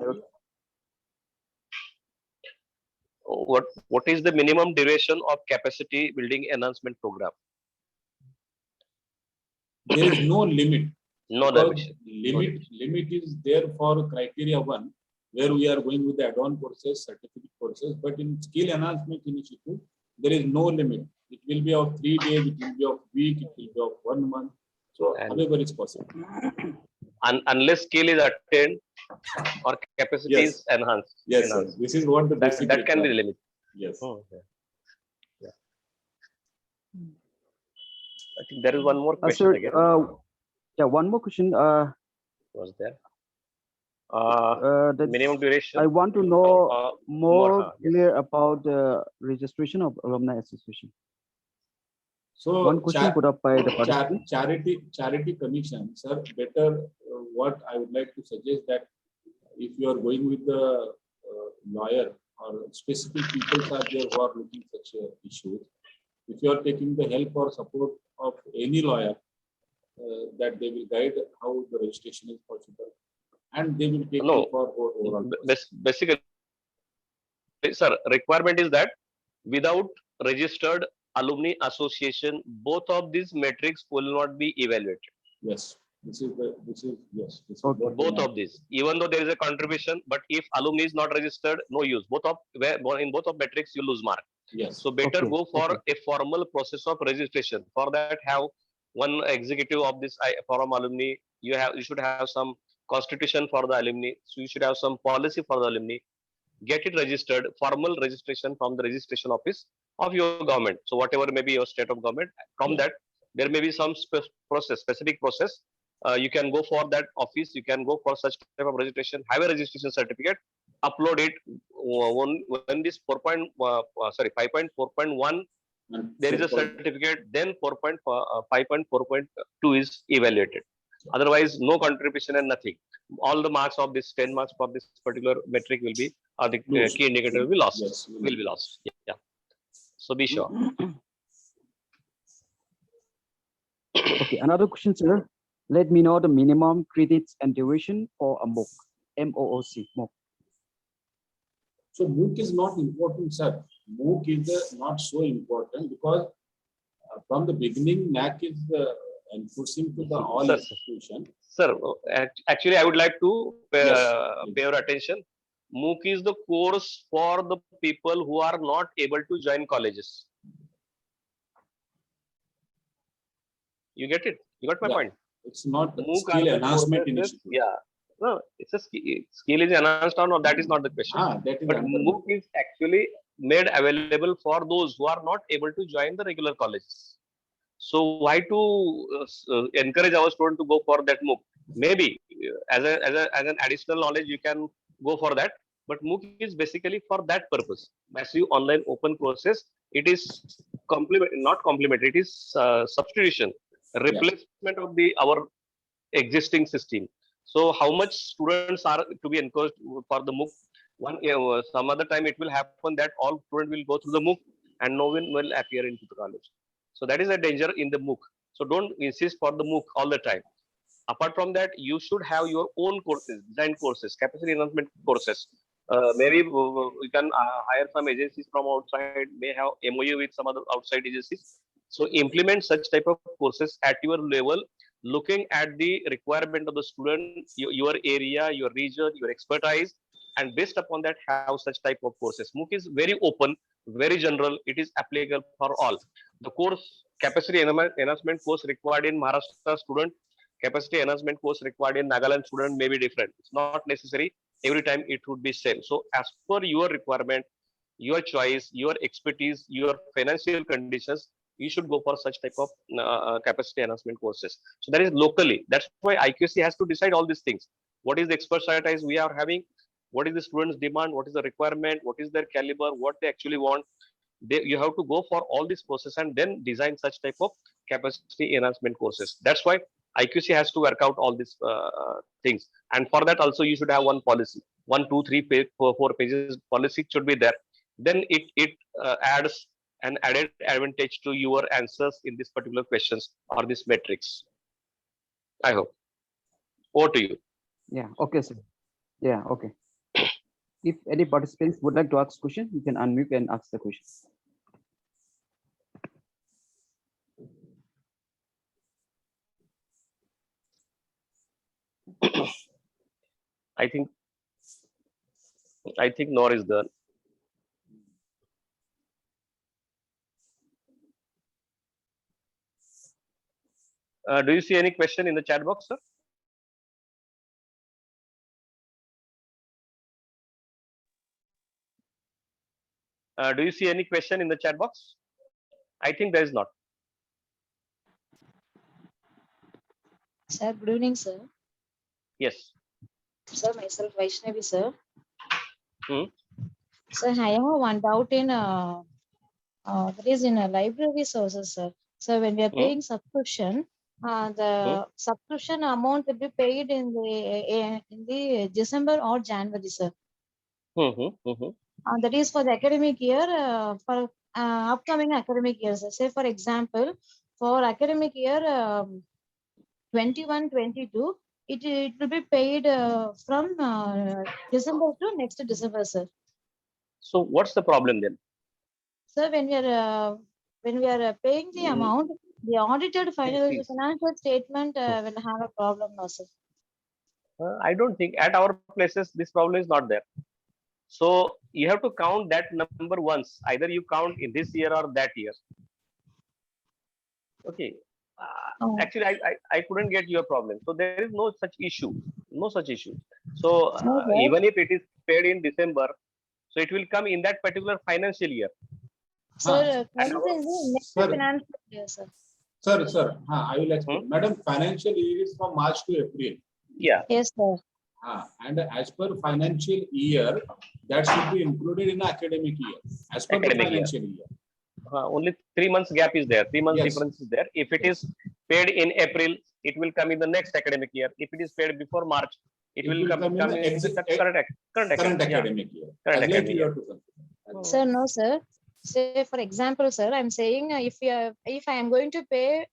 What is the minimum duration of capacity building enhancement program? There is no limit. No Because limitation. limit is there for criteria 1, where we are going with the add-on courses, certificate courses, but in skill enhancement initiative, there is no limit. It will be of 3 days, it will be of week, it will be of 1 month. So And- however is possible. Unless skill is attained or capacity Yes. is enhanced. Yes, sir. This is what the basic That can be the requirement. limit. Yes. Oh, okay. Yeah. I think there is one more question Sir, again. yeah, one more question. Was there? That's, Minimum duration. I want to know more yes. clear about the registration of alumni association. So One question put up by the participant. charity commission, sir, better what I would like to suggest that if you are going with the lawyer or specific people are there who are looking such issues, if you are taking the help or support of any lawyer, that they will guide how the registration is possible, and they will take No. it for overall. Basically, sir, requirement is that without registered alumni association, both of these metrics will not be evaluated. Yes, this is yes. This is Okay. what Both we of these, even though there is a contribution, but if alumni is not registered, no use. In both of metrics, you lose mark. Yes. So better Okay, go for okay. a formal process of registration. For that, have one executive of this forum alumni. You should have some constitution for the alumni. So you should have some policy for the alumni. Get it registered, formal registration from the registration office of your government. So whatever may be your state of government, from that there may be some specific process. You can go for that office. You can go for such type of registration. Have a registration certificate. Upload it when this 5.4.1 And there is a 4.2. certificate, then 5.4.2 is evaluated. Otherwise, no contribution and nothing. All the marks of this 10 marks for this particular metric will be, or the Lost. key indicator will be lost. Yes, Will be lost. Yeah. So be sure. Okay, another question, sir. Let me know the minimum credits and duration for a MOOC. MOOC. MOOC. So MOOC is not important, sir. MOOC is not so important because from the beginning, NAAC is enforcing to the all Sir. institution. Sir, actually, I would like to pay Yes. your attention. MOOC is the course for the people who are not able to join colleges. You get it? You got my Yeah. point? It's not MOOC skill are the enhancement courses, initiative. yeah. No, it's a skill is enhanced or not. That is not the question. That is But another MOOC is actually made available for those who are not able to join the regular colleges. So why to encourage our student to go for that MOOC? Maybe as an additional knowledge you can go for that. But MOOC is basically for that purpose. Massive online open courses. It is not complementary. It is substitution, replacement of our existing system. So how much students are to be encouraged for the MOOC? Some other time it will happen that all students will go through the MOOC and no one will appear into the college. So that is a danger in the MOOC. So don't insist for the MOOC all the time. Apart from that, you should have your own courses, design courses, capacity enhancement courses. Maybe we can hire some agencies from outside, may have MOU with some other outside agencies. So implement such type of courses at your level, looking at the requirement of the student, your area, your region, your expertise, and based upon that have such type of courses. MOOC is very open, very general. It is applicable for all. The course capacity enhancement course required in Maharashtra student, capacity enhancement course required in Nagaland student may be different. It's not necessary every time it would be same. So as per your requirement, your choice, your expertise, your financial conditions, you should go for such type of capacity enhancement courses. So that is locally. That's why IQAC has to decide all these things. What is the expertise we are having? What is the students' demand? What is the requirement? What is their caliber? What they actually want? you have to go for all this process and then design such type of capacity enhancement courses. That's why IQC has to work out all these things. And for that also you should have one policy, 1, 2, 3, 4 pages policy should be there. Then it adds an added advantage to your answers in this particular questions or this matrix. I hope. Over to you. Yeah, okay, sir. Yeah, okay. If any participants would like to ask question, you can unmute and ask the question. I think Nor is done. Do you see any question in the chat box, sir? Do you see any question in the chat box? I think there is not. Sir, good evening, sir. Yes. Sir, myself Vaishnavi, sir. Hmm. Sir, I have one doubt in that is in library sources, sir. So when we are paying subscription, the subscription amount will be paid in the December or January, sir. That is for the academic year, for upcoming academic years. Say, for example, for academic year 21-22, it will be paid from December to next December, sir. So what's the problem then? Sir, when we are paying the amount, the audited financial statement will have a problem now, sir. I don't think at our places this problem is not there. So you have to count that number once. Either you count in this year or that year. Okay. Actually, I couldn't get your problem. So there is no such issue. No such issue. So even if it is paid in December, so it will come in that particular financial year. Sir, next financial year, sir. Sir, I will explain. Madam, financial year is from March to April. Yeah. Yes, sir. And as per financial year, that should be included in the academic year. As per Academic the financial year. Only 3 months gap is there. 3 months Yes. difference is there. If it is paid in April, it will come in the next academic year. If it is paid before March, it will come in the current academic year. Current academic year. Sir, no, sir. Say, for example, sir, I'm saying if I am going to pay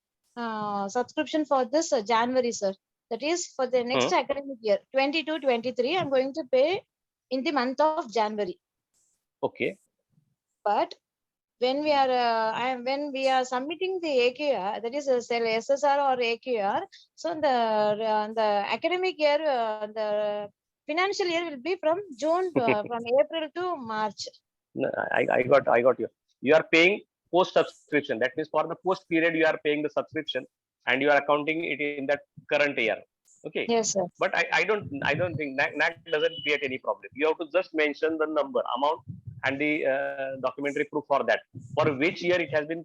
subscription for this January, sir, that is for the next academic year 22-23, I'm going to pay in the month of January. Okay. But when we are submitting the AQAR, that is SSR or AQAR, so the academic year, the financial year will be from June from April to March. No, I got you. You are paying post subscription. That means for the post period you are paying the subscription and you are accounting it in that current year. Okay. Yes, sir. But I don't think NAAC doesn't create any problem. You have to just mention the number, amount, and the documentary proof for that, for which year it has been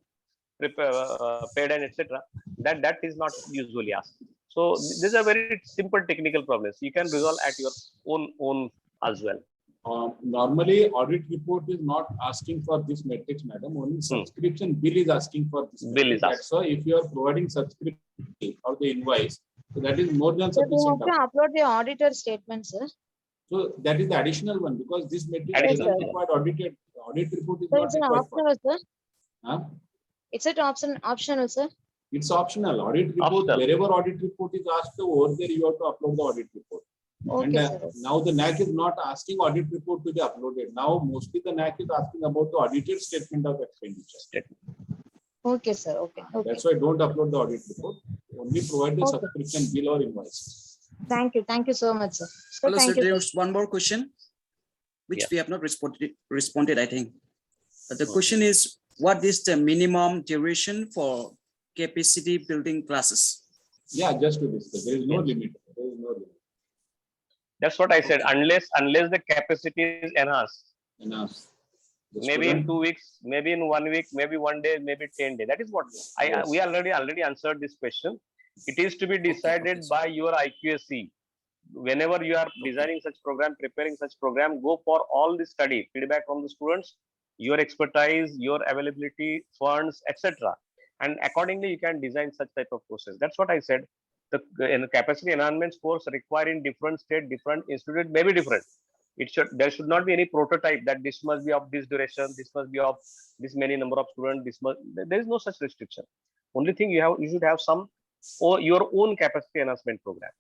paid and etc. That is not usually asked. So these are very simple technical problems. You can resolve at your own as well. Normally, audit report is not asking for this matrix, madam. Only subscription bill is asking for this. Bill is asked. So if you are providing subscription or the invoice, so that is more than So we sufficient. have to upload the auditor statement, sir. So that is the additional one, because this matrix Additional. doesn't require audited. Audit report is So not it's an required for. optional, sir. Huh? It's an optional, sir. It's optional. Audit report, Optional. wherever audit report is asked, over there you have to upload the audit report. Okay, And sir. now the NAAC is not asking audit report to be uploaded. Now mostly the NAAC is asking about the audited statement of expenditure. Okay, sir. Okay. That's why don't upload the audit report. Only provide the subscription bill or invoice. Thank you. Thank you so much, sir. Hello, sir. Thank you, There's one more question, which we have not responded, I think. The question is, what is the minimum duration for capacity building classes? Yeah, just to discuss. There is no limit. There is no limit. That's what I said. Unless the capacity is enhanced. Maybe in 2 weeks, maybe in 1 week, maybe 1 day, maybe 10 days. That is what we already answered this question. It is to be decided by your IQAC. Whenever you are designing such program, preparing such program, go for all the study, feedback from the students, your expertise, your availability, funds, etc. And accordingly, you can design such type of courses. That's what I said. The in the capacity enhancement course required in different state, different institute may be different. There should not be any prototype that this must be of this duration, this must be of this many number of students, there is no such restriction. Only thing you should have some or your own capacity enhancement program.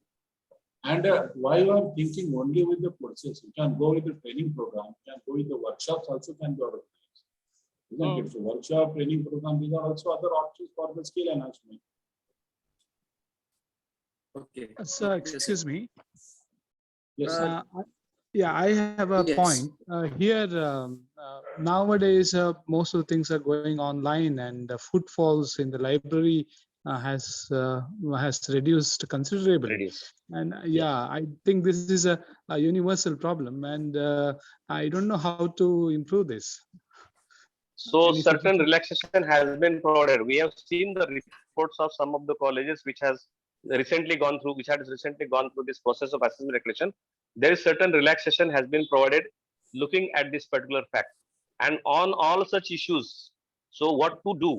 And why you are thinking only with the courses? You can go with the training program, you can go with the workshops also can be organized. Isn't it? So workshop, training program, these are also other options for the skill enhancement. Okay. Sir, excuse me. Yes, sir. Yeah, I have a Yes. point. Here, nowadays, most of the things are going online, and the footfalls in the library has reduced considerably. Reduce. And yeah, I think this is a universal problem, and I don't know how to improve this. So Any certain suggestion? relaxation has been provided. We have seen the reports of some of the colleges which has recently gone through this process of assessment recognition. There is certain relaxation has been provided looking at this particular fact. And on all such issues, so what to do,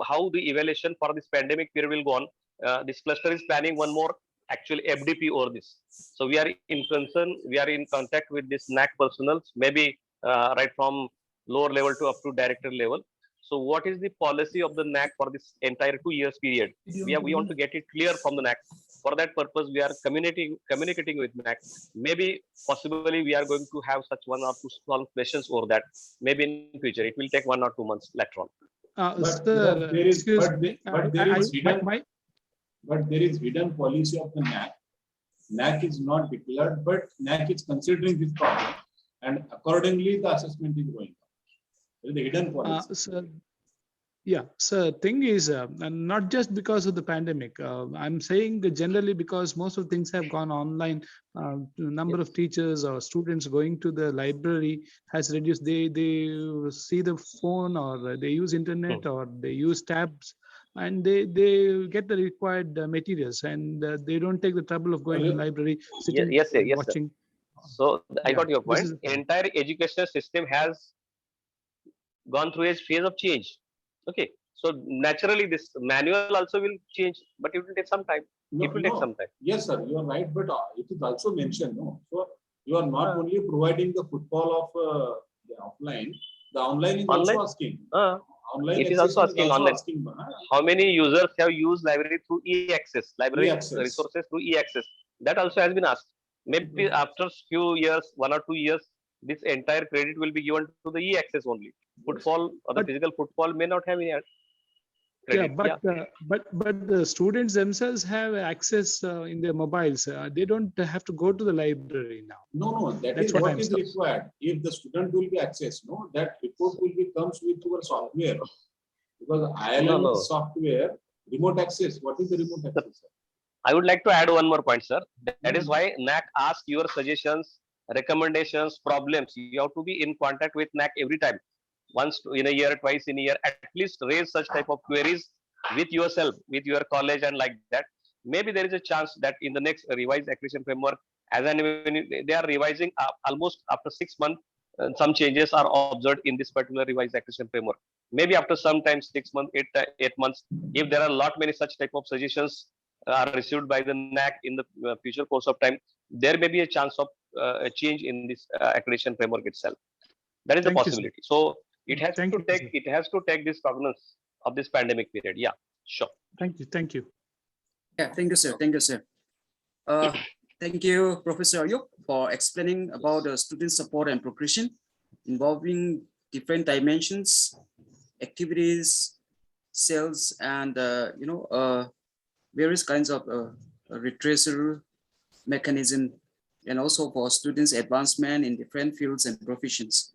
how the evaluation for this pandemic period will go on. This cluster is planning one more actually FDP over this. So we are in contact with this NAAC personnel, maybe right from lower level to up to director level. So what is the policy of the NAAC for this entire 2 years period? We want to get it clear from the NAAC. For that purpose, we are communicating with NAAC. Maybe possibly we are going to have such 1 or 2 small questions over that. Maybe in future it will take 1 or 2 months later on. But Sir, there is, excuse but, me. but there is hidden, my- but there is hidden policy of the NAAC. NAAC is not declared, but NAAC is considering this problem, and accordingly the assessment is going on. There is a hidden policy. Sir, yeah, so thing is, and not just because of the pandemic. I'm saying that generally because most of things have gone online. The number of teachers or students going to the library has reduced. They see the phone, or they use internet, or they use tabs, and they get the required materials, and they don't take the trouble of going to the library, sitting, Yes, sir. watching. So I got your this point. is- Entire educational system has gone through a phase of change. Okay. So naturally this manual also will change, but it will take some time. It will take some time. Yes, sir, you are right, but it is also mentioned, no? So you are not only providing the football of the offline, the online is Online? also asking. Uh, Online it is also access asking online. How many users have used library through e-access, library E-access. resources through e-access? That also has been asked. Maybe after few years, 1 or 2 years, this entire credit will be given to the e-access only. Footfall or the But- physical footfall may not have any Yeah, credit. but the students themselves have access in their mobiles. They don't have to go to the library now. No, that That's is what what I'm is saying. required. If the student will be access, no, that report will be comes with your software. Because ILMS No. software, remote access, what is the remote access? Sir? I would like to add one more point, sir. That is why NAAC asks your suggestions, recommendations, problems. You have to be in contact with NAAC every time. Once in a year, twice in a year, at least raise such type of queries with yourself, with your college, and like that. Maybe there is a chance that in the next revised accreditation framework, as and when they are revising almost after 6 months, some changes are observed in this particular revised accreditation framework. Maybe after some time, 6 months, 8 months, if there are a lot many such type of suggestions are received by the NAAC in the future course of time, there may be a chance of a change in this accreditation framework itself. That is a Thank you, sir. possibility. So it has Thank to you, take sir. it has to take this cognizance of this pandemic period. Yeah, sure. Thank you. Yeah, thank you, sir. Thank you, sir. Thank you, Professor Ayuk, for explaining about the student support and progression involving different dimensions, activities, sales, and various kinds of retrieval mechanism, and also for students' advancement in different fields and professions.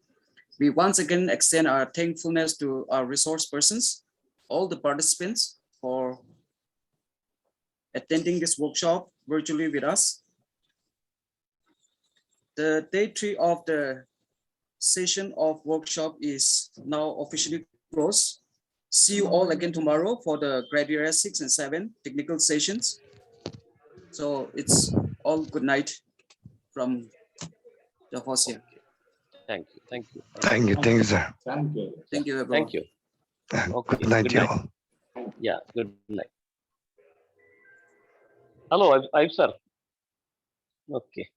We once again extend our thankfulness to our resource persons, all the participants, for attending this workshop virtually with us. The day 3 of the session of workshop is now officially closed. See you all again tomorrow for the grade area 6 and 7 technical sessions. So it's all good night from the host here. Thank you. Thank you. Thank you. Thank you, sir. Thank you. Thank you, everyone. Thank you. Okay. Good night, Good you night. all. Yeah. Good night. Hello, I've sir. Okay.